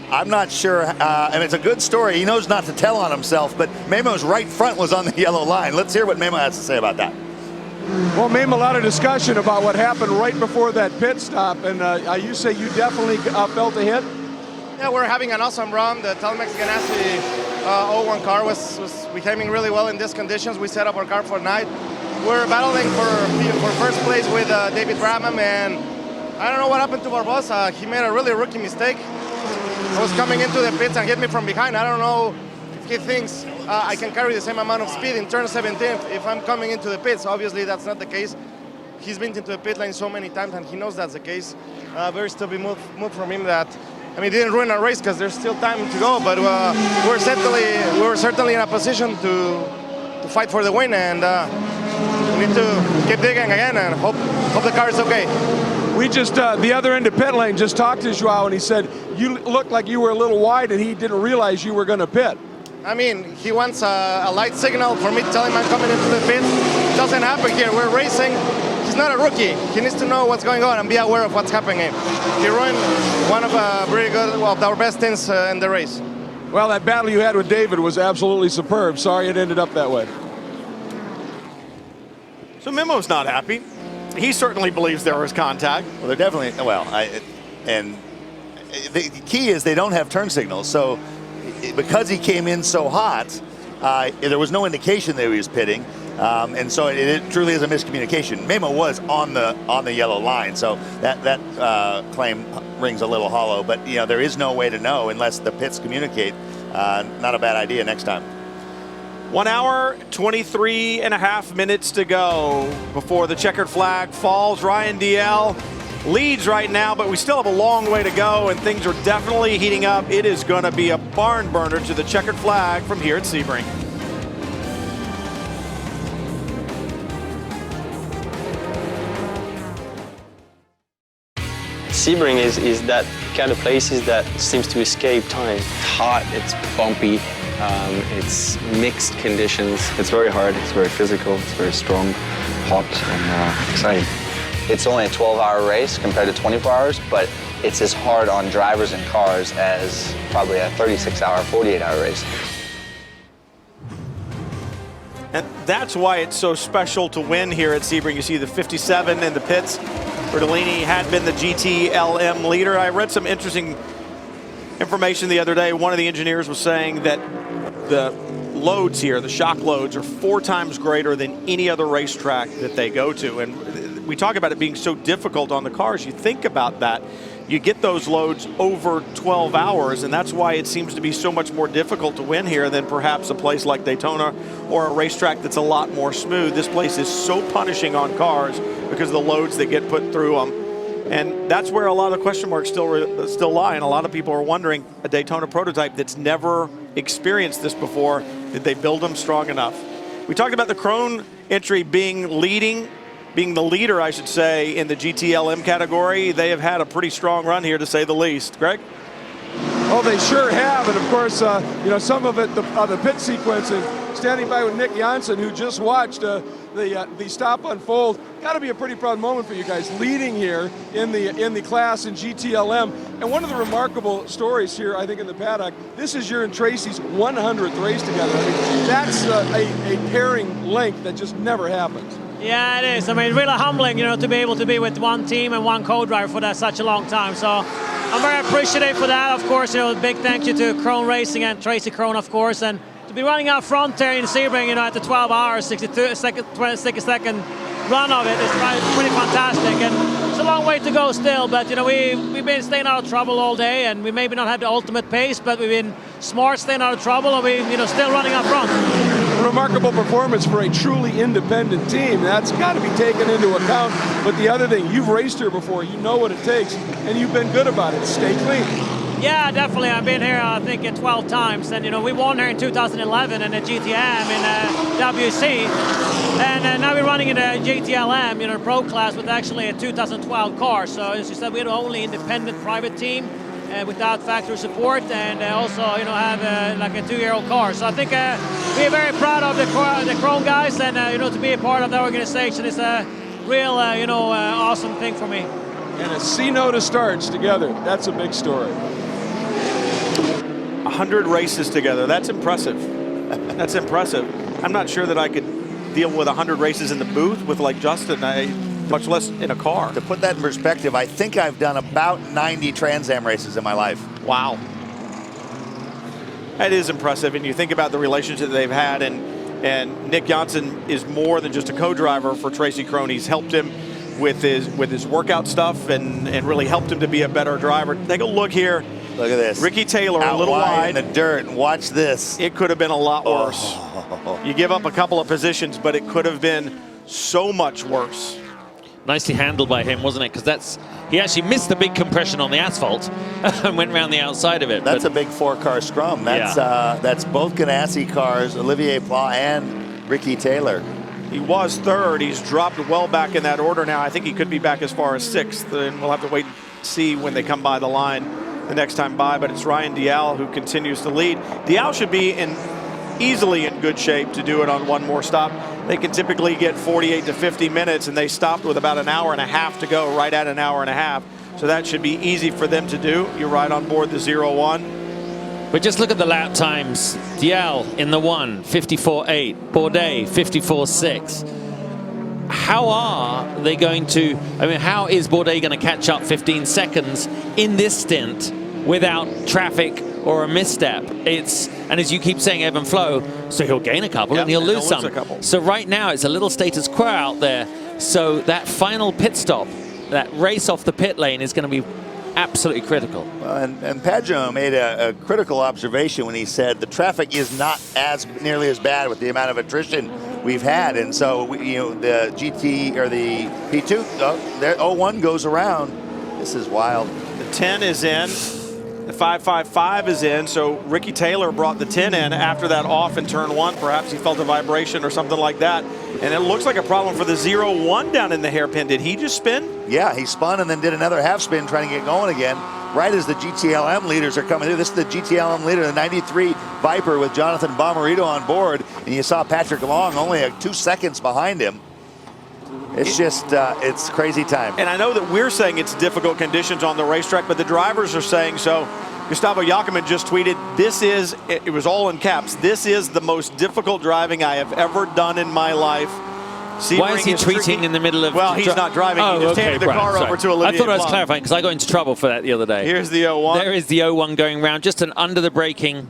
I'm not sure, and it's a good story. He knows not to tell on himself, but Memo's right front was on the yellow line. Let's hear what Memo has to say about that. Well, Memo, a lot of discussion about what happened right before that pit stop, and you say you definitely felt a hit? Yeah, we're having an awesome run. The Telemex Ganassi 01 car was behaving really well in these conditions. We set up our car for night. We're battling for first place with David Brabham, and I don't know what happened to our boss. He made a really rookie mistake. I was coming into the pits and hit me from behind. I don't know if he thinks I can carry the same amount of speed in turn 17 if I'm coming into the pits. Obviously, that's not the case. He's been into the pit lane so many times, and he knows that's the case. Very stupid move from him that, I mean, didn't ruin our race because there's still time to go, but we're certainly in a position to fight for the win, and we need to keep digging again and hope the car is okay. We just, the other end of pit lane, just talked to Joao, and he said, you looked like you were a little wide, and he didn't realize you were going to pit. I mean, he wants a light signal for me to tell him I'm coming into the pit. It doesn't happen here. We're racing. He's not a rookie. He needs to know what's going on and be aware of what's happening. He ruined one of our best teams in the race. Well, that battle you had with David was absolutely superb. Sorry it ended up that way. So Memo's not happy. He certainly believes there was contact. Well, they're definitely, well, and the key is they don't have turn signals. So because he came in so hot, there was no indication that he was pitting. And so it truly is a miscommunication. Memo was on the yellow line, so that claim rings a little hollow. But you know, there is no way to know unless the pits communicate. Not a bad idea next time. 1 hour, 23 and a half minutes to go before the checkered flag falls. Ryan DL leads right now, but we still have a long way to go, and things are definitely heating up. It is going to be a barn burner to the checkered flag from here at Sebring. Sebring is that kind of places that seems to escape time. It's hot, it's bumpy, it's mixed conditions. It's very hard, it's very physical, it's very strong, hot, and exciting. It's only a 12-hour race compared to 24 hours, but it's as hard on drivers and cars as probably a 36-hour, 48-hour race. And that's why it's so special to win here at Sebring. You see the 57 in the pits. Bertolini had been the GTLM leader. I read some interesting information the other day. One of the engineers was saying that the loads here, the shock loads, are 4 times greater than any other racetrack that they go to. And we talk about it being so difficult on the cars. You think about that. You get those loads over 12 hours, and that's why it seems to be so much more difficult to win here than perhaps a place like Daytona or a racetrack that's a lot more smooth. This place is so punishing on cars because of the loads that get put through them. And that's where a lot of question marks still lie, and a lot of people are wondering, a Daytona prototype that's never experienced this before, did they build them strong enough? We talked about the Krone entry being the leader, I should say, in the GTLM category. They have had a pretty strong run here, to say the least. Greg? Oh, they sure have, and of course, you know, some of it, the pit sequence, and standing by with Nick Janssen, who just watched the stop unfold. Got to be a pretty proud moment for you guys, leading here in the class in GTLM. And one of the remarkable stories here, I think, in the paddock, this is your and Tracy's 100th race together. I mean, that's a pairing length that just never happens. Yeah, it is. I mean, really humbling, you know, to be able to be with one team and one co-driver for that such a long time. So I'm very appreciative for that. Of course, you know, big thank you to Krone Racing and Tracy Krone, of course, and to be running out front there in Sebring, you know, at the 12 hours, 22-second run of it is pretty fantastic. And it's a long way to go still, but you know, we've been staying out of trouble all day, and we maybe not have the ultimate pace, but we've been smart, staying out of trouble, and we, you know, still running up front. A remarkable performance for a truly independent team. That's got to be taken into account. But the other thing, you've raced here before, you know what it takes, and you've been good about it. Stay clean. Yeah, definitely. I've been here, I think, 12 times, and you know, we won here in 2011 in the GTM in WC, and now we're running in the GTLM, you know, pro class with actually a 2012 car. So as you said, we're the only independent private team without factory support, and also, you know, have like a 2-year-old car. So I think we're very proud of the Krone guys, and you know, to be a part of the organization is a real, you know, awesome thing for me. And a C-No to starts together. That's a big story. 100 races together. That's impressive. That's impressive. I'm not sure that I could deal with 100 races in the booth with like Justin, much less in a car. To put that in perspective, I think I've done about 90 Trans Am races in my life. Wow. That is impressive, and you think about the relationship that they've had, and Nick Janssen is more than just a co-driver for Tracy Krone. He's helped him with his workout stuff and really helped him to be a better driver. Take a look here. Look at this. Ricky Taylor out a little wide in the dirt. Watch this. It could have been a lot worse. You give up a couple of positions, but it could have been so much worse. Nicely handled by him, wasn't it? Because he actually missed the big compression on the asphalt and went around the outside of it. That's a big 4-car scrum. That's both Ganassi cars, Olivier Pla and Ricky Taylor. He was third. He's dropped well back in that order now. I think he could be back as far as 6th, and we'll have to wait and see when they come by the line the next time by, but it's Ryan Dial who continues to lead. Dial should be easily in good shape to do it on one more stop. They can typically get 48 to 50 minutes, and they stopped with about an hour and a half to go, right at an hour and a half. So that should be easy for them to do. You're right on board the 0-1. But just look at the lap times. Dial in the 1, 54.8. Bourdais, 54.6. How are they going to, I mean, how is Bourdais going to catch up 15 seconds in this stint without traffic or a misstep? And as you keep saying, ebb and flow, so he'll gain a couple and he'll lose some. So right now it's a little status quo out there. So that final pit stop, that race off the pit lane is going to be absolutely critical. Well, and Patrón made a critical observation when he said the traffic is not nearly as bad with the amount of attrition we've had, and so the GT or the P2, their 01 goes around. This is wild. The 10 is in. The 555 is in, so Ricky Taylor brought the 10 in after that off in turn 1. Perhaps he felt a vibration or something like that. And it looks like a problem for the 01 down in the hairpin. Did he just spin? Yeah, he spun and then did another half spin trying to get going again, right as the GTLM leaders are coming through. This is the GTLM leader, the 93 Viper with Jonathan Bomarito on board. And you saw Patrick Long only 2 seconds behind him. It's just, it's crazy time. And I know that we're saying it's difficult conditions on the racetrack, but the drivers are saying so. Gustavo Jacquemin just tweeted, it was all in caps, this is the most difficult driving I have ever done in my life. Sebring Why is he tweeting in the middle of... Well, he's not driving. He just handed the car over to Olivier I thought I was Blanc. clarifying because I got into trouble for that the other day. Here's the 01. There is the 01 going round, just an under the braking.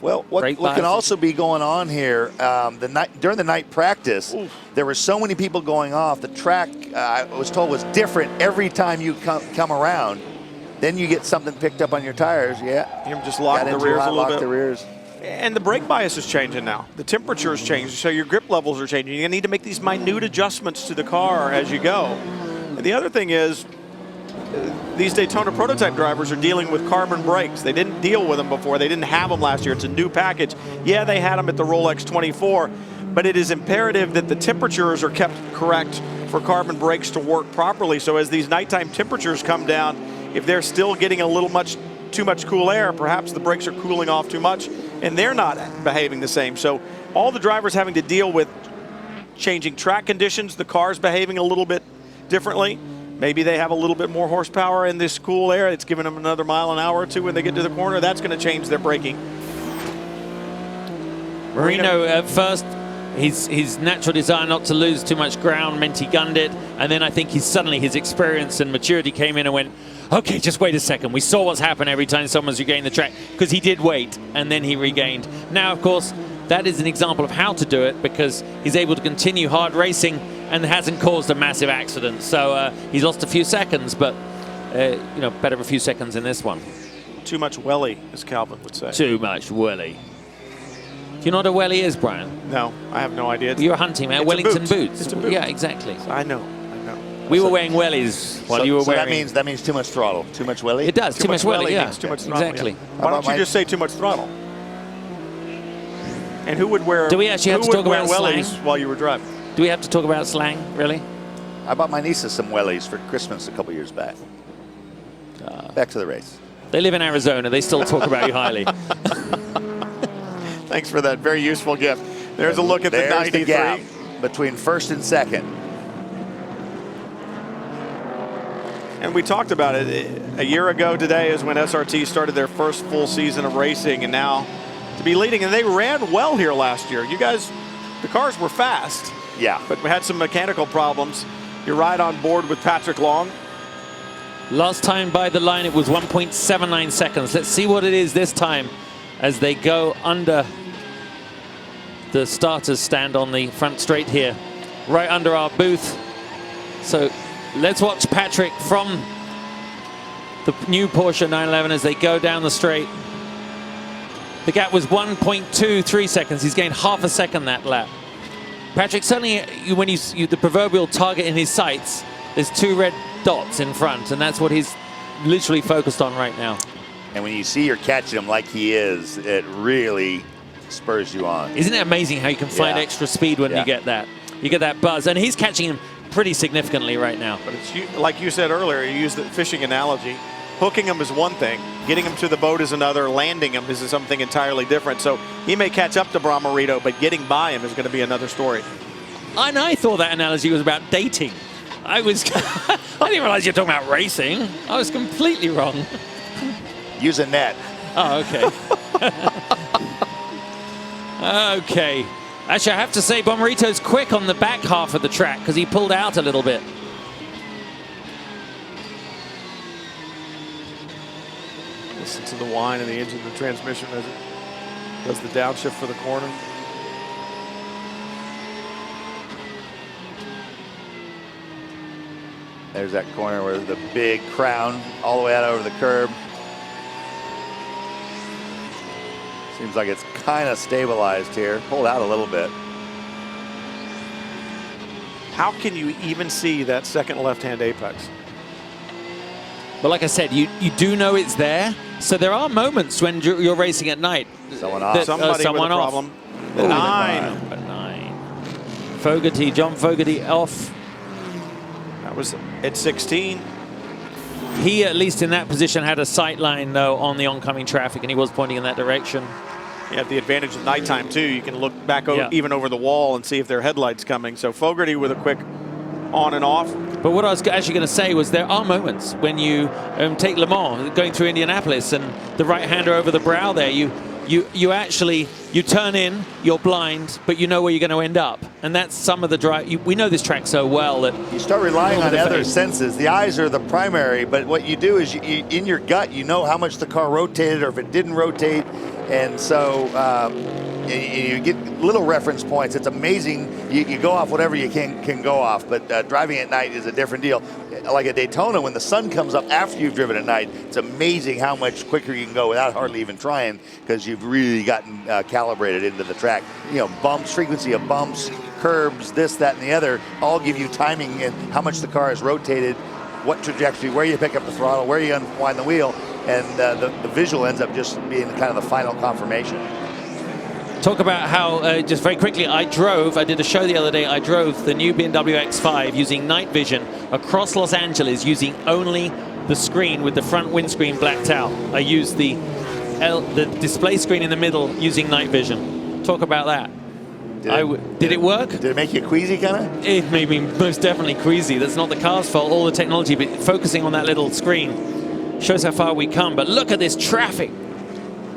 Well, what can also be going on here, during the night practice, there were so many people going off. The track, I was told, was different every time you come around. Then you get something picked up on your tires. Yeah. Him just lock the rears a little bit. The rears. And the brake bias is changing now. The temperature is changing, so your grip levels are changing. You need to make these minute adjustments to the car as you go. And the other thing is, these Daytona prototype drivers are dealing with carbon brakes. They didn't deal with them before. They didn't have them last year. It's a new package. Yeah, they had them at the Rolex 24, but it is imperative that the temperatures are kept correct for carbon brakes to work properly. So as these nighttime temperatures come down, if they're still getting a little too much cool air, perhaps the brakes are cooling off too much and they're not behaving the same. So all the drivers having to deal with changing track conditions, the car's behaving a little bit differently. Maybe they have a little bit more horsepower in this cool air. It's giving them another mile an hour or two when they get to the corner. That's going to change their braking. Marino at first, his natural desire not to lose too much ground meant he gunned it. And then I think suddenly his experience and maturity came in and went, okay, just wait a second. We saw what's happened every time someone's regained the track, because he did wait and then he regained. Now, of course, that is an example of how to do it, because he's able to continue hard racing and hasn't caused a massive accident. So he's lost a few seconds, but better a few seconds in this one. Too much welly, as Calvin would say. Too much welly. Do you know what a welly is, Brian? No, I have no idea. You're a hunting man. Wellington boots. It's a boot. Yeah, exactly. I know. We were wearing wellies while you were wearing... that means too much throttle, too much welly? It does, too much welly, yeah. Too much throttle, exactly. Yeah. Why don't you just say too much throttle? And who would wear... Do we actually have to talk about wellies slang while you were driving? Do we have to talk about slang, really? I bought my nieces some wellies for Christmas a couple years back. Back to the race. They live in Arizona. They still talk about you highly. Thanks for that very useful gift. There's a look at the 93. The gap between first and second. And we talked about it. A year ago today is when SRT started their first full season of racing, and now to be leading. And they ran well here last year. You guys, the cars were fast. Yeah. But we had some mechanical problems. You're right on board with Patrick Long. Last time by the line, it was 1.79 seconds. Let's see what it is this time as they go under the starters stand on the front straight here, right under our booth. So let's watch Patrick from the new Porsche 911 as they go down the straight. The gap was 1.23 seconds. He's gained half a second that lap. Patrick, certainly when the proverbial target in his sights, there's 2 red dots in front, and that's what he's literally focused on right now. And when you see you're catching him like he is, it really spurs you on. Isn't it amazing how you can find extra speed when you get that? You get that buzz, and he's catching him pretty significantly right now. But it's like you said earlier, you used the fishing analogy. Hooking him is one thing, getting him to the boat is another, landing him is something entirely different. So he may catch up to Bomarito, but getting by him is going to be another story. And I thought that analogy was about dating. I didn't realize you're talking about racing. I was completely wrong. Use a net. Oh, okay. Okay. Actually, I have to say Bomarito's quick on the back half of the track because he pulled out a little bit. Listen to the whine in the engine, the transmission as it does the downshift for the corner. There's that corner where the big crown all the way out over the curb. Seems like it's kind of stabilized here. Pulled out a little bit. How can you even see that second left-hand apex? But like I said, you do know it's there. So there are moments when you're racing at night. Someone off. Somebody someone with a off. problem. Ooh, 9. A 9. Fogarty, John Fogarty off. That was at 16. He, at least in that position, had a sight line, though, on the oncoming traffic, and he was pointing in that direction. You have the advantage of nighttime, too. You can look back even over the wall and see if there are headlights coming. So Fogarty with a quick on and off. But what I was actually going to say was there are moments when you take Le Mans, going through Indianapolis, and the right-hander over the brow there, you actually turn in, you're blind, but you know where you're going to end up. And that's some of the drive. We know this track so well that you start relying on other senses. The eyes are the primary, but what you do is in your gut, you know how much the car rotated or if it didn't rotate. And so you get little reference points. It's amazing. You go off whatever you can go off, but driving at night is a different deal. Like at Daytona, when the sun comes up after you've driven at night, it's amazing how much quicker you can go without hardly even trying because you've really gotten calibrated into the track. You know, bumps, frequency of bumps, curbs, this, that, and the other, all give you timing and how much the car is rotated, what trajectory, where you pick up the throttle, where you unwind the wheel, and the visual ends up just being kind of the final confirmation. Talk about how, just very quickly, I did a show the other day, I drove the new BMW X5 using night vision across Los Angeles using only the screen with the front windscreen blacked out. I used the display screen in the middle using night vision. Talk about that. Did it work? Did it make you queasy, kind of? It made me most definitely queasy. That's not the car's fault, all the technology, but focusing on that little screen shows how far we come. But look at this traffic.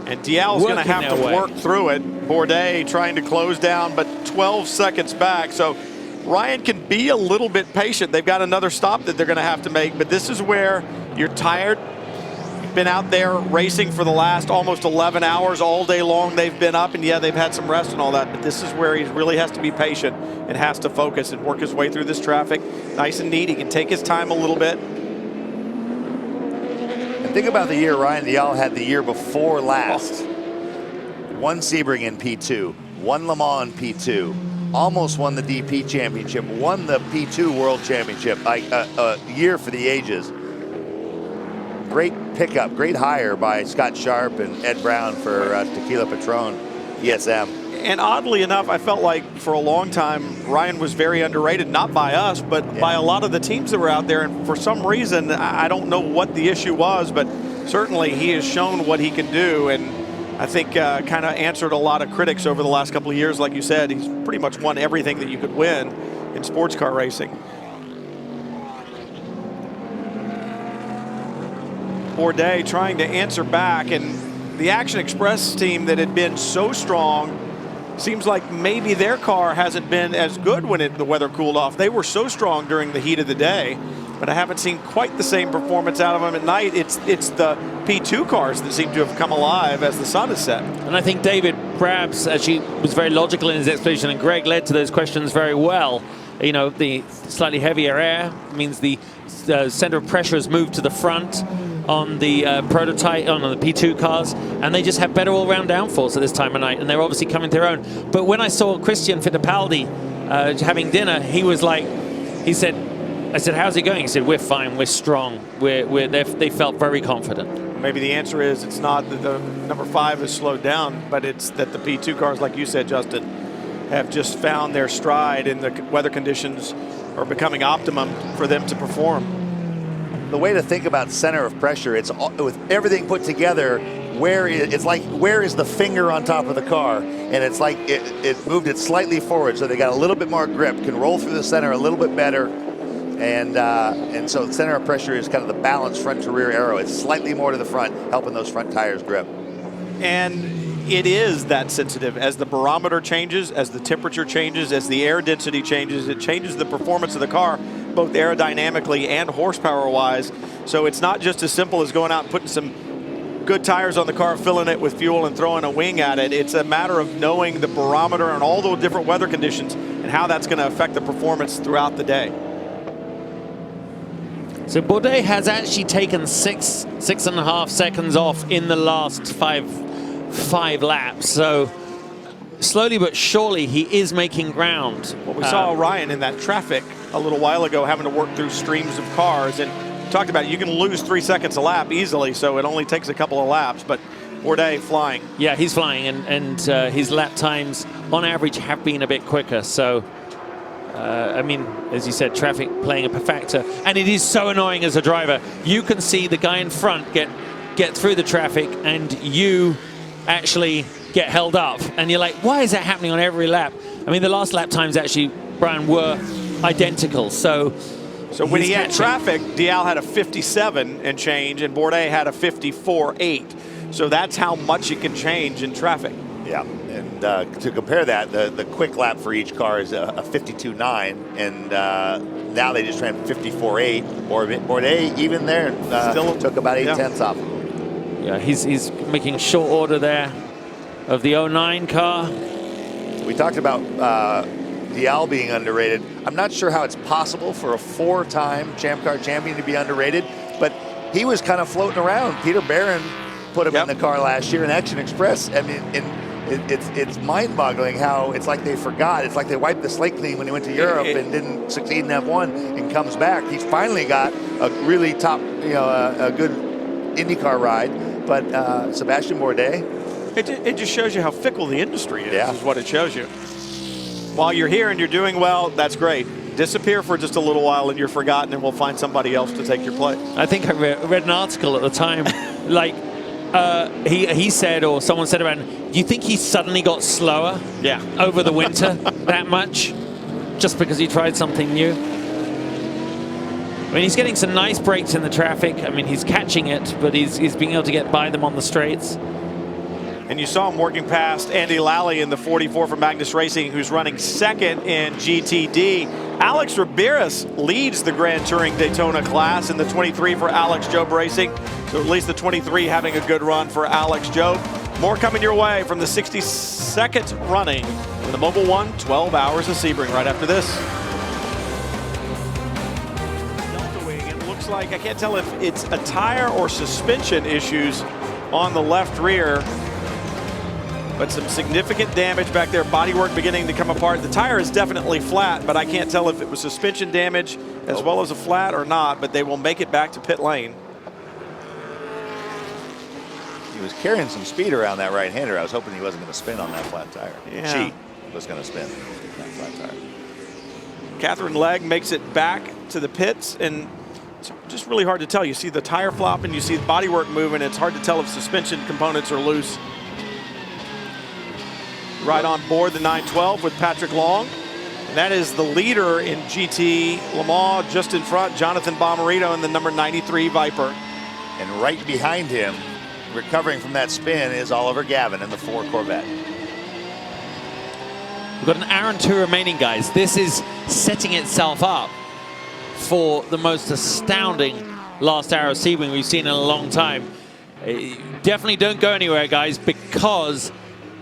And Dial's going to have to work through it. Bourdais trying to close down, but 12 seconds back. So Ryan can be a little bit patient. They've got another stop that they're going to have to make, but this is where you're tired. You've been out there racing for the last almost 11 hours all day long. They've been up, and yeah, they've had some rest and all that, but this is where he really has to be patient and has to focus and work his way through this traffic. Nice and neat. He can take his time a little bit. Think about the year Ryan Dial had the year before last. Won Sebring in P2, won Le Mans in P2, almost won the DP Championship, won the P2 World Championship, like a year for the ages. Great pickup, great hire by Scott Sharp and Ed Brown for Tequila Patrón ESM. And oddly enough, I felt like for a long time, Ryan was very underrated, not by us, but by a lot of the teams that were out there. And for some reason, I don't know what the issue was, but certainly he has shown what he can do. And I think kind of answered a lot of critics over the last couple of years. Like you said, he's pretty much won everything that you could win in sports car racing. Bourdais trying to answer back, and the Action Express team that had been so strong, seems like maybe their car hasn't been as good when the weather cooled off. They were so strong during the heat of the day, but I haven't seen quite the same performance out of them at night. It's the P2 cars that seem to have come alive as the sun has set. And I think David Brabs actually was very logical in his explanation, and Greg led to those questions very well. You know, the slightly heavier air means the center of pressure has moved to the front on the prototype, on the P2 cars, and they just have better all-round downforce at this time of night, and they're obviously coming to their own. But when I saw Christian Fittipaldi having dinner, he was like, I said, how's it going? He said, we're fine, we're strong. They felt very confident. Maybe the answer is it's not that the number 5 has slowed down, but it's that the P2 cars, like you said, Justin, have just found their stride, and the weather conditions are becoming optimum for them to perform. The way to think about center of pressure, it's with everything put together, where is the finger on top of the car, and it's like it moved it slightly forward, so they got a little bit more grip, can roll through the center a little bit better, and so the center of pressure is kind of the balanced front to rear arrow. It's slightly more to the front, helping those front tires grip. And it is that sensitive. As the barometer changes, as the temperature changes, as the air density changes, it changes the performance of the car, both aerodynamically and horsepower-wise. So it's not just as simple as going out and putting some good tires on the car, filling it with fuel and throwing a wing at it. It's a matter of knowing the barometer and all the different weather conditions and how that's going to affect the performance throughout the day. So Bourdais has actually taken 6.5 seconds off in the last five laps. So slowly but surely he is making ground. Well, we saw Ryan in that traffic a little while ago having to work through streams of cars, and talked about it, you can lose 3 seconds a lap easily, so it only takes a couple of laps, but Bourdais flying. Yeah, he's flying, and his lap times on average have been a bit quicker. So I mean, as you said, traffic playing a factor, and it is so annoying as a driver. You can see the guy in front get through the traffic, and you actually get held up, and you're like, why is that happening on every lap? I mean, the last lap times actually, Brian, were identical. So when he had traffic, Dial had a 57 and change, and Bourdais had a 54.8. So that's how much it can change in traffic. Yeah, and to compare that, the quick lap for each car is a 52.9, and now they just ran 54.8. Bourdais, even there, still took about 8 tenths off. Yeah, he's making short order there of the 09 car. We talked about Dial being underrated. I'm not sure how it's possible for a 4-time Champ Car champion to be underrated, but he was kind of floating around. Peter Barron put him in the car last year in Action Express. I mean, it's mind-boggling how it's like they forgot. It's like they wiped the slate clean when he went to Europe and didn't succeed in F1 and comes back. He's finally got a really top, a good IndyCar ride. But Sebastian Bourdais, it just shows you how fickle the industry is what it shows you. While you're here and you're doing well, that's great. Disappear for just a little while and you're forgotten, and we'll find somebody else to take your place. I think I read an article at the time, like he said, or someone said about him, do you think he suddenly got slower over the winter that much just because he tried something new? I mean, he's getting some nice breaks in the traffic. I mean, he's catching it, but he's being able to get by them on the straights. And you saw him working past Andy Lally in the 44 from Magnus Racing, who's running second in GTD. Alex Ramirez leads the Grand Touring Daytona class in the 23 for Alex Job Racing. So at least the 23 having a good run for Alex Job. More coming your way from the 62nd running in the Mobil 1 12 Hours of Sebring right after this. Delta wing, it looks like, I can't tell if it's a tire or suspension issues on the left rear. But some significant damage back there, bodywork beginning to come apart. The tire is definitely flat, but I can't tell if it was suspension damage as well as a flat or not, but they will make it back to pit lane. he was carrying some speed around that right-hander. I was hoping he wasn't going to spin on that flat tire. Yeah. She was going to spin that flat tire. Catherine Legg makes it back to the pits, and it's just really hard to tell. You see the tire flopping, you see the bodywork moving. It's hard to tell if suspension components are loose. Right on board the 912 with Patrick Long. And that is the leader in GT Le Mans, just in front, Jonathan Bomarito in the number 93 Viper. And right behind him, recovering from that spin, is Oliver Gavin in the 4 Corvette. We've got an hour and 2 remaining, guys. This is setting itself up for the most astounding last hour of Sebring we've seen in a long time. Definitely don't go anywhere, guys, because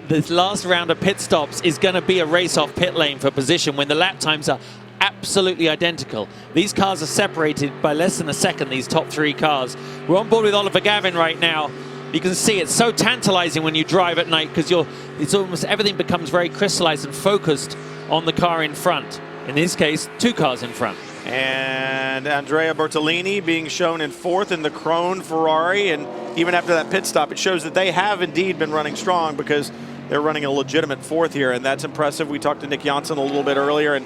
this last round of pit stops is going to be a race off pit lane for position when the lap times are absolutely identical. These cars are separated by less than a second, these top 3 cars. We're on board with Oliver Gavin right now. You can see it's so tantalizing when you drive at night because it's almost everything becomes very crystallized and focused on the car in front. In this case, 2 cars in front. And Andrea Bertolini being shown in 4th in the Krone Ferrari. And even after that pit stop, it shows that they have indeed been running strong because they're running a legitimate 4th here, and that's impressive. We talked to Nick Janssen a little bit earlier, and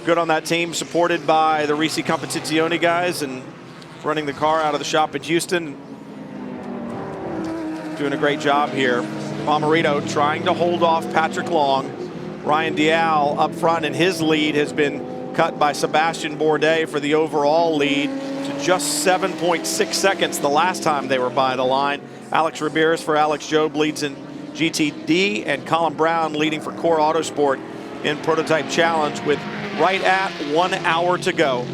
good on that team, supported by the Risi Competizione guys and running the car out of the shop at Houston. Doing a great job here. Bomarito trying to hold off Patrick Long. Ryan Dial up front, and his lead has been cut by Sebastian Bourdais for the overall lead to just 7.6 seconds the last time they were by the line. Alex Ramirez for Alex Job leads in GTD, and Colin Brown leading for Core Autosport in Prototype Challenge with right at 1 hour to go.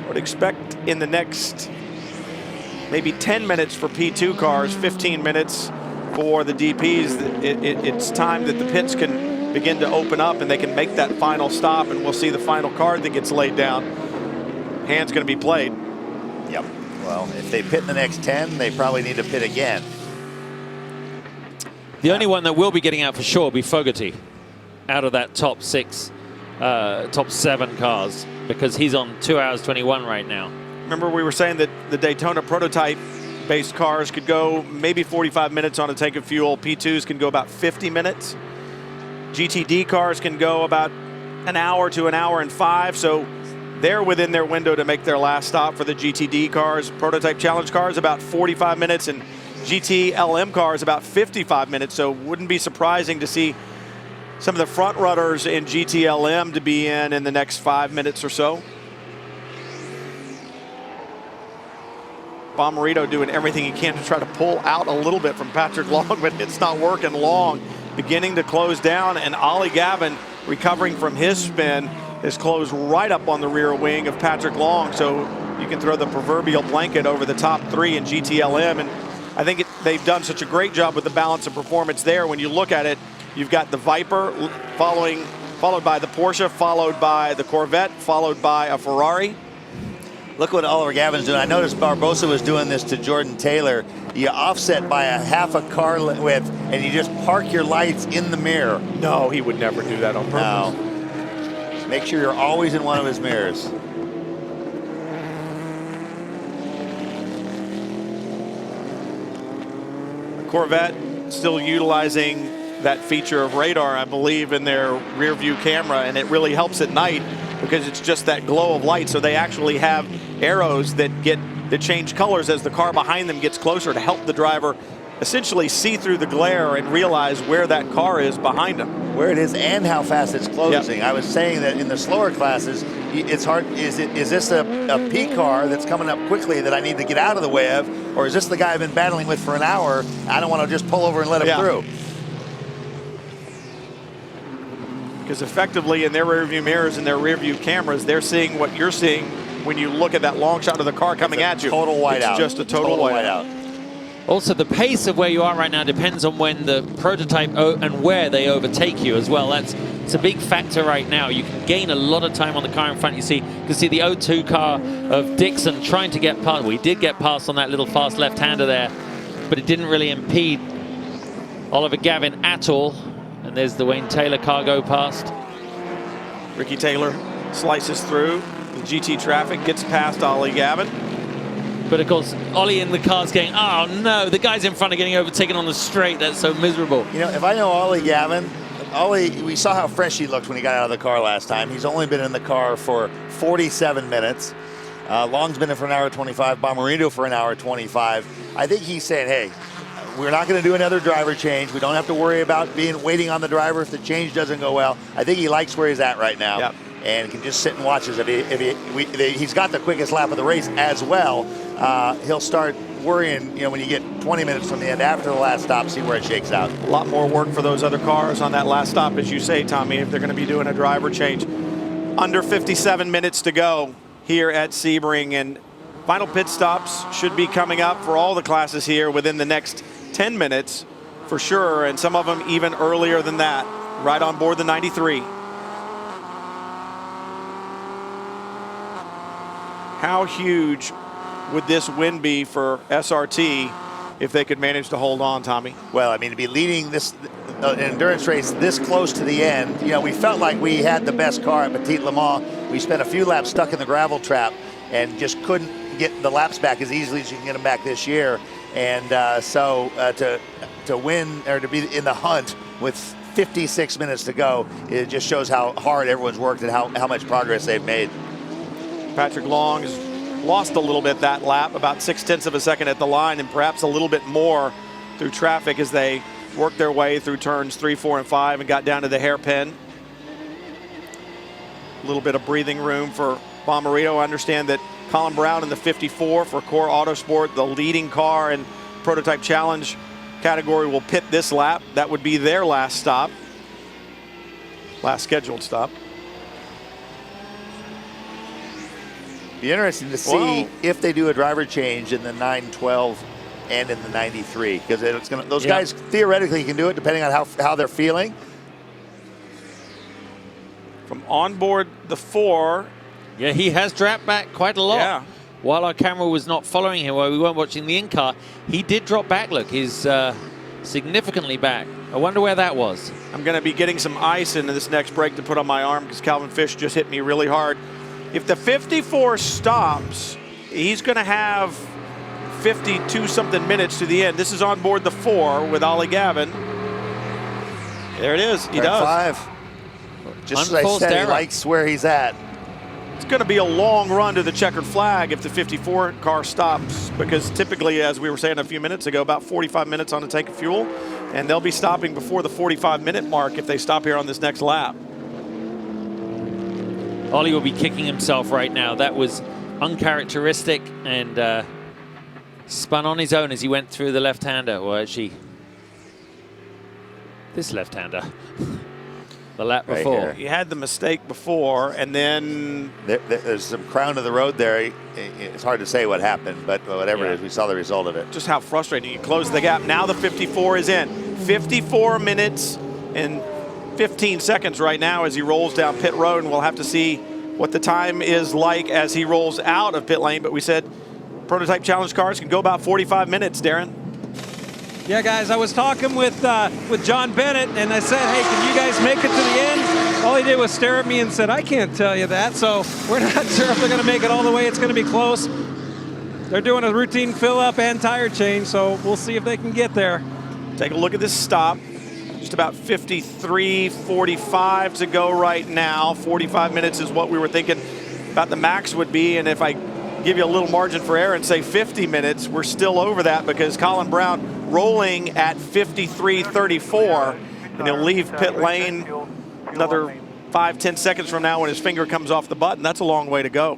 I would expect in the next maybe 10 minutes for P2 cars, 15 minutes for the DPs. It's time that the pits can begin to open up and they can make that final stop, and we'll see the final card that gets laid down. Hand's going to be played. Yep. Well, if they pit in the next 10, they probably need to pit again. The only one that will be getting out for sure will be Fogarty out of that top 7 cars, because he's on 2 hours 21 right now. Remember, we were saying that the Daytona prototype-based cars could go maybe 45 minutes on a tank of fuel. P2s can go about 50 minutes. GTD cars can go about an hour to an hour and 5. So they're within their window to make their last stop for the GTD cars. Prototype Challenge cars about 45 minutes, and GTLM cars about 55 minutes. So wouldn't be surprising to see some of the front runners in GTLM to be in the next 5 minutes or so. Bomarito doing everything he can to try to pull out a little bit from Patrick Long, but it's not working. Long beginning to close down, and Ollie Gavin, recovering from his spin, is closed right up on the rear wing of Patrick Long. So you can throw the proverbial blanket over the top 3 in GTLM, and I think they've done such a great job with the balance of performance there. When you look at it, you've got the Viper followed by the Porsche, followed by the Corvette, followed by a Ferrari. Look what Oliver Gavin's doing. I noticed Barbosa was doing this to Jordan Taylor. You offset by a half a car width, and you just park your lights in the mirror. No, he would never do that on purpose. No. Make sure you're always in one of his mirrors. The Corvette still utilizing that feature of radar, I believe, in their rear view camera, and it really helps at night because it's just that glow of light. So they actually have arrows that change colors as the car behind them gets closer to help the driver essentially see through the glare and realize where that car is behind them. Where it is and how fast it's closing. Yep. I was saying that in the slower classes, it's hard. Is this a P car that's coming up quickly that I need to get out of the way of? Or is this the guy I've been battling with for an hour? I don't want to just pull over and let him through. Because effectively in their rear view mirrors and their rear view cameras, they're seeing what you're seeing when you look at that long shot of the car coming at you. Total whiteout. It's just a total whiteout. Also, the pace of where you are right now depends on when the prototype and where they overtake you as well. It's a big factor right now. You can gain a lot of time on the car in front. You can see the O2 car of Dixon trying to get past. We did get past on that little fast left-hander there, but it didn't really impede Oliver Gavin at all. And there's the Wayne Taylor car go past. Ricky Taylor slices through the GT traffic, gets past Ollie Gavin. But of course, Ollie in the car's going, oh no, the guys in front are getting overtaken on the straight. That's so miserable. You know, if I know Ollie Gavin, we saw how fresh he looked when he got out of the car last time. He's only been in the car for 47 minutes. Long's been in for an hour 25, Bomarito for an hour 25. I think he's saying, hey, we're not going to do another driver change. We don't have to worry about waiting on the driver if the change doesn't go well. I think he likes where he's at right now, and can just sit and watch us. He's got the quickest lap of the race as well. He'll start worrying, when you get 20 minutes from the end after the last stop, see where it shakes out. A lot more work for those other cars on that last stop, as you say, Tommy, if they're going to be doing a driver change. Under 57 minutes to go here at Sebring, and final pit stops should be coming up for all the classes here within the next 10 minutes for sure, and some of them even earlier than that, right on board the 93. How huge would this win be for SRT if they could manage to hold on, Tommy? Well, I mean, to be leading this endurance race this close to the end, we felt like we had the best car at Petit Le Mans. We spent a few laps stuck in the gravel trap and just couldn't get the laps back as easily as you can get them back this year. And to win, or to be in the hunt with 56 minutes to go, it just shows how hard everyone's worked and how much progress they've made. Patrick Long has lost a little bit that lap, about 0.6 of a second at the line, and perhaps a little bit more through traffic as they worked their way through turns 3, 4, and 5 and got down to the hairpin. A little bit of breathing room for Bomarito. I understand that Colin Brown in the 54 for Core Autosport, the leading car in Prototype Challenge category, will pit this lap. That would be their last stop, last scheduled stop. Be interesting to see if they do a driver change in the 912 and in the 93, because it's going to, those guys theoretically can do it depending on how they're feeling. From onboard the 4. Yeah, he has dropped back quite a lot. Yeah. While our camera was not following him, while we weren't watching the in-car, he did drop back. Look, he's significantly back. I wonder where that was. I'm going to be getting some ice into this next break to put on my arm because Calvin Fish just hit me really hard. If the 54 stops, he's going to have 52-something minutes to the end. This is on board the 4 with Ollie Gavin. There it is. He does. 5. Just as I said, he likes where he's at. It's going to be a long run to the checkered flag if the 54 car stops, because typically, as we were saying a few minutes ago, about 45 minutes on a tank of fuel, and they'll be stopping before the 45-minute mark if they stop here on this next lap. Ollie will be kicking himself right now. That was uncharacteristic and spun on his own as he went through the left-hander, or actually this left-hander. The lap before. He had the mistake before, and then there's some crown of the road there. It's hard to say what happened, but whatever it is, we saw the result of it. Just how frustrating. You close the gap. Now the 54 is in. 54 minutes and 15 seconds right now as he rolls down pit road, and we'll have to see what the time is like as he rolls out of pit lane. But we said Prototype Challenge cars can go about 45 minutes, Darren. Yeah, guys, I was talking with John Bennett, and I said, hey, can you guys make it to the end? All he did was stare at me and said, I can't tell you that. So we're not sure if they're going to make it all the way. It's going to be close. They're doing a routine fill-up and tire change, so we'll see if they can get there. Take a look at this stop. Just about 53:45 to go right now. 45 minutes is what we were thinking about the max would be, and if I give you a little margin for error and say 50 minutes, we're still over that because Colin Brown rolling at 53:34, and he'll leave pit lane another 5-10 seconds from now when his finger comes off the button. That's a long way to go.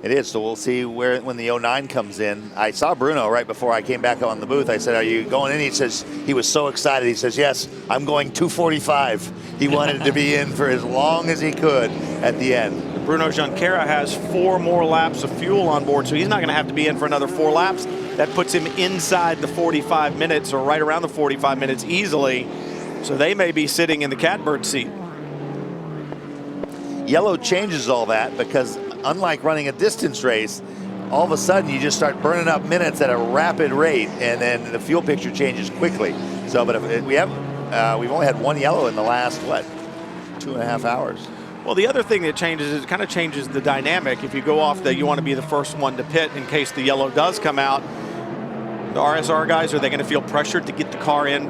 It is, so we'll see when the 09 comes in. I saw Bruno right before I came back on the booth. I said, are you going in? He says, he was so excited. He says, yes, I'm going 2:45. He wanted to be in for as long as he could at the end. Bruno Junqueira has 4 more laps of fuel on board, so he's not going to have to be in for another 4 laps. That puts him inside the 45 minutes or right around the 45 minutes easily. So they may be sitting in the catbird seat. Yellow changes all that because unlike running a distance race, all of a sudden you just start burning up minutes at a rapid rate, and then the fuel picture changes quickly. So, but if we've only had 1 yellow in the last, what, 2.5 hours. Well, the other thing that changes is it kind of changes the dynamic. If you go off you want to be the first one to pit in case the yellow does come out. The RSR guys, are they going to feel pressured to get the car in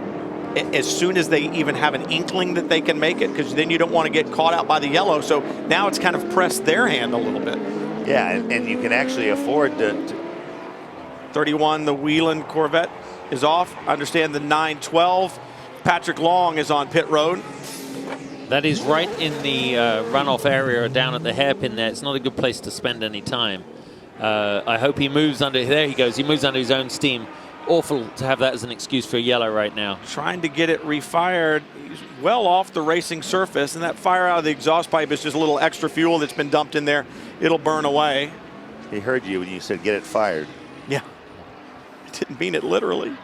as soon as they even have an inkling that they can make it? Because then you don't want to get caught out by the yellow. So now it's kind of pressed their hand a little bit. Yeah, and you can actually afford to 31, the Whelan Corvette is off. Understand the 912. Patrick Long is on pit road. That is right in the runoff area down at the hairpin there. It's not a good place to spend any time. I hope he moves under, there he goes, he moves under his own steam. Awful to have that as an excuse for a yellow right now. Trying to get it refired. He's well off the racing surface, and that fire out of the exhaust pipe is just a little extra fuel that's been dumped in there. It'll burn away. He heard you when you said get it fired. Yeah. I didn't mean it literally.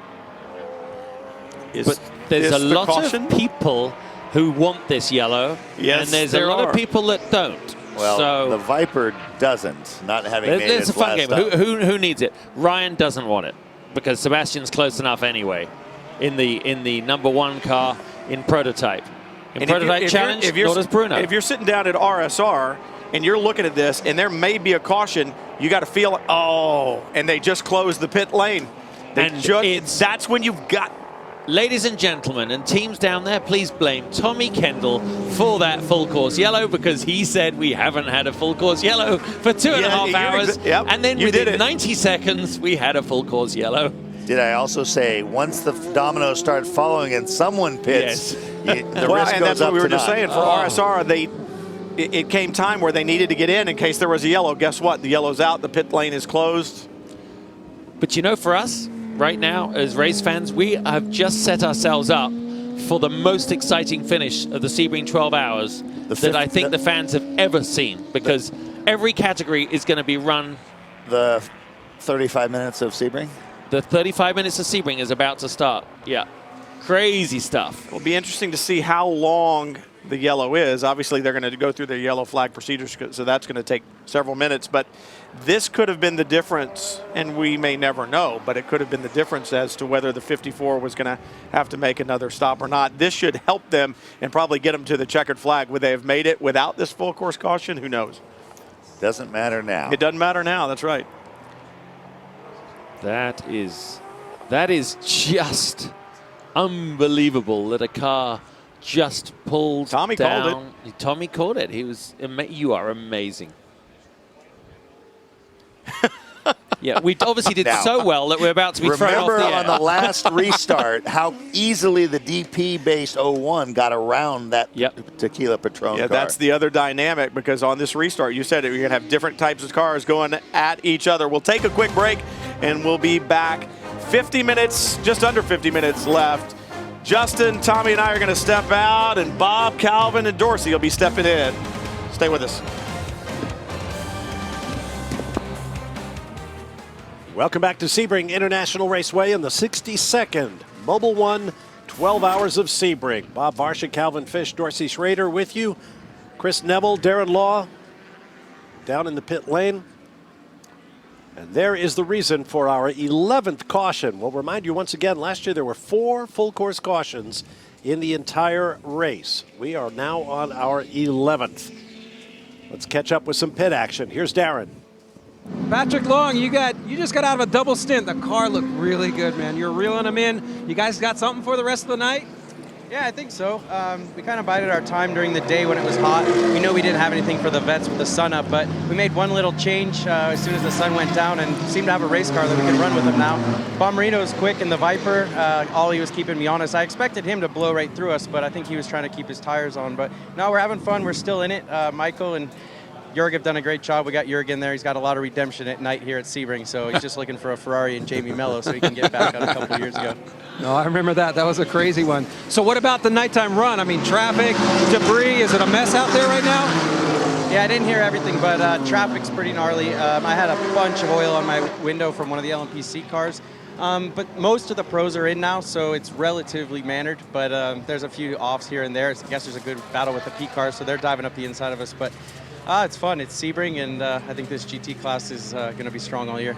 But there's a lot of people who want this yellow, yes, and there's a lot of people that don't. Well, so the Viper doesn't, not having made it's its a fun last game. stop. Who needs it? Ryan doesn't want it because Sebastian's close enough anyway. In the #1 car in prototype. In prototype challenge, nor does Bruno. If you're sitting down at RSR and you're looking at this and there may be a caution, you got to feel it. Oh, and they just closed the pit lane. That's when you've got. Ladies and gentlemen, and teams down there, please blame Tommy Kendall for that full course yellow because he said we haven't had a full course yellow for 2.5 hours. And then within 90 seconds, we had a full course yellow. Did I also say once the dominoes start following and someone pits, the risk and goes that's up what we were to just none. saying. For RSR, it came time where they needed to get in case there was a yellow. Guess what? The yellow's out. The pit lane is closed. But you know, for us right now as race fans, we have just set ourselves up for the most exciting finish of the Sebring 12 hours that I think the fans have ever seen, because every category is going to be run. The 35 minutes of Sebring? The 35 minutes of Sebring is about to start. Yeah. Crazy stuff. It'll be interesting to see how long the yellow is. Obviously, they're going to go through the yellow flag procedures, so that's going to take several minutes. But this could have been the difference, and we may never know, but it could have been the difference as to whether the 54 was going to have to make another stop or not. This should help them and probably get them to the checkered flag. Would they have made it without this full course caution? Who knows? Doesn't matter now. It doesn't matter now. That's right. That is just unbelievable that a car just pulled Tommy down. called it. Tommy called it. He was. You are amazing. Yeah, we obviously did so well that we're about to be thrown off the air. Remember on the last restart how easily the DP-based 01 got around that Tequila Patrón car. That's the other dynamic, because on this restart, you said it, you're going to have different types of cars going at each other. We'll take a quick break, and we'll be back. 50 minutes, just under 50 minutes left. Justin, Tommy, and I are going to step out, and Bob, Calvin, and Dorsey will be stepping in. Stay with us. Welcome back to Sebring International Raceway in the 62nd Mobil 1 12 Hours of Sebring. Bob Varsha, Calvin Fish, Dorsey Schrader with you. Chris Neville, Darren Law down in the pit lane. And there is the reason for our 11th caution. We'll remind you once again, last year there were 4 full course cautions in the entire race. We are now on our 11th. Let's catch up with some pit action. Here's Darren. Patrick Long, you just got out of a double stint. The car looked really good, man. You're reeling them in. You guys got something for the rest of the night? Yeah, I think so. We kind of bided our time during the day when it was hot. We know we didn't have anything for the vets with the sun up, but we made one little change as soon as the sun went down and seemed to have a race car that we can run with him now. Bommarito is quick in the Viper. Ollie was keeping me honest. I expected him to blow right through us, but I think he was trying to keep his tires on. But no, we're having fun. We're still in it. Michael and Jörg have done a great job. We got Jörg in there. He's got a lot of redemption at night here at Sebring, so he's just looking for a Ferrari and Jamie Mello so he can get back on a couple years ago. No, I remember that. That was a crazy one. So what about the nighttime run? I mean, traffic, debris, is it a mess out there right now? Yeah, I didn't hear everything, but traffic's pretty gnarly. I had a bunch of oil on my window from one of the LMP cars. But most of the pros are in now, so it's relatively mannered, but there's a few offs here and there. I guess there's a good battle with the P cars, so they're diving up the inside of us. But it's fun. It's Sebring, and I think this GT class is going to be strong all year.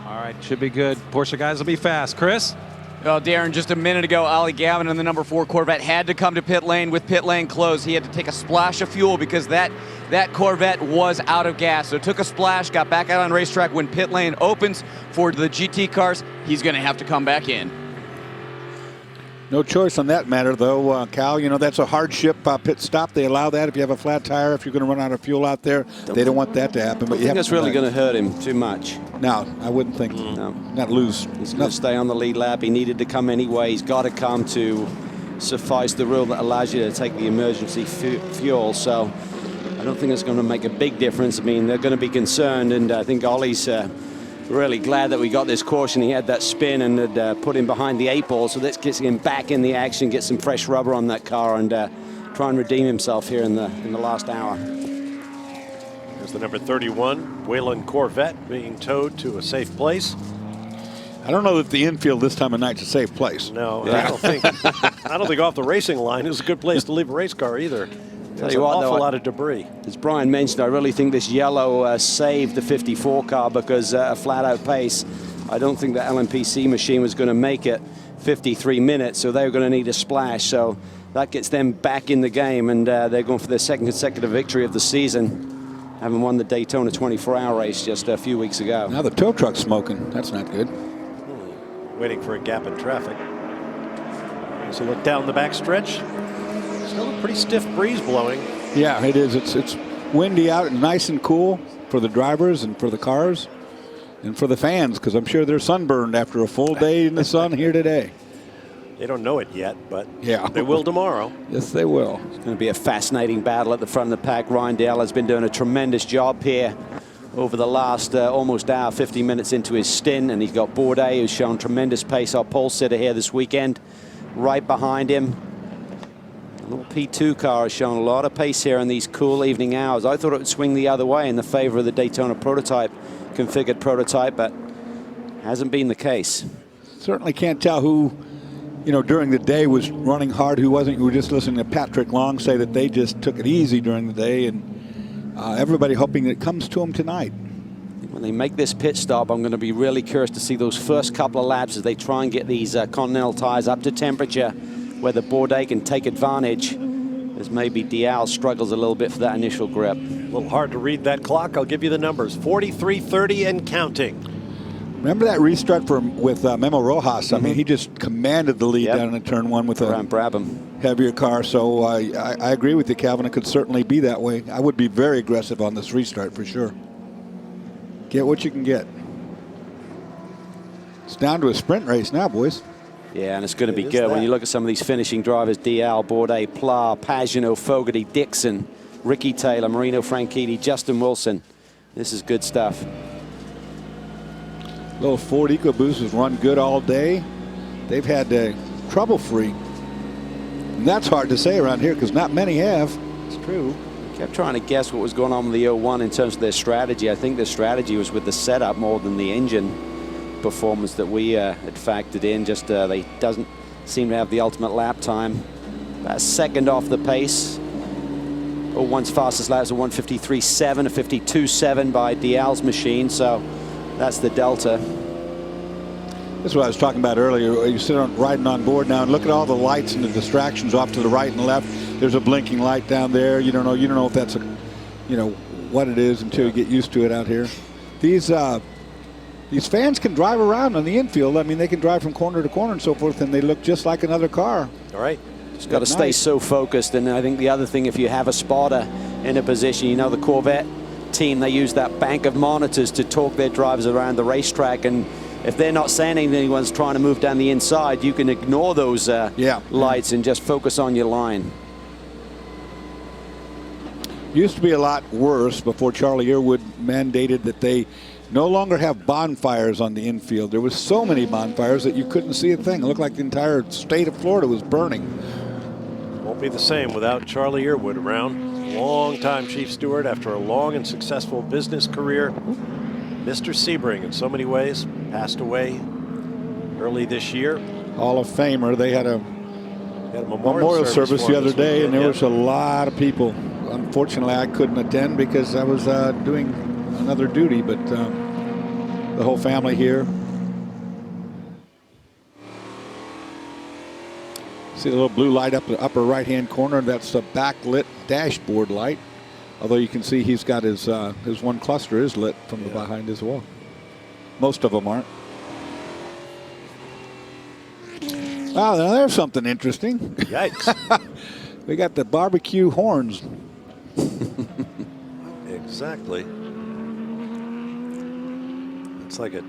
All right, should be good. Porsche guys will be fast. Chris? Well, Darren, just a minute ago, Ollie Gavin in the number 4 Corvette had to come to pit lane with pit lane closed. He had to take a splash of fuel because that Corvette was out of gas. So took a splash, got back out on racetrack. When pit lane opens for the GT cars, he's going to have to come back in. No choice on that matter, though, Cal. You know, that's a hardship pit stop. They allow that if you have a flat tire, if you're going to run out of fuel out there. They don't want that to happen. But I think that's really going to hurt him too much. No, I wouldn't think. No. Not lose. He's going to stay on the lead lap. He needed to come anyway. He's got to come to suffice the rule that allows you to take the emergency fuel. So I don't think it's going to make a big difference. I mean, they're going to be concerned, and I think Ollie's really glad that we got this caution. He had that spin and had put him behind the 8 ball, so let's get him back in the action, get some fresh rubber on that car, and try and redeem himself here in the last hour. There's the number 31 Wayland Corvette being towed to a safe place. I don't know if the infield this time of night's a safe place. No, I don't think. I don't think off the racing line is a good place to leave a race car either. There's an awful lot of debris. As Brian mentioned, I really think this yellow saved the 54 car because a flat-out pace. I don't think the LMPC machine was going to make it 53 minutes, so they were going to need a splash. So that gets them back in the game, and they're going for their second consecutive victory of the season, having won the Daytona 24-hour race just a few weeks ago. Now the tow truck's smoking. That's not good. Waiting for a gap in traffic. So look down the backstretch. Still a pretty stiff breeze blowing. Yeah, it is. It's windy out and nice and cool for the drivers and for the cars and for the fans, because I'm sure they're sunburned after a full day in the sun here today. They don't know it yet, but yeah, they will tomorrow. Yes, they will. It's going to be a fascinating battle at the front of the pack. Ryan Dale has been doing a tremendous job here over the last almost hour, 50 minutes into his stint, and he's got Bourdais, who's shown tremendous pace, our pole sitter here this weekend, right behind him. The little P2 car has shown a lot of pace here in these cool evening hours. I thought it would swing the other way in the favor of the Daytona prototype, configured prototype, but hasn't been the case. Certainly can't tell who, you know, during the day was running hard, who wasn't. We were just listening to Patrick Long say that they just took it easy during the day, and everybody hoping that it comes to them tonight. When they make this pit stop, I'm going to be really curious to see those first couple of laps as they try and get these Continental tires up to temperature, whether Bourdais can take advantage, as maybe Dial struggles a little bit for that initial grip. A little hard to read that clock. I'll give you the numbers. 43:30 and counting. Remember that restart with Memo Rojas? I mean, he just commanded the lead down in turn one with a Brabham heavier car. So I agree with you, Calvin. It could certainly be that way. I would be very aggressive on this restart for sure. Get what you can get. It's down to a sprint race now, boys. Yeah, and it's going to be good. When you look at some of these finishing drivers, Dial, Bourdais, Pla, Pagano, Fogarty, Dixon, Ricky Taylor, Marino Franchitti, Justin Wilson. This is good stuff. Little Ford EcoBoost has run good all day. They've had trouble-free. And that's hard to say around here because not many have. It's true. Kept trying to guess what was going on with the 01 in terms of their strategy. I think their strategy was with the setup more than the engine performance that we had factored in. Just they doesn't seem to have the ultimate lap time. About a second off the pace. 01's fastest lap is a 1:53.7, a 52.7 by Dial's machine. So that's the delta. That's what I was talking about earlier. You sit on riding on board now and look at all the lights and the distractions off to the right and left. There's a blinking light down there. You don't know if that's what it is until you get used to it out here. These fans can drive around on the infield. I mean, they can drive from corner to corner and so forth, and they look just like another car. All right. Just got to stay so focused. And I think the other thing, if you have a spotter in a position, the Corvette team, they use that bank of monitors to talk their drivers around the racetrack, and if they're not saying anything, anyone's trying to move down the inside, you can ignore those lights and just focus on your line. Used to be a lot worse before Charlie Earwood mandated that they no longer have bonfires on the infield. There was so many bonfires that you couldn't see a thing. It looked like the entire state of Florida was burning. Won't be the same without Charlie Earwood around. Long-time chief steward after a long and successful business career. Mr. Sebring, in so many ways, passed away early this year. Hall of Famer. They had a memorial service the other day, and there was a lot of people. Unfortunately, I couldn't attend because I was doing another duty, but the whole family here. See the little blue light up the upper right-hand corner? That's a backlit dashboard light. Although you can see he's got his one cluster is lit from the behind as well. Most of them aren't. Wow, now there's something interesting. Yikes. We got the barbecue horns. Exactly. It's like a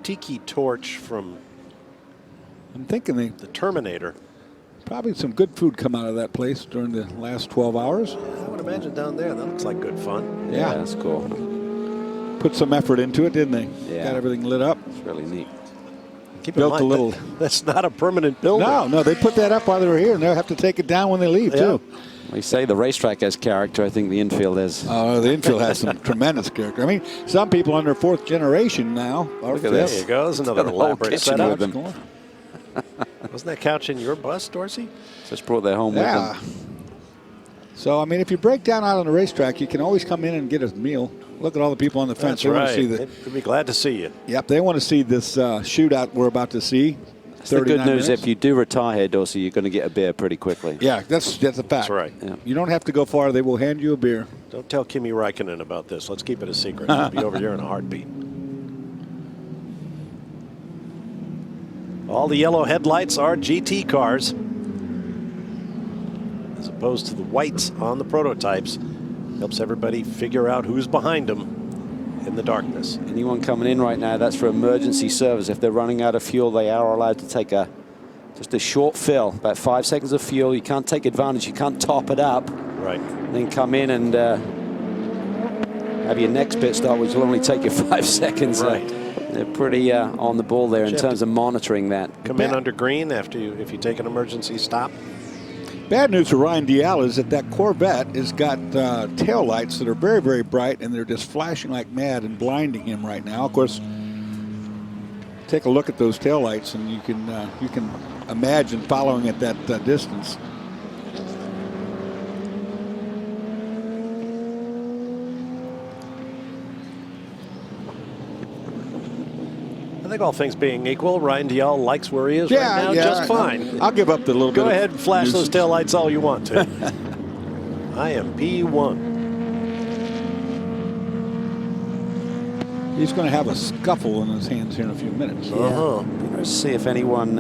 tiki torch from I'm thinking the Terminator. Probably some good food come out of that place during the last 12 hours. I would imagine down there. That looks like good fun. Yeah, that's cool. Put some effort into it, didn't they? Yeah. Got everything lit up. It's really neat. Keep Built in mind, a little. That's not a permanent building. No, they put that up while they were here, and they'll have to take it down when they leave, too. We say the racetrack has character. I think the infield has. Oh, the infield has some tremendous character. I mean, some people under fourth generation now. Look at this. There you go. There's another elaborate setup. Wasn't that couch in your bus, Dorsey? Just brought that home with them. So, I mean, if you break down out on the racetrack, you can always come in and get a meal. Look at all the people on the fence. That's they right. Want to see They'd be glad to see you. Yep, they want to see this shootout we're about to see. That's the good news. If you do retire here, Dorsey, you're going to get a beer pretty quickly. Yeah, that's a fact. That's right. Yeah. You don't have to go far. They will hand you a beer. Don't tell Kimi Räikkönen about this. Let's keep it a secret. He'll be over here in a heartbeat. All the yellow headlights are GT cars, as opposed to the whites on the prototypes. Helps everybody figure out who's behind them in the darkness. Anyone coming in right now, that's for emergency service. If they're running out of fuel, they are allowed to take a Just a short fill, about 5 seconds of fuel. You can't take advantage. You can't top it up. Right. Then come in and have your next pit stop, which will only take you 5 seconds. Right. They're pretty on the ball there in terms of monitoring that. Come in under green after if you take an emergency stop. Bad news for Ryan Dial is that Corvette has got tail lights that are very, very bright, and they're just flashing like mad and blinding him right now. Of course, take a look at those tail lights, and you can imagine following at that distance. I think all things being equal, Ryan Dial likes where he is right now just fine. I'll give up the little bit. Go ahead and flash those taillights all you want to. I am P1. He's going to have a scuffle in his hands here in a few minutes. Let's see if anyone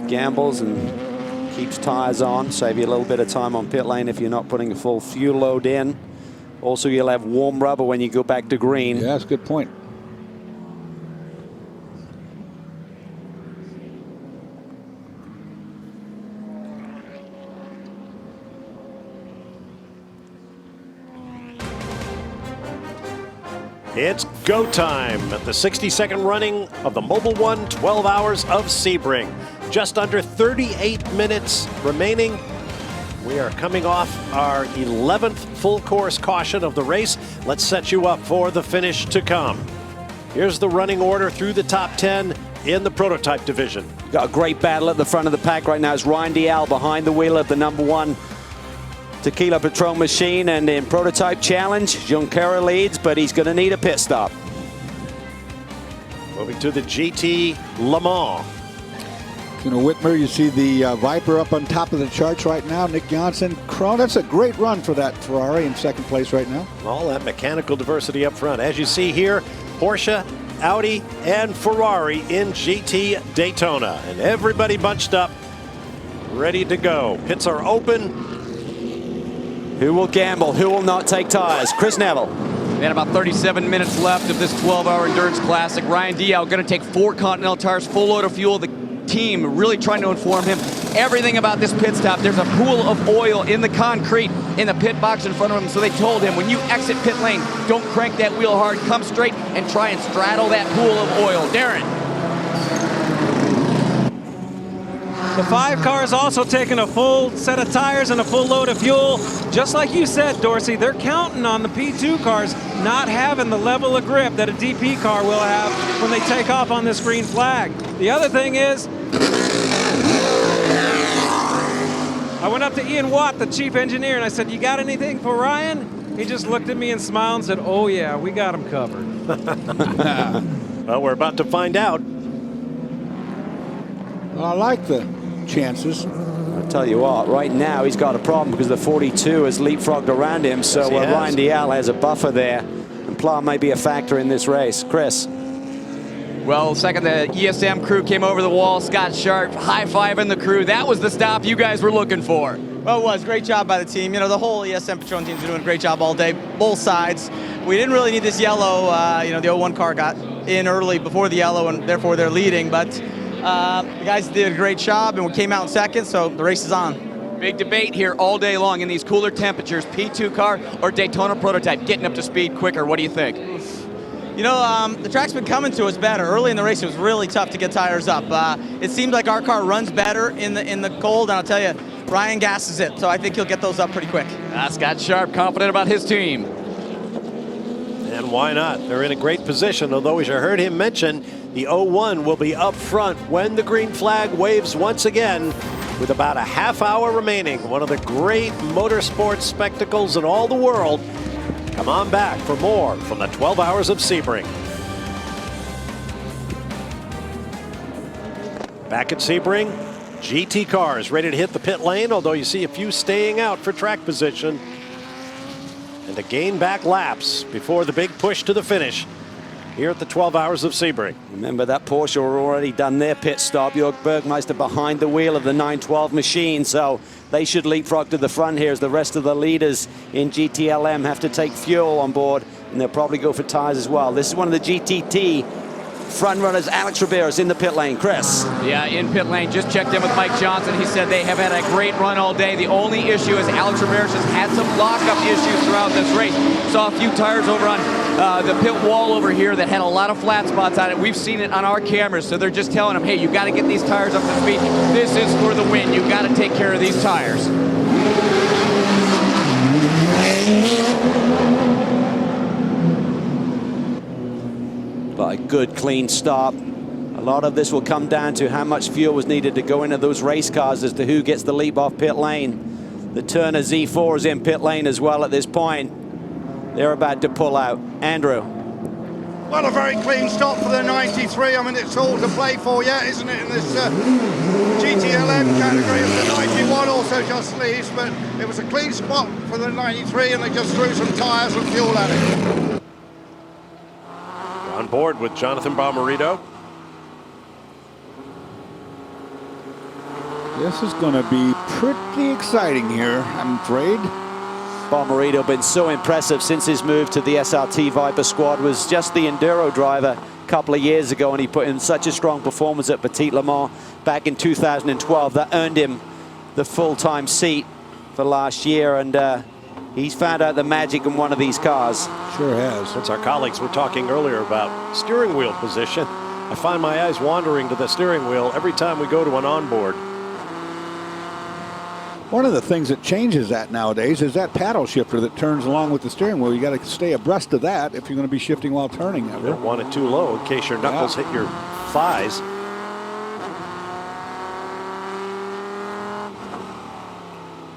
gambles and keeps tires on. Save you a little bit of time on pit lane if you're not putting a full fuel load in. Also, you'll have warm rubber when you go back to green. Yeah, that's a good point. It's go time at the 62nd running of the Mobil 1 12 Hours of Sebring. Just under 38 minutes remaining. We are coming off our 11th full course caution of the race. Let's set you up for the finish to come. Here's the running order through the top 10 in the prototype division. Got a great battle at the front of the pack right now. It's Ryan Dial behind the wheel of the #1 Tequila Patrón machine, and in prototype challenge, Junqueira leads, but he's going to need a pit stop. Moving to the GT Le Mans. You know, Whitmer, you see the Viper up on top of the charts right now. Nick Johnson, Krohn, that's a great run for that Ferrari in second place right now. All that mechanical diversity up front. As you see here, Porsche, Audi, and Ferrari in GT Daytona. And everybody bunched up, ready to go. Pits are open. Who will gamble? Who will not take tires? Chris Neville. And about 37 minutes left of this 12-hour endurance classic. Ryan Dial going to take 4 Continental tires, full load of fuel. The team really trying to inform him everything about this pit stop. There's a pool of oil in the concrete in the pit box in front of him. So they told him, when you exit pit lane, don't crank that wheel hard. Come straight and try and straddle that pool of oil. Darren. The 5 cars also taking a full set of tires and a full load of fuel. Just like you said, Dorsey, they're counting on the P2 cars not having the level of grip that a DP car will have when they take off on this green flag. The other thing is, I went up to Ian Watt, the chief engineer, and I said, "You got anything for Ryan?" He just looked at me and smiled and said, "Oh yeah, we got him covered." Well, we're about to find out. Well, I like the chances. I'll tell you what, right now he's got a problem because the 42 has leapfrogged around him, so Ryan Dial has a buffer there, and Pla may be a factor in this race. Chris. Well, second the ESM crew came over the wall, Scott Sharp high-fiving the crew. That was the stop you guys were looking for. Well, it was. Great job by the team. You know, the whole ESM Patrón team's been doing a great job all day, both sides. We didn't really need this yellow. You know, the 01 car got in early before the yellow, and therefore they're leading, but the guys did a great job, and we came out in second, so the race is on. Big debate here all day long in these cooler temperatures. P2 car or Daytona prototype, getting up to speed quicker. What do you think? You know, the track's been coming to us better. Early in the race, it was really tough to get tires up. It seems like our car runs better in the cold, and I'll tell you, Ryan gasses it, so I think he'll get those up pretty quick. Scott Sharp confident about his team. And why not? They're in a great position, although as you heard him mention, the 01 will be up front when the green flag waves once again with about a half hour remaining. One of the great motorsports spectacles in all the world. Come on back for more from the 12 Hours of Sebring. Back at Sebring, GT cars ready to hit the pit lane, although you see a few staying out for track position. And to gain back laps before the big push to the finish here at the 12 Hours of Sebring. Remember that Porsche already done their pit stop. Jörg Bergmeister behind the wheel of the 912 machine, so they should leapfrog to the front here as the rest of the leaders in GTLM have to take fuel on board, and they'll probably go for tires as well. This is one of the GTT front runners. Alex Rivera's in the pit lane. Chris. Yeah, in pit lane. Just checked in with Mike Johnson. He said they have had a great run all day. The only issue is Alex Rivera has had some lockup issues throughout this race. Saw a few tires over on the pit wall over here that had a lot of flat spots on it. We've seen it on our cameras, so they're just telling him, hey, you got to get these tires up to speed. This is for the win. You got to take care of these tires. But a good, clean stop. A lot of this will come down to how much fuel was needed to go into those race cars as to who gets the leap off pit lane. The Turner Z4 is in pit lane as well at this point. They're about to pull out. Andrew. Well, a very clean stop for the 93. I mean, it's all to play for yet, isn't it, in this GTLM category of the 91 also just leaves, but it was a clean spot for the 93 and they just threw some tyres and fuel at it. On board with Jonathan Bomarito. This is going to be pretty exciting here, I'm afraid. Bomarito been so impressive since his move to the SRT Viper squad. Was just the enduro driver a couple of years ago, and he put in such a strong performance at Petit Le Mans back in 2012 that earned him the full-time seat for last year, and he's found out the magic in one of these cars. Sure has. Since our colleagues were talking earlier about steering wheel position, I find my eyes wandering to the steering wheel every time we go to an onboard. One of the things that changes that nowadays is that paddle shifter that turns along with the steering wheel. You got to stay abreast of that if you're going to be shifting while turning. You don't want it too low in case your knuckles hit your thighs.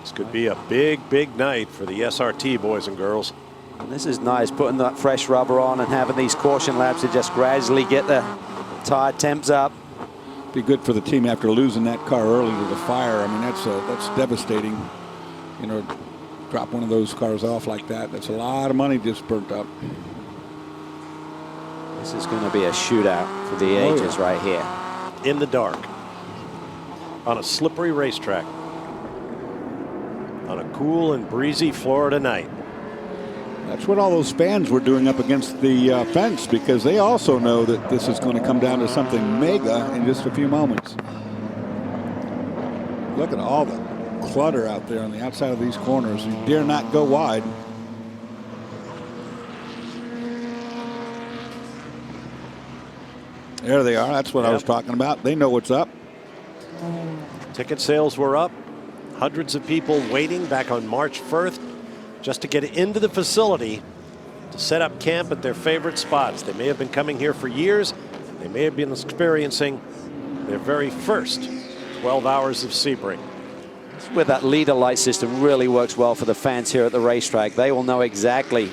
This could be a big, big night for the SRT, boys and girls. And this is nice, putting that fresh rubber on and having these caution laps to just gradually get the tire temps up. Be good for the team after losing that car early to the fire. I mean, that's devastating. You know, drop one of those cars off like that. That's a lot of money just burnt up. This is going to be a shootout for the ages right here. In the dark, on a slippery racetrack, on a cool and breezy Florida night. That's what all those fans were doing up against the fence, because they also know that this is going to come down to something mega in just a few moments. Look at all the clutter out there on the outside of these corners. You dare not go wide. There they are. That's what I was talking about. They know what's up. Ticket sales were up. Hundreds of people waiting back on March 1st just to get into the facility to set up camp at their favorite spots. They may have been coming here for years. They may have been experiencing their very first 12 hours of Sebring. Where that leader light system really works well for the fans here at the racetrack. They will know exactly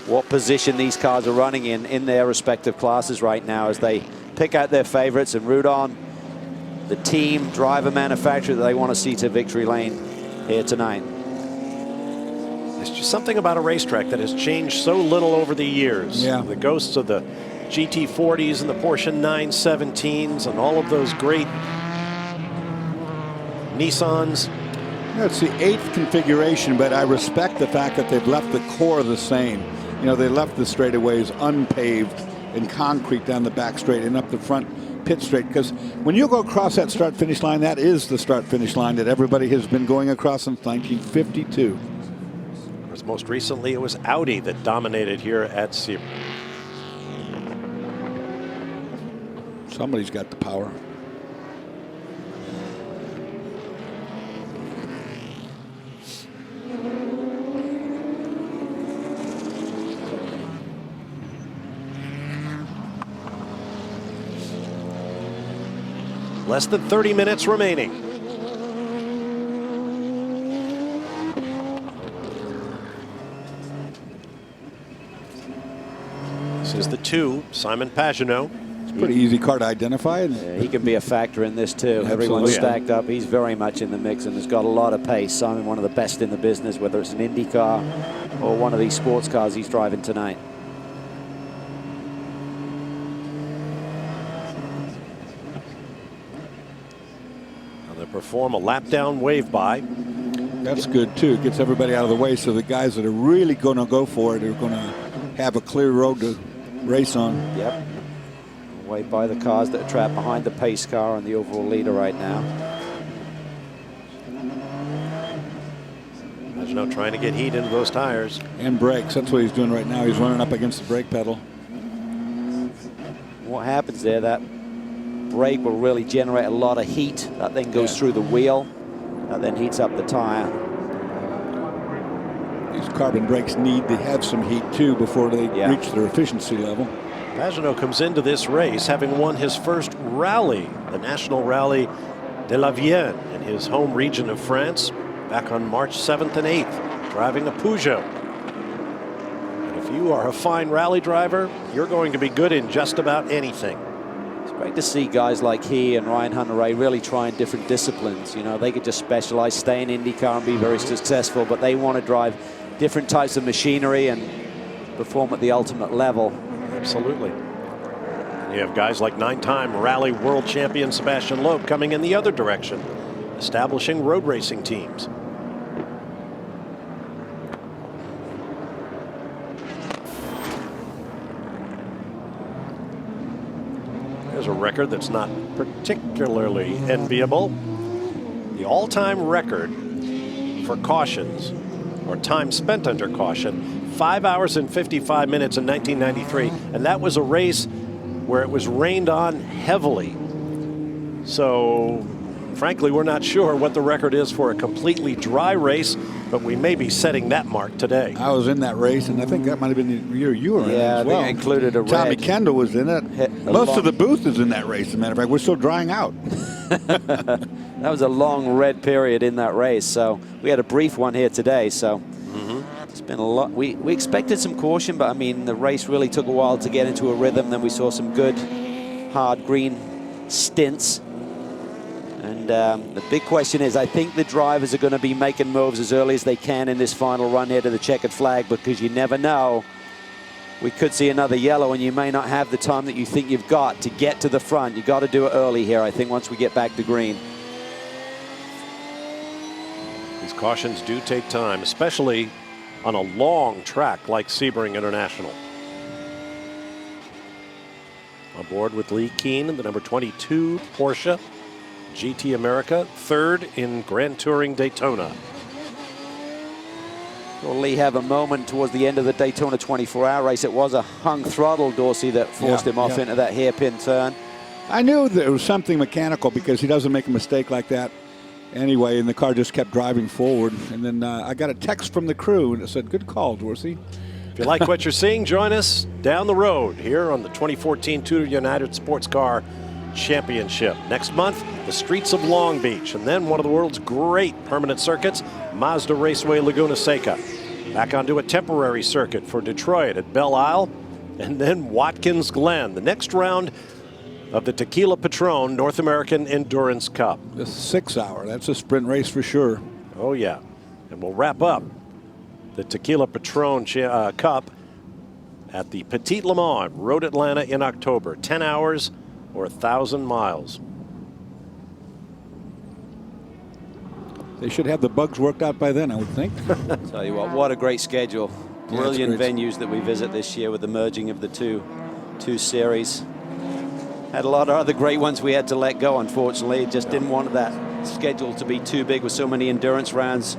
what position these cars are running in their respective classes right now as they pick out their favorites and root on the team, driver, manufacturer that they want to see to victory lane here tonight. There's just something about a racetrack that has changed so little over the years. Yeah. The ghosts of the GT40s and the Porsche 917s and all of those great Nissans. You know, it's the 8th configuration, but I respect the fact that they've left the core the same. You know, they left the straightaways unpaved and concrete down the back straight and up the front pit straight, because when you go across that start-finish line, that is the start-finish line that everybody has been going across since 1952. Most recently, it was Audi that dominated here at Sebring. Somebody's got the power. Less than 30 minutes remaining. This is the 2, Simon Pagenaud. It's a pretty easy car to identify. Yeah, he can be a factor in this too. Absolutely. Everyone's stacked up. He's very much in the mix and has got a lot of pace. Simon, one of the best in the business, whether it's an Indy car or one of these sports cars he's driving tonight. Now they perform a lap down wave by. That's good too. It gets everybody out of the way, so the guys that are really going to go for it are going to have a clear road to race on. Yep. Way by the cars that are trapped behind the pace car and the overall leader right now. Pagenaud trying to get heat into those tires. And brakes. That's what he's doing right now. He's running up against the brake pedal. What happens there, that brake will really generate a lot of heat. That then goes through the wheel. That then heats up the tire. These carbon brakes need to have some heat too before they reach their efficiency level. Pagenaud comes into this race having won his first rally, the National Rally de la Vienne, in his home region of France, back on March 7th and 8th, driving a Peugeot. And if you are a fine rally driver, you're going to be good in just about anything. It's great to see guys like he and Ryan Hunter-Reay really trying different disciplines. You know, they could just specialize, stay in IndyCar and be very successful, but they want to drive different types of machinery and perform at the ultimate level. Absolutely. And you have guys like 9-time rally world champion Sebastian Loeb coming in the other direction, establishing road racing teams. There's a record that's not particularly enviable. The all-time record for cautions, or time spent under caution, 5 hours and 55 minutes in 1993, and that was a race where it was rained on heavily. So frankly, we're not sure what the record is for a completely dry race, but we may be setting that mark today. I was in that race, and I think that might have been the year you were in as well. I think it included a Tommy red. Kendall was in it. Most of the booth is in that race, as a matter of fact. We're still drying out. That was a long red period in that race, so we had a brief one here today, so it's been a lot. We expected some caution, but I mean, the race really took a while to get into a rhythm. Then we saw some good hard green stints. And the big question is, I think the drivers are going to be making moves as early as they can in this final run here to the checkered flag, because you never know. We could see another yellow, and you may not have the time that you think you've got to get to the front. You got to do it early here, I think, once we get back to green. These cautions do take time, especially on a long track like Sebring International. On board with Lee Keen, the number 22 Porsche GT America, third in Grand Touring Daytona. Will Lee have a moment towards the end of the Daytona 24-hour race? It was a hung throttle, Dorsey, that forced him off into that hairpin turn. I knew there was something mechanical because he doesn't make a mistake like that anyway, and the car just kept driving forward. And then I got a text from the crew, and it said, "Good call, Dorsey." If you like what you're seeing, join us down the road here on the 2014 TUDOR United Sports Car Championship. Next month, the streets of Long Beach, and then one of the world's great permanent circuits, Mazda Raceway Laguna Seca. Back onto a temporary circuit for Detroit at Belle Isle, and then Watkins Glen, the next round of the Tequila Patrón North American Endurance Cup. The 6-hour, that's a sprint race for sure. Oh yeah, and we'll wrap up the Tequila Patrón Cup at the Petit Le Mans Road Atlanta in October. 10 hours or 1,000 miles. They should have the bugs worked out by then, I would think. Tell you what a great schedule. Brilliant venues that we visit this year with the merging of the two series. Had a lot of other great ones we had to let go, unfortunately. Just didn't want that schedule to be too big with so many endurance rounds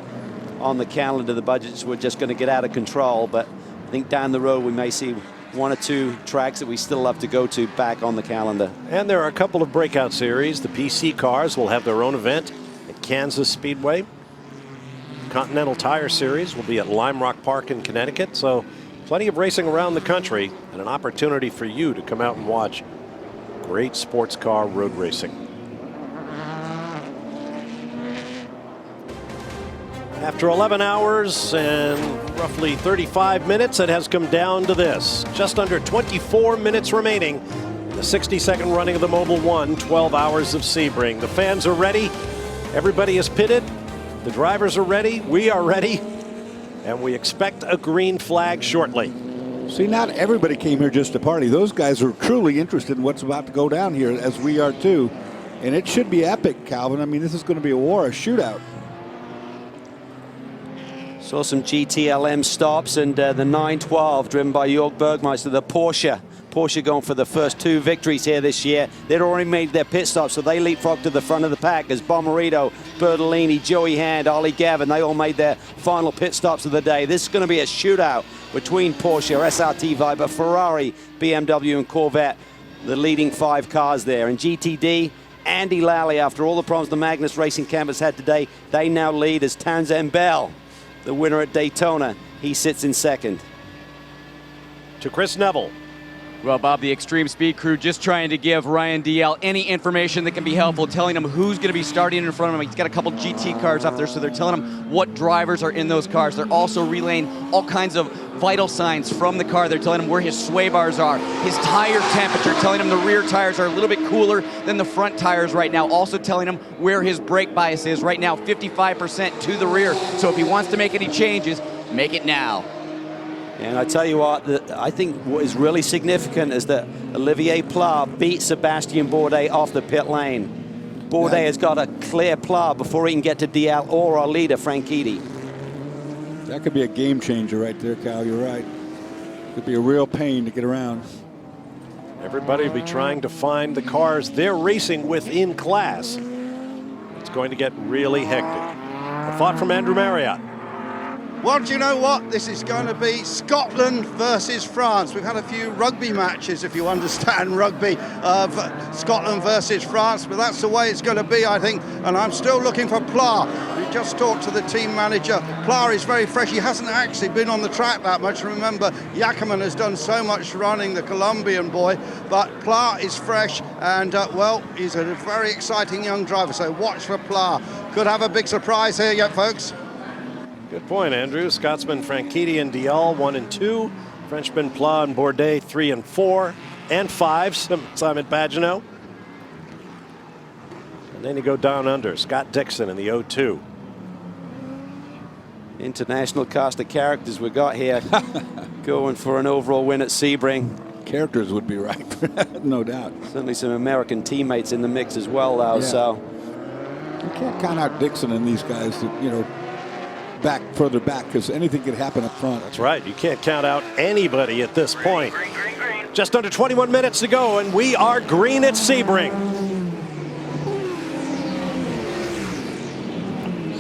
on the calendar. The budgets were just going to get out of control, but I think down the road we may see one or two tracks that we still have to go to back on the calendar. And there are a couple of breakout series. The PC cars will have their own event at Kansas Speedway. Continental Tire Series will be at Lime Rock Park in Connecticut. So plenty of racing around the country and an opportunity for you to come out and watch great sports car road racing. After 11 hours and roughly 35 minutes, it has come down to this. Just under 24 minutes remaining. The 60-second running of the Mobil 1, 12 hours of Sebring. The fans are ready. Everybody is pitted. The drivers are ready. We are ready. And we expect a green flag shortly. See, not everybody came here just to party. Those guys are truly interested in what's about to go down here, as we are too. And it should be epic, Calvin. I mean, this is going to be a war, a shootout. Saw some GTLM stops, and the 912 driven by Jörg Bergmeister, the Porsche Porsche going for the first 2 victories here this year. They'd already made their pit stop, so they leapfrogged to the front of the pack as Bomarito, Bertolini, Joey Hand, Ollie Gavin, they all made their final pit stops of the day. This is going to be a shootout between Porsche, SRT Viper, Ferrari, BMW, and Corvette, the leading 5 cars there. And GTD, Andy Lally, after all the problems the Magnus Racing Camp has had today, they now lead as Townsend Bell, the winner at Daytona. He sits in second. To Chris Neville. Well, Bob, the Extreme Speed crew just trying to give Ryan DL any information that can be helpful, telling him who's going to be starting in front of him. He's got a couple GT cars up there, so they're telling him what drivers are in those cars. They're also relaying all kinds of vital signs from the car. They're telling him where his sway bars are, his tire temperature, telling him the rear tires are a little bit cooler than the front tires right now. Also telling him where his brake bias is right now, 55% to the rear. So if he wants to make any changes, make it now. And I tell you what, I think what is really significant is that Olivier Pla beat Sebastian Bourdais off the pit lane. Bourdais has got a clear Pla before he can get to DL or our leader, Franchitti. That could be a game changer right there, Kyle. You're right. Could be a real pain to get around. Everybody will be trying to find the cars they're racing with in class. It's going to get really hectic. A thought from Andrew Marriott. Well, do you know what? This is going to be Scotland versus France. We've had a few rugby matches, if you understand rugby, of Scotland versus France, but that's the way it's going to be, I think. And I'm still looking for Pla. We just talked to the team manager. Pla is very fresh. He hasn't actually been on the track that much. Remember, Yackerman has done so much running, the Colombian boy, but Pla is fresh, and, well, he's a very exciting young driver, so watch for Pla. Could have a big surprise here yet, folks. Good point, Andrew. Scotsman Franchitti and Dial 1 and 2. Frenchman Pla and Bourdais 3 and 4 and 5. Simon Pagenaud. And then you go down under. Scott Dixon in the 0-2. International cast of characters we got here. Going for an overall win at Sebring. Characters would be right, no doubt. Certainly some American teammates in the mix as well, though. Yeah. So you can't count out Dixon and these guys, you know, further back, because anything could happen up front. That's right. You can't count out anybody at this point. Just under 21 minutes to go, and we are green at Sebring.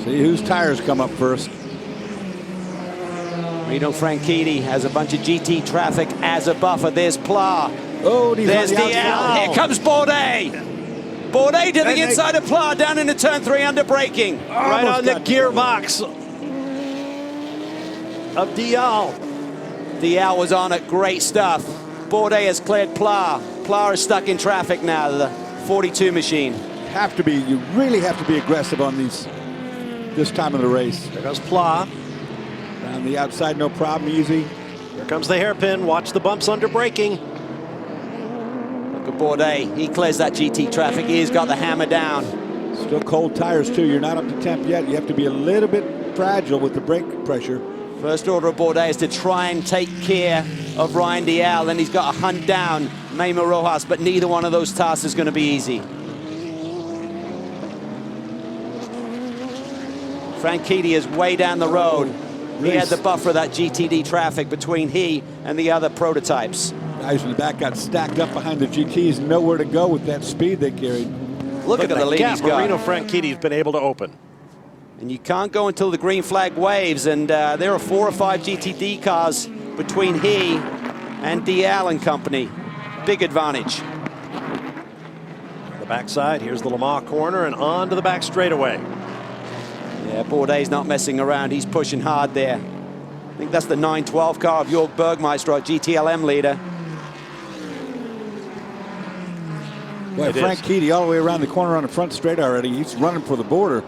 See whose tires come up first. Reno Franchitti has a bunch of GT traffic as a buffer. There's Pla. Oh, there's DL. Here comes Bourdais. Bourdais to the inside of Pla, down into turn 3 under braking. Right on the gearbox of Dial. Dial was on it, great stuff. Bourdais has cleared Pla. Pla is stuck in traffic now, the 42 machine. You really have to be aggressive on this time of the race. There goes Pla. On the outside, no problem, easy. Here comes the hairpin. Watch the bumps under braking. Look at Bourdais. He clears that GT traffic. He's got the hammer down. Still cold tires, too. You're not up to temp yet. You have to be a little bit fragile with the brake pressure. First order of Bourdais is to try and take care of Ryan Dial. Then he's got to hunt down Memo Rojas, but neither one of those tasks is going to be easy. Franchitti is way down the road. He had the buffer of that GTD traffic between he and the other prototypes. Guys in the back got stacked up behind the GTs, nowhere to go with that speed they carried. Look at the lead he's got. Marino Franchitti's been able to open. And you can't go until the green flag waves, and there are 4 or 5 GTD cars between he and DL and company. Big advantage. The backside, here's the Lamar corner, and on to the back straightaway. Yeah, Bourdais not messing around. He's pushing hard there. I think that's the 912 car of Jörg Bergmeister, our GTLM leader. Boy, Franchitti all the way around the corner on the front straight already. He's running for the border.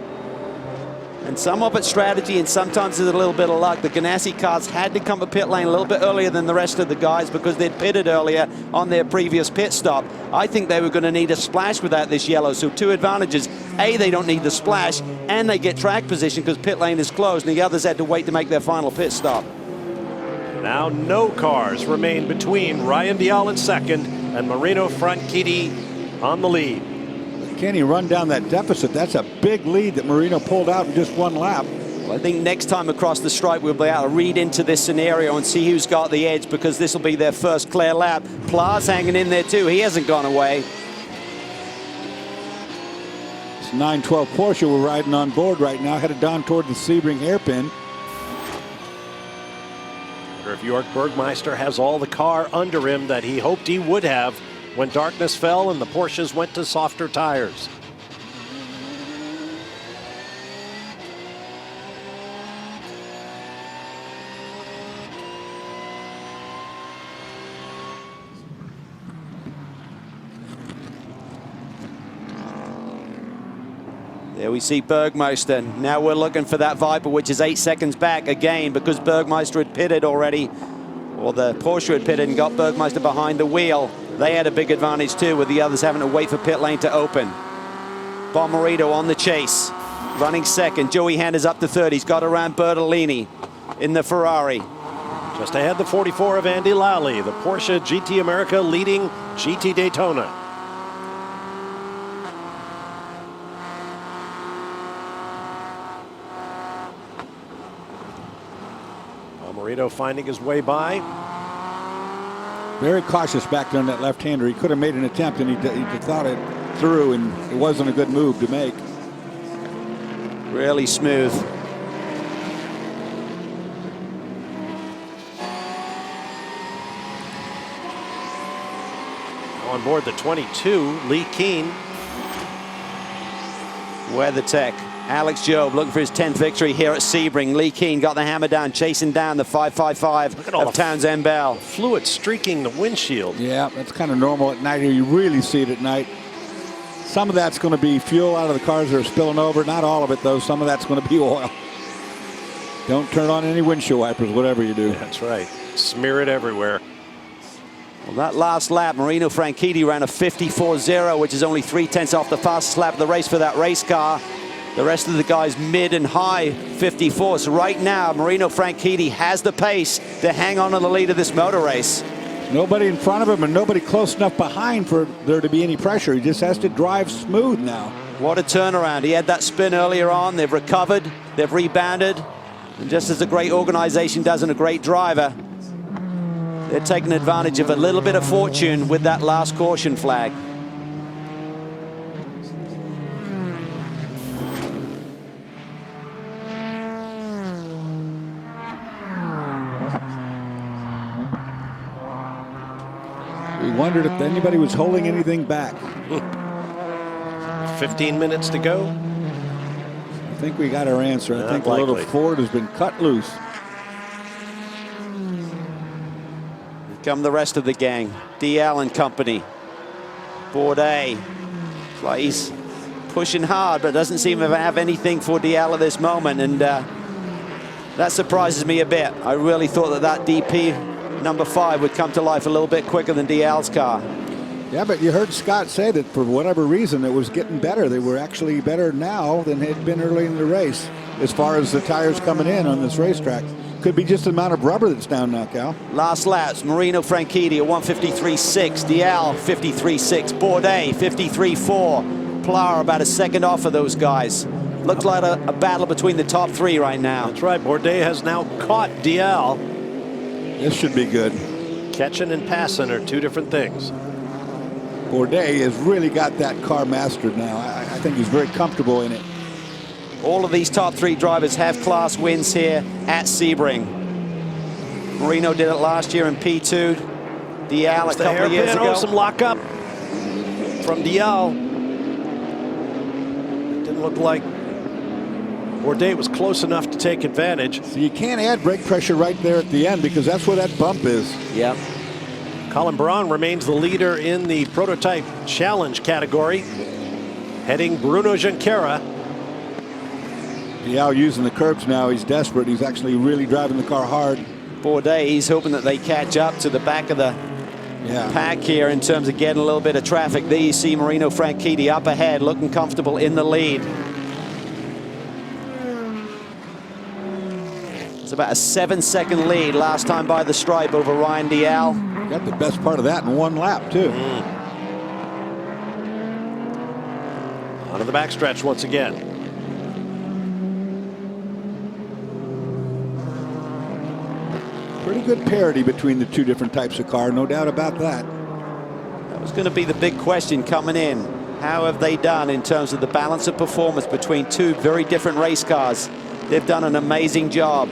And some of it's strategy, and sometimes there's a little bit of luck. The Ganassi cars had to come to pit lane a little bit earlier than the rest of the guys because they'd pitted earlier on their previous pit stop. I think they were going to need a splash without this yellow, so 2 advantages. A, they don't need the splash, and they get track position because pit lane is closed, and the others had to wait to make their final pit stop. Now no cars remain between Ryan Dial in second and Marino Franchitti on the lead. Can he run down that deficit? That's a big lead that Marino pulled out in just 1 lap. Well, I think next time across the stripe, we'll be able to read into this scenario and see who's got the edge, because this will be their first clear lap. Pla's hanging in there too. He hasn't gone away. 912 Porsche we're riding on board right now, headed down toward the Sebring hairpin. Or if York Bergmeister has all the car under him that he hoped he would have when darkness fell and the Porsches went to softer tires. There we see Bergmeister. Now we're looking for that Viper, which is 8 seconds back again, because Bergmeister had pitted already, or the Porsche had pitted and got Bergmeister behind the wheel. They had a big advantage too, with the others having to wait for pit lane to open. Bomarito on the chase, running second. Joey Handers up to third. He's got around Bertolini in the Ferrari. Just ahead the 44 of Andy Lally, the Porsche GT America leading GT Daytona. Bomarito finding his way by. Very cautious back there on that left-hander. He could have made an attempt, and he thought it through, and it wasn't a good move to make. Really smooth. On board the 22, Lee Keen. WeatherTech. Alex Job looking for his 10th victory here at Sebring. Lee Keen got the hammer down, chasing down the 555 of Townsend Bell. Fluid streaking the windshield. Yeah, that's kind of normal at night here. You really see it at night. Some of that's going to be fuel out of the cars that are spilling over. Not all of it, though. Some of that's going to be oil. Don't turn on any windshield wipers, whatever you do. That's right. Smear it everywhere. Well, that last lap, Marino Franchitti ran a 54.0, which is only 3/10 off the fastest lap of the race for that race car. The rest of the guys mid and high 54. So right now, Marino Franchitti has the pace to hang on to the lead of this motor race. Nobody in front of him and nobody close enough behind for there to be any pressure. He just has to drive smooth now. What a turnaround. He had that spin earlier on. They've recovered. They've rebounded. And just as a great organization does and a great driver, they're taking advantage of a little bit of fortune with that last caution flag. We wondered if anybody was holding anything back. 15 minutes to go. I think we got our answer. I think the little Ford has been cut loose. Here come the rest of the gang. DL and company. Bourdais. Like he's pushing hard, but doesn't seem to have anything for DL at this moment. And that surprises me a bit. I really thought that DP number 5 would come to life a little bit quicker than DL's car. Yeah, but you heard Scott say that for whatever reason it was getting better. They were actually better now than had been early in the race as far as the tires coming in on this racetrack. Could be just the amount of rubber that's down now, Cal. Last laps, Marino Franchitti a 153.6, DL 53.6, Bourdais 53.4, Plar about a second off of those guys. Looks like a battle between the top 3 right now. That's right, Bourdais has now caught DL. This should be good. Catching and passing are two different things. Bourdais has really got that car mastered now. I think he's very comfortable in it. All of these top 3 drivers have class wins here at Sebring. Marino did it last year in P2. DL a couple of years ago. Some lockup from DL. It didn't look like Bourdais was close enough to take advantage. So you can't add brake pressure right there at the end because that's where that bump is. Yep. Colin Braun remains the leader in the prototype challenge category, heading Bruno Junqueira. DL using the curbs now. He's desperate. He's actually really driving the car hard. Bourdais, he's hoping that they catch up to the back of the pack here in terms of getting a little bit of traffic. There you see Marino Franchitti up ahead, looking comfortable in the lead. It's about a 7-second lead last time by the stripe over Ryan DL. Got the best part of that in one lap, too. Onto the backstretch once again. Pretty good parity between the two different types of car, no doubt about that. That was going to be the big question coming in. How have they done in terms of the balance of performance between two very different race cars? They've done an amazing job.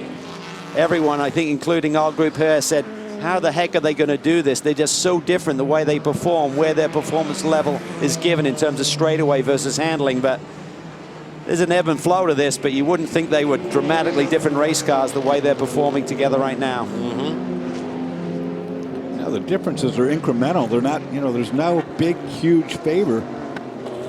Everyone, I think, including our group here, said, how the heck are they going to do this? They're just so different the way they perform, where their performance level is given in terms of straightaway versus handling. But there's an ebb and flow to this, but you wouldn't think they were dramatically different race cars the way they're performing together right now. Now the differences are incremental. They're not, you know, there's no big, huge favor.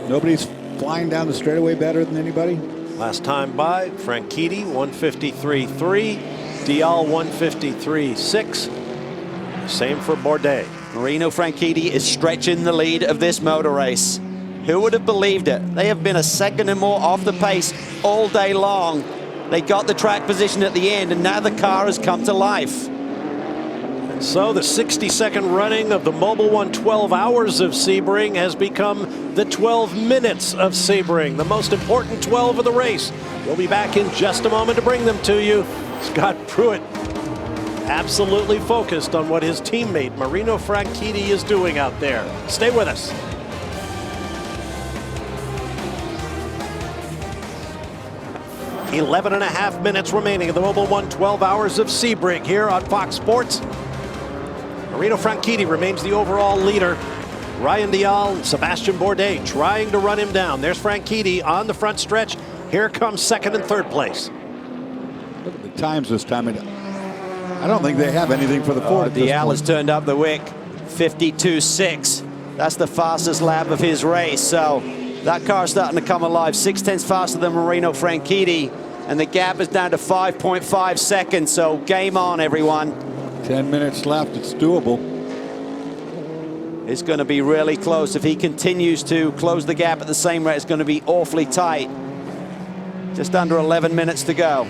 Nobody's flying down the straightaway better than anybody. Last time by, Franchitti 153.3, Dial 153.6. Same for Bourdais. Marino Franchitti is stretching the lead of this motor race. Who would have believed it? They have been a second and more off the pace all day long. They got the track position at the end, and now the car has come to life. And so the 60-second running of the Mobil 1 12 hours of Sebring has become the 12 minutes of Sebring, the most important 12 of the race. We'll be back in just a moment to bring them to you. Scott Pruitt absolutely focused on what his teammate Marino Franchitti is doing out there. Stay with us. .5 minutes remaining of the Mobil 1 12 hours of Sebring here on Fox Sports. Marino Franchitti remains the overall leader. Ryan Dial and Sebastian Bourdais trying to run him down. There's Franchitti on the front stretch. Here comes second and third place. Look at the times this time. I don't think they have anything for the Ford. Dial has turned up the wick. 52.6. That's the fastest lap of his race. So that car's starting to come alive. 0.6 faster than Marino Franchitti. And the gap is down to 5.5 seconds. So game on, everyone. 10 minutes left. It's doable. It's going to be really close. If he continues to close the gap at the same rate, it's going to be awfully tight. Just under 11 minutes to go.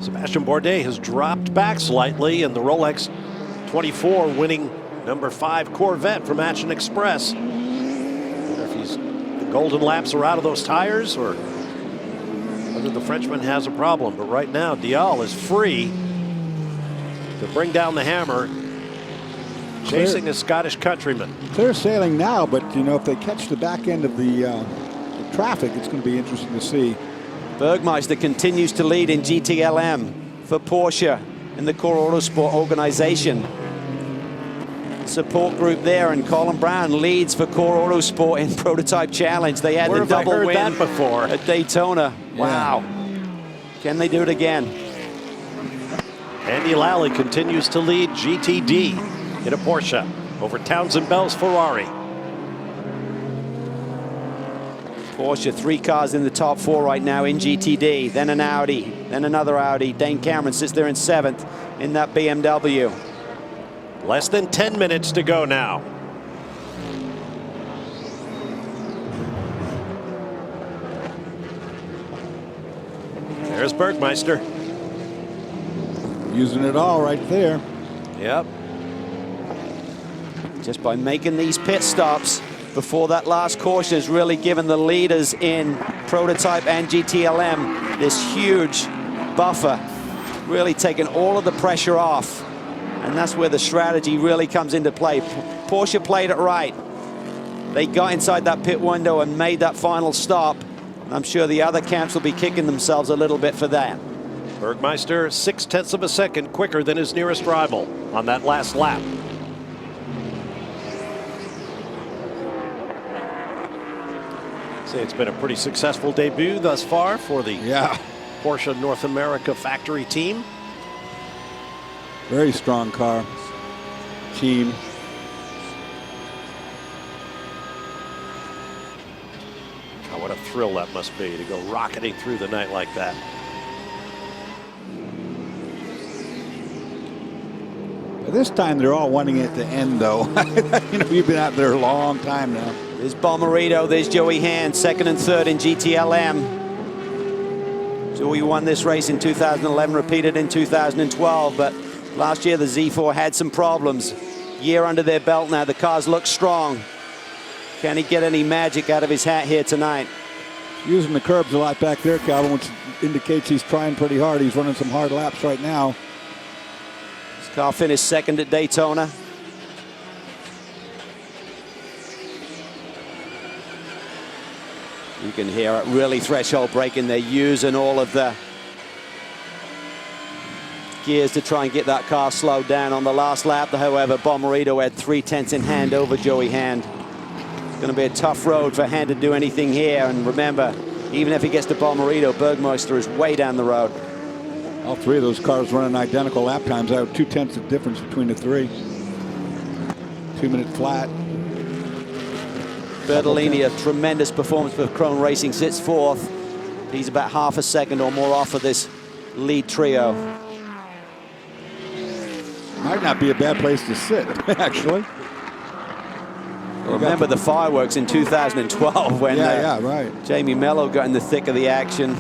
Sebastian Bourdais has dropped back slightly in the Rolex 24, winning number 5 Corvette from Action Express. I wonder if the golden laps are out of those tires or whether the Frenchman has a problem. But right now, Dial is free to bring down the hammer, chasing his Scottish countryman. Clear sailing now, but you know, if they catch the back end of the traffic, it's going to be interesting to see. Bergmeister continues to lead in GTLM for Porsche in the Core Autosport organization. Support group there, and Colin Brown leads for Core Autosport in Prototype Challenge. They had the double win that before at Daytona. Yeah. Wow. Can they do it again? Andy Lally continues to lead GTD in a Porsche over Townsend Bell's Ferrari. Porsche, 3 cars in the top 4 right now in GTD, then an Audi, then another Audi. Dane Cameron sits there in 7th in that BMW. Less than 10 minutes to go now. There's Bergmeister. Using it all right there. Yep. Just by making these pit stops before that last caution has really given the leaders in Prototype and GTLM this huge buffer, really taking all of the pressure off. And that's where the strategy really comes into play. Porsche played it right. They got inside that pit window and made that final stop. I'm sure the other camps will be kicking themselves a little bit for that. Bergmeister 0.6 of a second quicker than his nearest rival on that last lap. Say it's been a pretty successful debut thus far for the Porsche North America factory team. Very strong car, team. Oh, what a thrill that must be to go rocketing through the night like that. By this time, they're all wanting it to end, though. You know, we've been out there a long time now. There's Bomarito, there's Joey Hand, 2nd and 3rd in GTLM. Joey won this race in 2011, repeated in 2012, but last year the Z4 had some problems. Year under their belt now, the cars look strong. Can he get any magic out of his hat here tonight? Using the curbs a lot back there, Calvin, which indicates he's trying pretty hard. He's running some hard laps right now. This car finished second at Daytona. You can hear it really threshold braking. They're using all of the gears to try and get that car slowed down on the last lap. However, Bomarito had 3/10 in hand over Joey Hand. It's going to be a tough road for Hand to do anything here. And remember, even if he gets to Bomarito, Bergmeister is way down the road. All three of those cars running identical lap times. I have 2/10 of difference between the three. 2-minute flat. Bertolini, a tremendous performance for Krone Racing, sits fourth. He's about half a second or more off of this lead trio. Might not be a bad place to sit, actually. Remember the fireworks in 2012 when right. Jamie Mello got in the thick of the action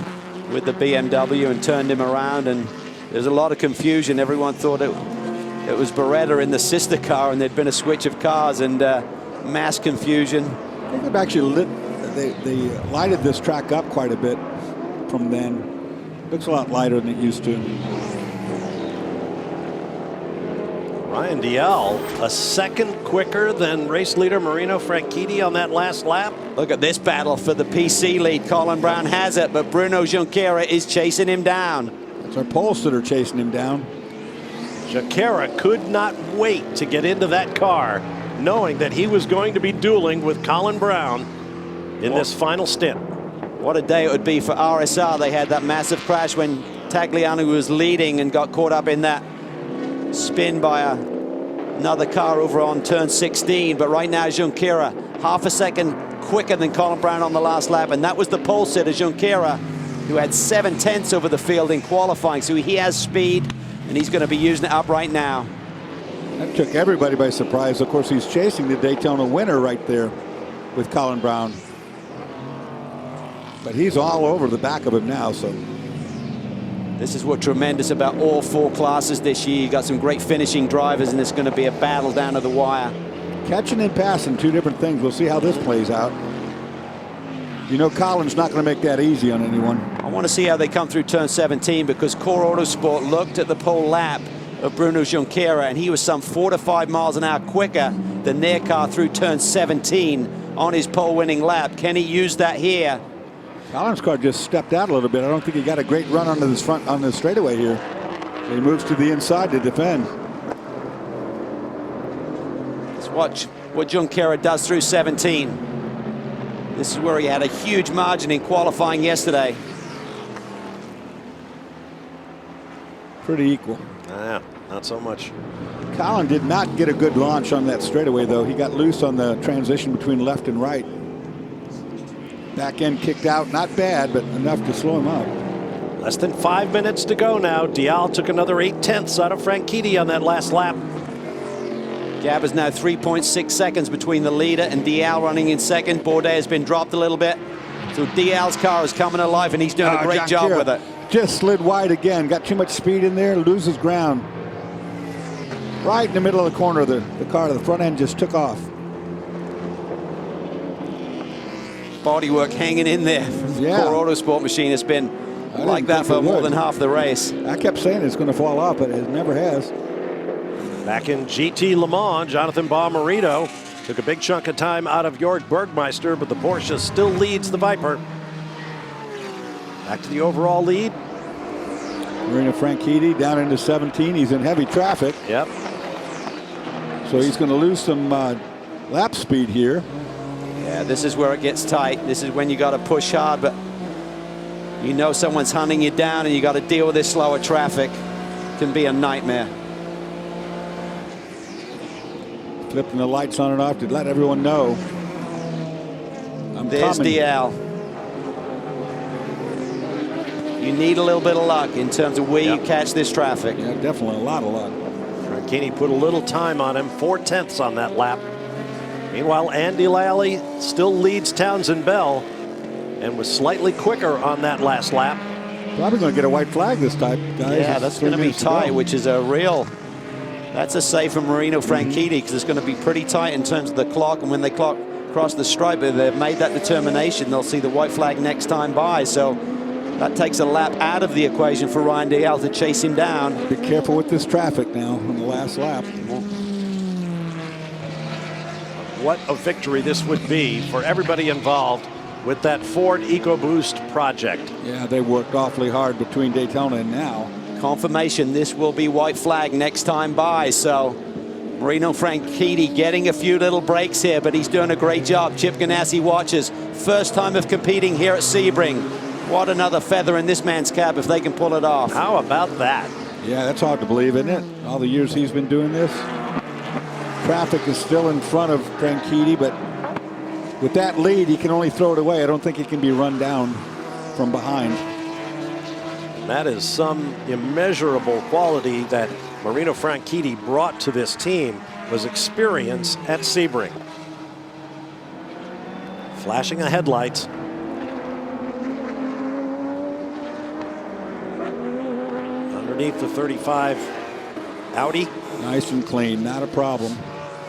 with the BMW and turned him around, and there's a lot of confusion. Everyone thought it was Beretta in the sister car, and there'd been a switch of cars, and mass confusion. I think they've actually they lighted this track up quite a bit from then. Looks a lot lighter than it used to. Ryan Dial, a second quicker than race leader Marino Franchitti on that last lap. Look at this battle for the PC lead. Colin Brown has it, but Bruno Junqueira is chasing him down. It's our poles that are chasing him down. Junqueira could not wait to get into that car, knowing that he was going to be dueling with Colin Brown in this final stint. What a day it would be for RSR. They had that massive crash when Tagliani was leading and got caught up in that spin by another car over on turn 16. But right now, Junqueira, half a second quicker than Colin Brown on the last lap. And that was the pole sitter, Junqueira, who had 7/10 over the field in qualifying. So he has speed, and he's going to be using it up right now. That took everybody by surprise. Of course, he's chasing the Daytona winner right there with Colin Brown. But he's all over the back of him now, so. This is what's tremendous about all four classes this year. You got some great finishing drivers, and it's going to be a battle down to the wire. Catching and passing, two different things. We'll see how this plays out. You know, Colin's not going to make that easy on anyone. I want to see how they come through turn 17, because Core Autosport looked at the pole lap of Bruno Junqueira, and he was some 4 to 5 miles an hour quicker than their car through turn 17 on his pole-winning lap. Can he use that here? Colin's car just stepped out a little bit. I don't think he got a great run onto this front on the straightaway here. He moves to the inside to defend. Let's watch what Junqueira does through 17. This is where he had a huge margin in qualifying yesterday. Pretty equal. Yeah, not so much. Colin did not get a good launch on that straightaway, though. He got loose on the transition between left and right. Back end kicked out, not bad, but enough to slow him up. Less than 5 minutes to go now. Dial took another 8/10 out of Franchitti on that last lap. Gap is now 3.6 seconds between the leader and Dial running in second. Bourdais has been dropped a little bit. So Dial's car is coming alive, and he's doing a great job with it. Just slid wide again. Got too much speed in there, loses ground. Right in the middle of the corner, the car, the front end just took off. Bodywork hanging in there from the Core Autosport machine. It's been like that for more than half the race. I kept saying it's going to fall off, but it never has. Back in GT Le Mans, Jonathan Bomarito took a big chunk of time out of Jörg Bergmeister, but the Porsche still leads the Viper. Back to the overall lead. Marino Franchitti down into 17. He's in heavy traffic. Yep. So he's going to lose some lap speed here. Yeah, this is where it gets tight. This is when you got to push hard, but you know someone's hunting you down, and you got to deal with this slower traffic. It can be a nightmare. Flipping the lights on and off to let everyone know. There's DL. You need a little bit of luck in terms of where you catch this traffic. Yeah, definitely a lot of luck. Franchitti put a little time on him, 4/10 on that lap. Meanwhile, Andy Lally still leads Townsend Bell and was slightly quicker on that last lap. Probably going to get a white flag this time, guys. Yeah, that's going to be tight, which is a real... That's a save from Marino Franchitti, because it's going to be pretty tight in terms of the clock, and when they clock across the stripe, but they've made that determination. They'll see the white flag next time by. So that takes a lap out of the equation for Ryan Dalziel to chase him down. Be careful with this traffic now on the last lap. What a victory this would be for everybody involved with that Ford EcoBoost project. Yeah, they worked awfully hard between Daytona and now. Confirmation this will be white flag next time by. So Marino Franchitti getting a few little breaks here, but he's doing a great job. Chip Ganassi watches. First time of competing here at Sebring. What another feather in this man's cap if they can pull it off. How about that? Yeah, that's hard to believe, isn't it? All the years he's been doing this. Traffic is still in front of Franchitti, but with that lead, he can only throw it away. I don't think he can be run down from behind. That is some immeasurable quality that Marino Franchitti brought to this team, was experience at Sebring. Flashing a headlights. Underneath the 35 Audi. Nice and clean, not a problem.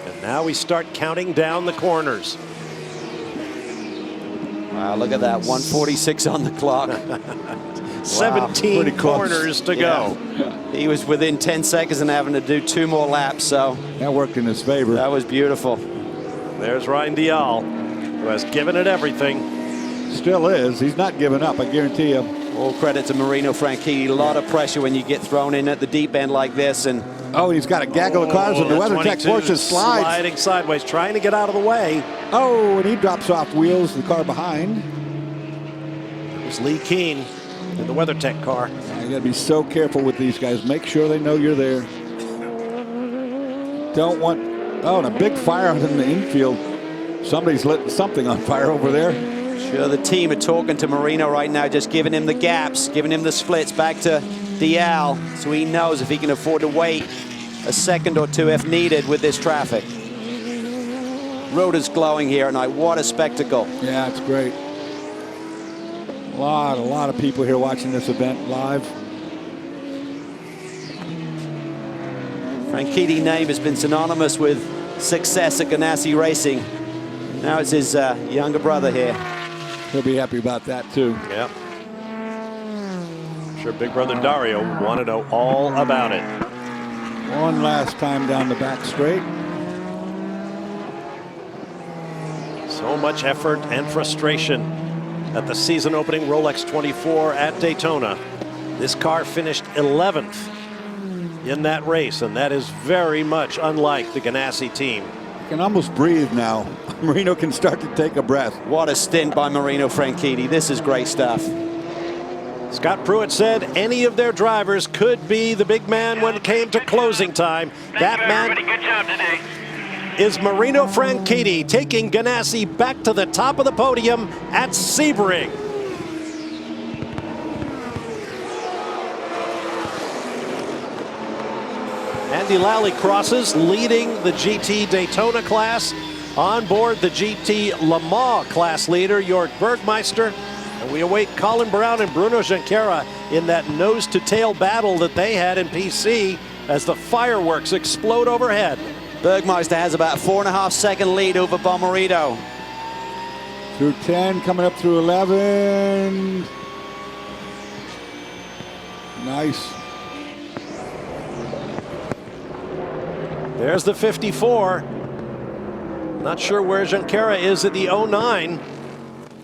And now we start counting down the corners. Wow, look at that, 146 on the clock. 17 corners to go. He was within 10 seconds and having to do 2 more laps, so. That worked in his favor. That was beautiful. There's Ryan Dalziel, who has given it everything. Still is. He's not giving up, I guarantee you. All credit to Marino Franchitti. A lot of pressure when you get thrown in at the deep end like this. And oh, he's got a gaggle of cars, and the WeatherTech Porsche slides. Sliding sideways, trying to get out of the way. Oh, and he drops off wheels, the car behind. It was Lee Keen in the WeatherTech car. You got to be so careful with these guys. Make sure they know you're there. Don't want, oh, and a big fire in the infield. Somebody's lit something on fire over there. Sure, the team are talking to Marino right now, just giving him the gaps, giving him the splits back to Dalziel, so he knows if he can afford to wait a second or two if needed with this traffic. Road is glowing here tonight. What a spectacle. Yeah, it's great. A lot of people here watching this event live. Franchitti's name has been synonymous with success at Ganassi Racing. Now it's his younger brother here. He'll be happy about that too. Yep. I'm sure big brother Dario want to know all about it. One last time down the back straight. So much effort and frustration at the season opening Rolex 24 at Daytona. This car finished 11th in that race, and that is very much unlike the Ganassi team. You can almost breathe now. Marino can start to take a breath. What a stint by Marino Franchitti. This is great stuff. Scott Pruitt said any of their drivers could be the big man when it came to closing time. That man Good job today. is Marino Franchitti, taking Ganassi back to the top of the podium at Sebring. Andy Lally crosses, leading the GT Daytona class. On board the GT Le Mans class leader, Jörg Bergmeister. And we await Colin Brown and Bruno Junqueira in that nose-to-tail battle that they had in PC as the fireworks explode overhead. Bergmeister has about 4.5 second lead over Bomarito. Through 10, coming up through 11. Nice. There's the 54. Not sure where Junqueira is at the 09.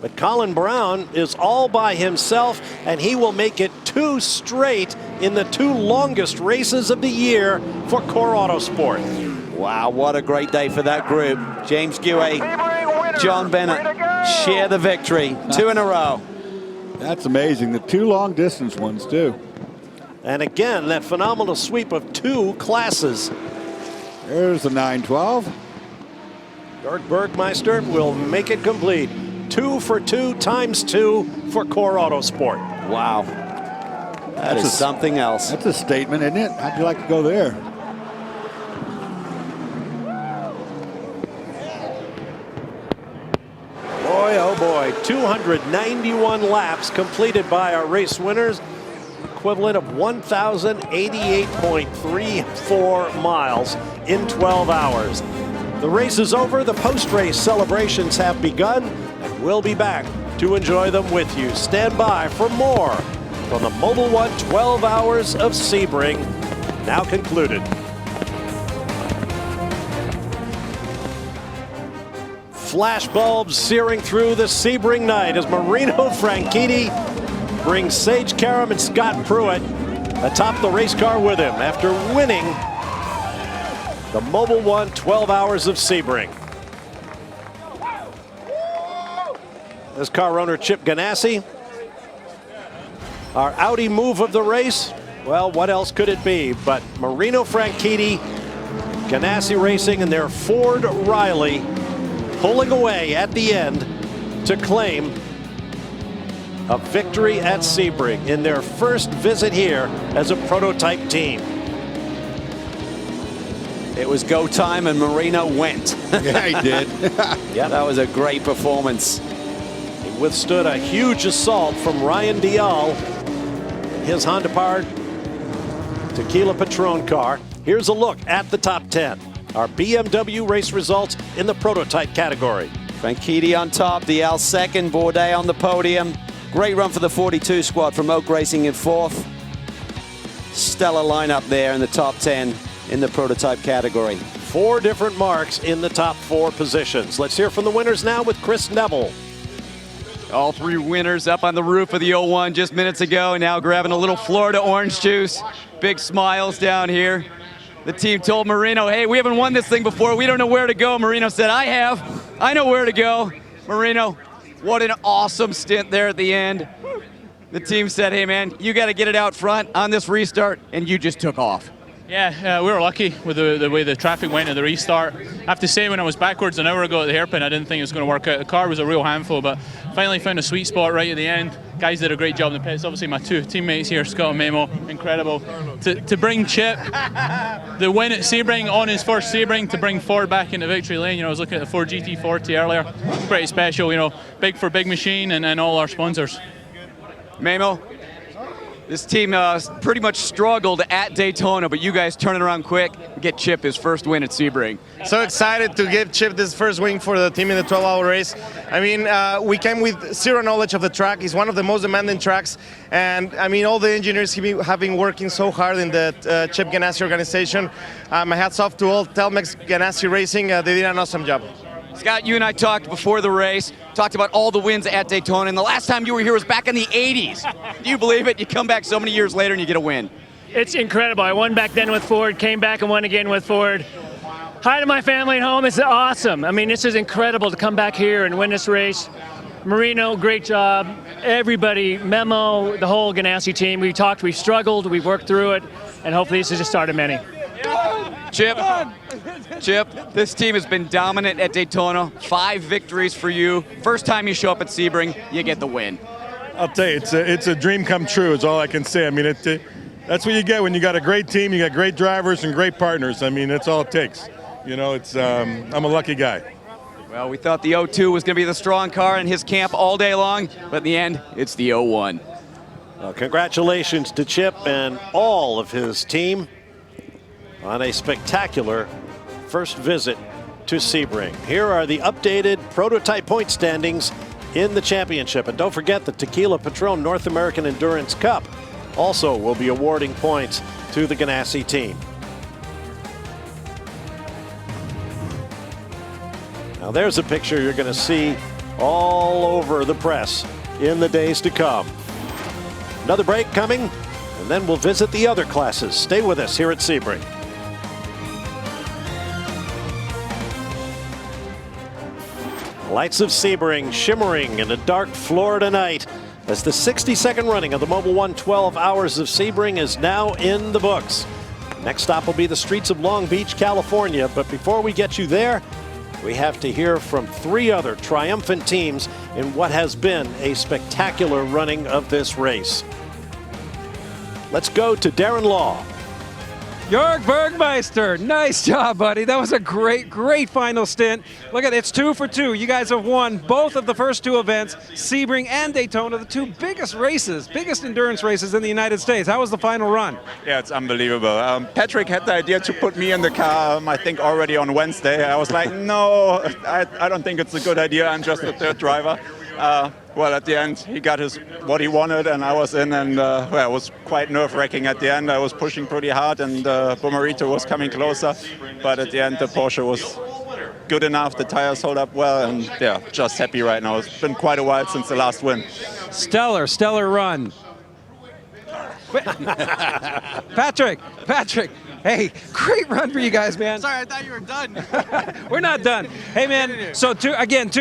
But Colin Brown is all by himself, and he will make it 2 straight in the 2 longest races of the year for Core Autosport. Wow, what a great day for that group. James Guay, John Bennett share the victory. 2 in a row. That's amazing. The 2 long distance ones too. And again, that phenomenal sweep of 2 classes. There's the 912. Jörg Bergmeister will make it complete. 2 for 2 times 2 for Core Autosport. Wow. That is something else. That's a statement, isn't it? How'd you like to go there? Boy, oh boy, 291 laps completed by our race winners, equivalent of 1,088.34 miles in 12 hours. The race is over. The post-race celebrations have begun, and we'll be back to enjoy them with you. Stand by for more from the Mobil 1 12 Hours of Sebring, now concluded. Flash bulbs searing through the Sebring night as Marino Franchitti brings Sage Karam and Scott Pruitt atop the race car with him after winning the Mobil 1 12 Hours of Sebring. This car owner Chip Ganassi, our Audi move of the race. Well, what else could it be but Marino Franchitti, Ganassi Racing, and their Ford Riley pulling away at the end to claim a victory at Sebring in their first visit here as a prototype team. It was go time and Marino went. Yeah, he did. Yeah, that was a great performance. He withstood a huge assault from Ryan Dial in his Honda-powered Tequila Patrón car. Here's a look at the top 10. Our BMW race results in the prototype category. Franchitti on top, Dial second, Bourdais on the podium. Great run for the 42 squad from Oak Racing in fourth. Stellar lineup there in the top 10 in the prototype category. 4 different marks in the top 4 positions. Let's hear from the winners now with Chris Neville. All 3 winners up on the roof of the 01 just minutes ago, now grabbing a little Florida orange juice. Big smiles down here. The team told Marino, hey, we haven't won this thing before. We don't know where to go. Marino said, I have. I know where to go. Marino, what an awesome stint there at the end. The team said, hey, man, you got to get it out front on this restart, and you just took off. Yeah, we were lucky with the way the traffic went at the restart. I have to say, when I was backwards an hour ago at the hairpin, I didn't think it was going to work out. The car was a real handful, but finally found a sweet spot right at the end. Guys did a great job in the pits. Obviously, my 2 teammates here, Scott and Memo, incredible. To bring Chip the win at Sebring on his first Sebring, to bring Ford back into victory lane. You know, I was looking at the Ford GT40 earlier. Pretty special, you know, big for Big Machine and all our sponsors. Memo, this team pretty much struggled at Daytona, but you guys turn it around quick and get Chip his first win at Sebring. So excited to give Chip this first win for the team in the 12-hour race. I mean, we came with zero knowledge of the track. It's one of the most demanding tracks. And, I mean, all the engineers have been working so hard in the Chip Ganassi organization. My hats off to all Telmex Ganassi Racing. They did an awesome job. Scott, you and I talked before the race, talked about all the wins at Daytona, and the last time you were here was back in the 80s. Do you believe it? You come back so many years later and you get a win. It's incredible. I won back then with Ford, came back and won again with Ford. Hi to my family at home. It's awesome. I mean, this is incredible to come back here and win this race. Marino, great job. Everybody, Memo, the whole Ganassi team. We talked, we've struggled, we've worked through it, and hopefully this is the start of many. Chip, this team has been dominant at Daytona. 5 victories for you. First time you show up at Sebring, you get the win. I'll tell you, it's a dream come true is all I can say. I mean, that's what you get when you got a great team, you got great drivers and great partners. I mean, that's all it takes. You know, I'm a lucky guy. Well, we thought the 02 was going to be the strong car in his camp all day long, but in the end, it's the 01. Well, congratulations to Chip and all of his team on a spectacular first visit to Sebring. Here are the updated prototype point standings in the championship. And don't forget the Tequila Patrón North American Endurance Cup also will be awarding points to the Ganassi team. Now there's a picture you're going to see all over the press in the days to come. Another break coming, and then we'll visit the other classes. Stay with us here at Sebring. Lights of Sebring shimmering in a dark Florida night as the 62nd running of the Mobil 1 12 Hours of Sebring is now in the books. Next stop will be the streets of Long Beach, California. But before we get you there, we have to hear from 3 other triumphant teams in what has been a spectacular running of this race. Let's go to Darren Law. Jörg Bergmeister, nice job, buddy. That was a great, great final stint. Look at it, it's 2 for 2. You guys have won both of the first 2 events, Sebring and Daytona, the 2 biggest races, biggest endurance races in the United States. How was the final run? Yeah, it's unbelievable. Patrick had the idea to put me in the car, I think already on Wednesday. I was like, no, I don't think it's a good idea. I'm just the 3rd driver. Well, at the end, he got what he wanted, and I was in, and well, it was quite nerve-wracking at the end. I was pushing pretty hard, and Bomarito was coming closer, but at the end, the Porsche was good enough. The tires hold up well, and yeah, just happy right now. It's been quite a while since the last win. Stellar run. Patrick, hey, great run for you guys, man. Sorry, I thought you were done. We're not done. Hey, man, so 2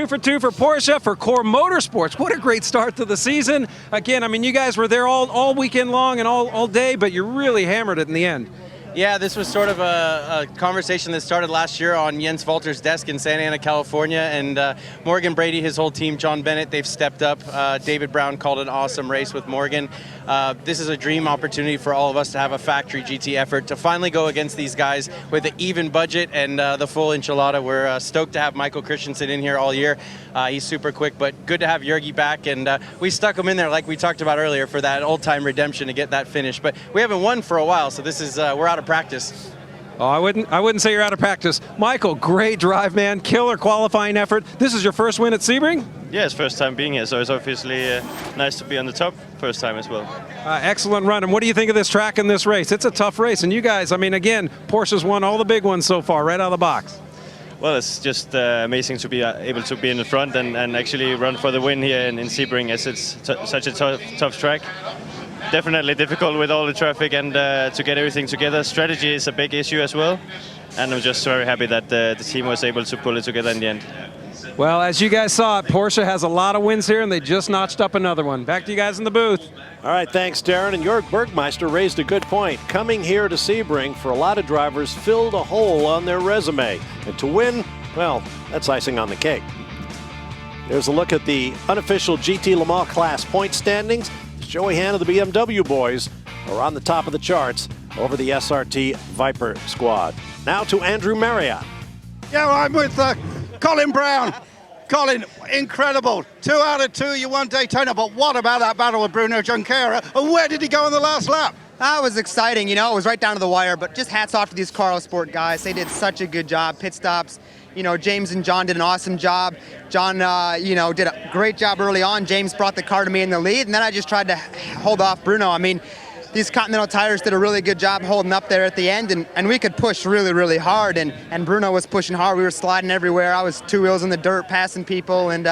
for 2 for Porsche, for Core Motorsports. What a great start to the season. Again, I mean, you guys were there all weekend long and all day, but you really hammered it in the end. Yeah, this was sort of a conversation that started last year on Jens Walter's desk in Santa Ana, California, and Morgan Brady, his whole team, John Bennett, they've stepped up. David Brown called an awesome race with Morgan. This is a dream opportunity for all of us to have a factory GT effort, to finally go against these guys with an even budget and the full enchilada. We're stoked to have Michael Christensen in here all year. He's super quick, but good to have Jurgi back, and we stuck him in there like we talked about earlier for that old-time redemption to get that finish. But we haven't won for a while, so this is we're out of practice. Oh, I wouldn't say you're out of practice. Michael, great drive, man. Killer qualifying effort. This is your first win at Sebring? Yeah, it's first time being here, so it's obviously nice to be on the top first time as well. Excellent run. And what do you think of this track and this race? It's a tough race. And you guys, I mean, again, Porsche's won all the big ones so far, right out of the box. Well, it's just amazing to be able to be in the front and actually run for the win here in Sebring, as it's such a tough track. Definitely difficult with all the traffic and to get everything together. Strategy is a big issue as well, and I'm just very happy that the team was able to pull it together in the end. Well, as you guys saw, Porsche has a lot of wins here, and they just notched up another one. Back to you guys in the booth. All right, thanks, Darren. And Jörg Bergmeister raised a good point. Coming here to Sebring, for a lot of drivers, filled a hole on their resume. And to win, well, that's icing on the cake. There's a look at the unofficial GT Le Mans class point standings. Joey Hahn of the BMW boys are on the top of the charts over the SRT Viper squad. Now to Andrew Marriott. Yeah, well, I'm with Colin Brown. Colin, incredible. 2 out of 2, you won Daytona, but what about that battle with Bruno Junqueira? And where did he go on the last lap? That was exciting, you know, it was right down to the wire, but just hats off to these Carl Sport guys. They did such a good job, pit stops. You know, James and John did an awesome job. John, you know, did a great job early on. James brought the car to me in the lead, and then I just tried to hold off Bruno. I mean, these Continental tires did a really good job holding up there at the end, and we could push really, really hard, and Bruno was pushing hard. We were sliding everywhere. I was 2 wheels in the dirt, passing people, and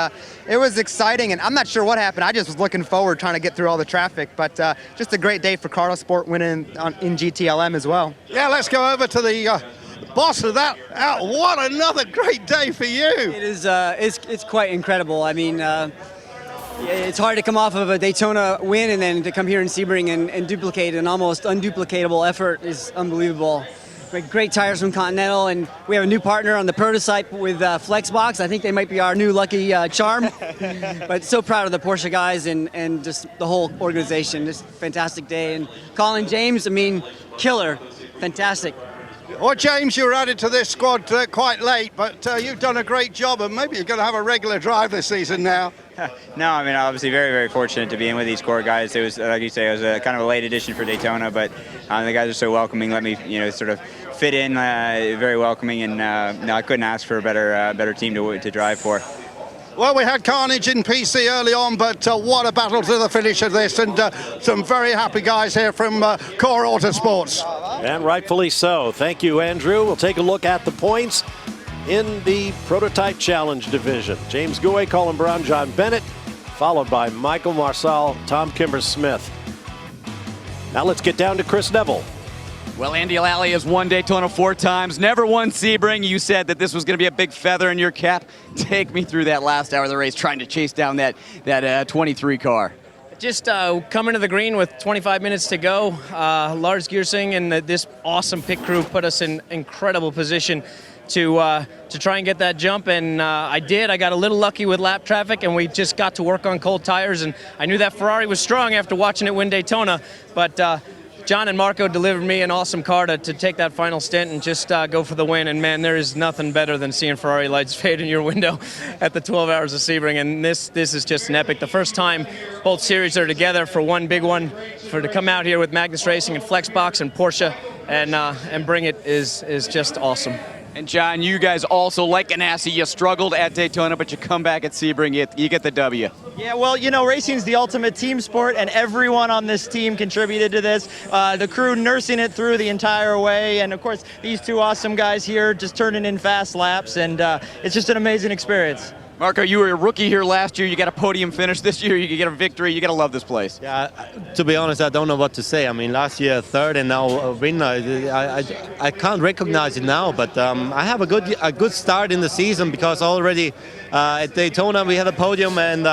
it was exciting, and I'm not sure what happened. I just was looking forward, trying to get through all the traffic, but just a great day for Carl Sport winning in GTLM as well. Yeah, let's go over to the boss of that. What another great day for you. It is, it's quite incredible. I mean, it's hard to come off of a Daytona win and then to come here in Sebring and duplicate an almost unduplicatable effort is unbelievable. Great tires from Continental, and we have a new partner on the prototype with Flexbox. I think they might be our new lucky charm. But so proud of the Porsche guys and just the whole organization. Just fantastic day. And Colin, James, I mean, killer, fantastic. Well, James, you were added to this squad quite late, but you've done a great job, and maybe you're going to have a regular drive this season now. No, I mean, obviously very, very fortunate to be in with these core guys. It was, like you say, it was a kind of a late addition for Daytona, but the guys are so welcoming, let me, you know, sort of fit in, very welcoming, and no, I couldn't ask for a better team to drive for. Well, we had carnage in PC early on, but what a battle to the finish of this, and some very happy guys here from Core Autosports. And rightfully so. Thank you, Andrew. We'll take a look at the points in the Prototype Challenge division. James Gouet, Colin Brown, John Bennett, followed by Michael Marsal, Tom Kimber-Smith. Now let's get down to Chris Neville. Well, Andy Lally has won Daytona 4 times, never won Sebring. You said that this was going to be a big feather in your cap. Take me through that last hour of the race, trying to chase down that 23 car. Just coming to the green with 25 minutes to go. Lars Giersing and this awesome pit crew put us in incredible position to try and get that jump, and I did. I got a little lucky with lap traffic, and we just got to work on cold tires, and I knew that Ferrari was strong after watching it win Daytona, but John and Marco delivered me an awesome car to take that final stint and just go for the win. And man, there is nothing better than seeing Ferrari lights fade in your window at the 12 Hours of Sebring. And this is just an epic. The first time both series are together for one big one, to come out here with Magnus Racing and Flexbox and Porsche and bring it is just awesome. And John, you guys also, like Ganassi, you struggled at Daytona, but you come back at Sebring, you get the W. Yeah, well, you know, racing's the ultimate team sport, and everyone on this team contributed to this. The crew nursing it through the entire way, and of course, these two awesome guys here just turning in fast laps, and it's just an amazing experience. Marco, you were a rookie here last year. You got a podium finish this year. You get a victory. You got to love this place. Yeah, to be honest, I don't know what to say. I mean, last year third and now a winner. I can't recognize it now, but I have a good start in the season because already at Daytona we had a podium, and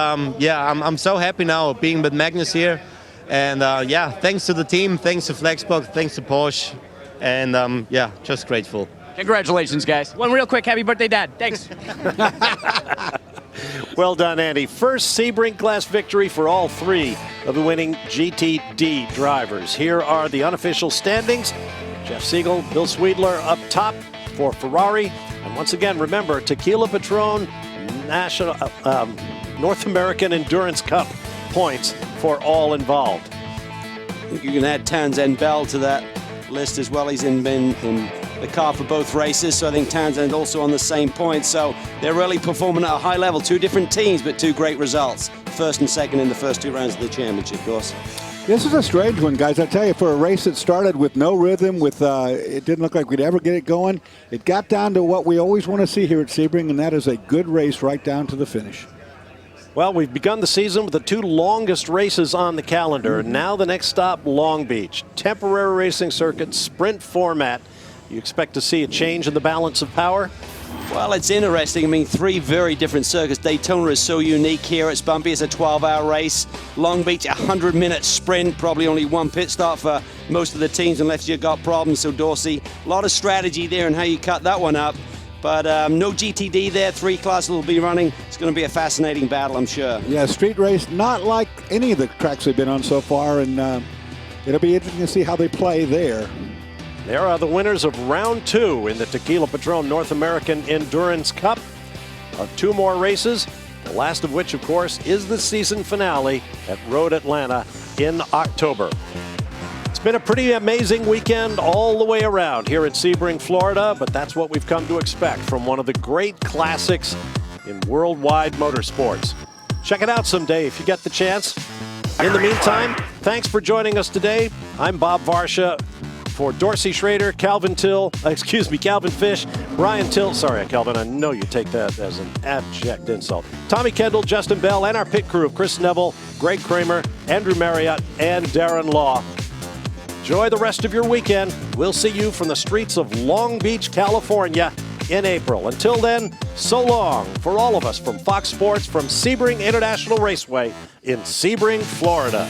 yeah, I'm so happy now being with Magnus here. And yeah, thanks to the team, thanks to Flexbox, thanks to Porsche, and yeah, just grateful. Congratulations, guys. One real quick, happy birthday, Dad. Thanks. Well done, Andy. First Sebring class victory for all three of the winning GTD drivers. Here are the unofficial standings. Jeff Siegel, Bill Sweedler up top for Ferrari. And once again, remember, Tequila Patrón National North American Endurance Cup points for all involved. You can add Townsend Bell to that list as well. He's in the car for both races, so I think Townsend also on the same point. So they're really performing at a high level. Two different teams, but two great results. First and second in the first two rounds of the championship, of course. This is a strange one, guys. I tell you, for a race that started with no rhythm, with it didn't look like we'd ever get it going, it got down to what we always want to see here at Sebring, and that is a good race right down to the finish. Well, we've begun the season with the two longest races on the calendar. Now the next stop, Long Beach. Temporary racing circuit, sprint format. You expect to see a change in the balance of power? Well, it's interesting. I mean, three very different circuits. Daytona is so unique here. It's bumpy. It's a 12-hour race. Long Beach, 100-minute sprint. Probably only one pit stop for most of the teams unless you've got problems. So, Dorsey, a lot of strategy there and how you cut that one up. But no GTD there. Three classes will be running. It's going to be a fascinating battle, I'm sure. Yeah, street race, not like any of the tracks they've been on so far. And it'll be interesting to see how they play there. There are the winners of round two in the Tequila Patrón North American Endurance Cup. Two more races, the last of which, of course, is the season finale at Road Atlanta in October. It's been a pretty amazing weekend all the way around here at Sebring, Florida, but that's what we've come to expect from one of the great classics in worldwide motorsports. Check it out someday if you get the chance. In the meantime, thanks for joining us today. I'm Bob Varsha. For Dorsey Schrader, Calvin Fish, Brian Till. Sorry, Calvin, I know you take that as an abject insult. Tommy Kendall, Justin Bell, and our pit crew of Chris Neville, Greg Kramer, Andrew Marriott, and Darren Law. Enjoy the rest of your weekend. We'll see you from the streets of Long Beach, California in April. Until then, so long for all of us from Fox Sports from Sebring International Raceway in Sebring, Florida.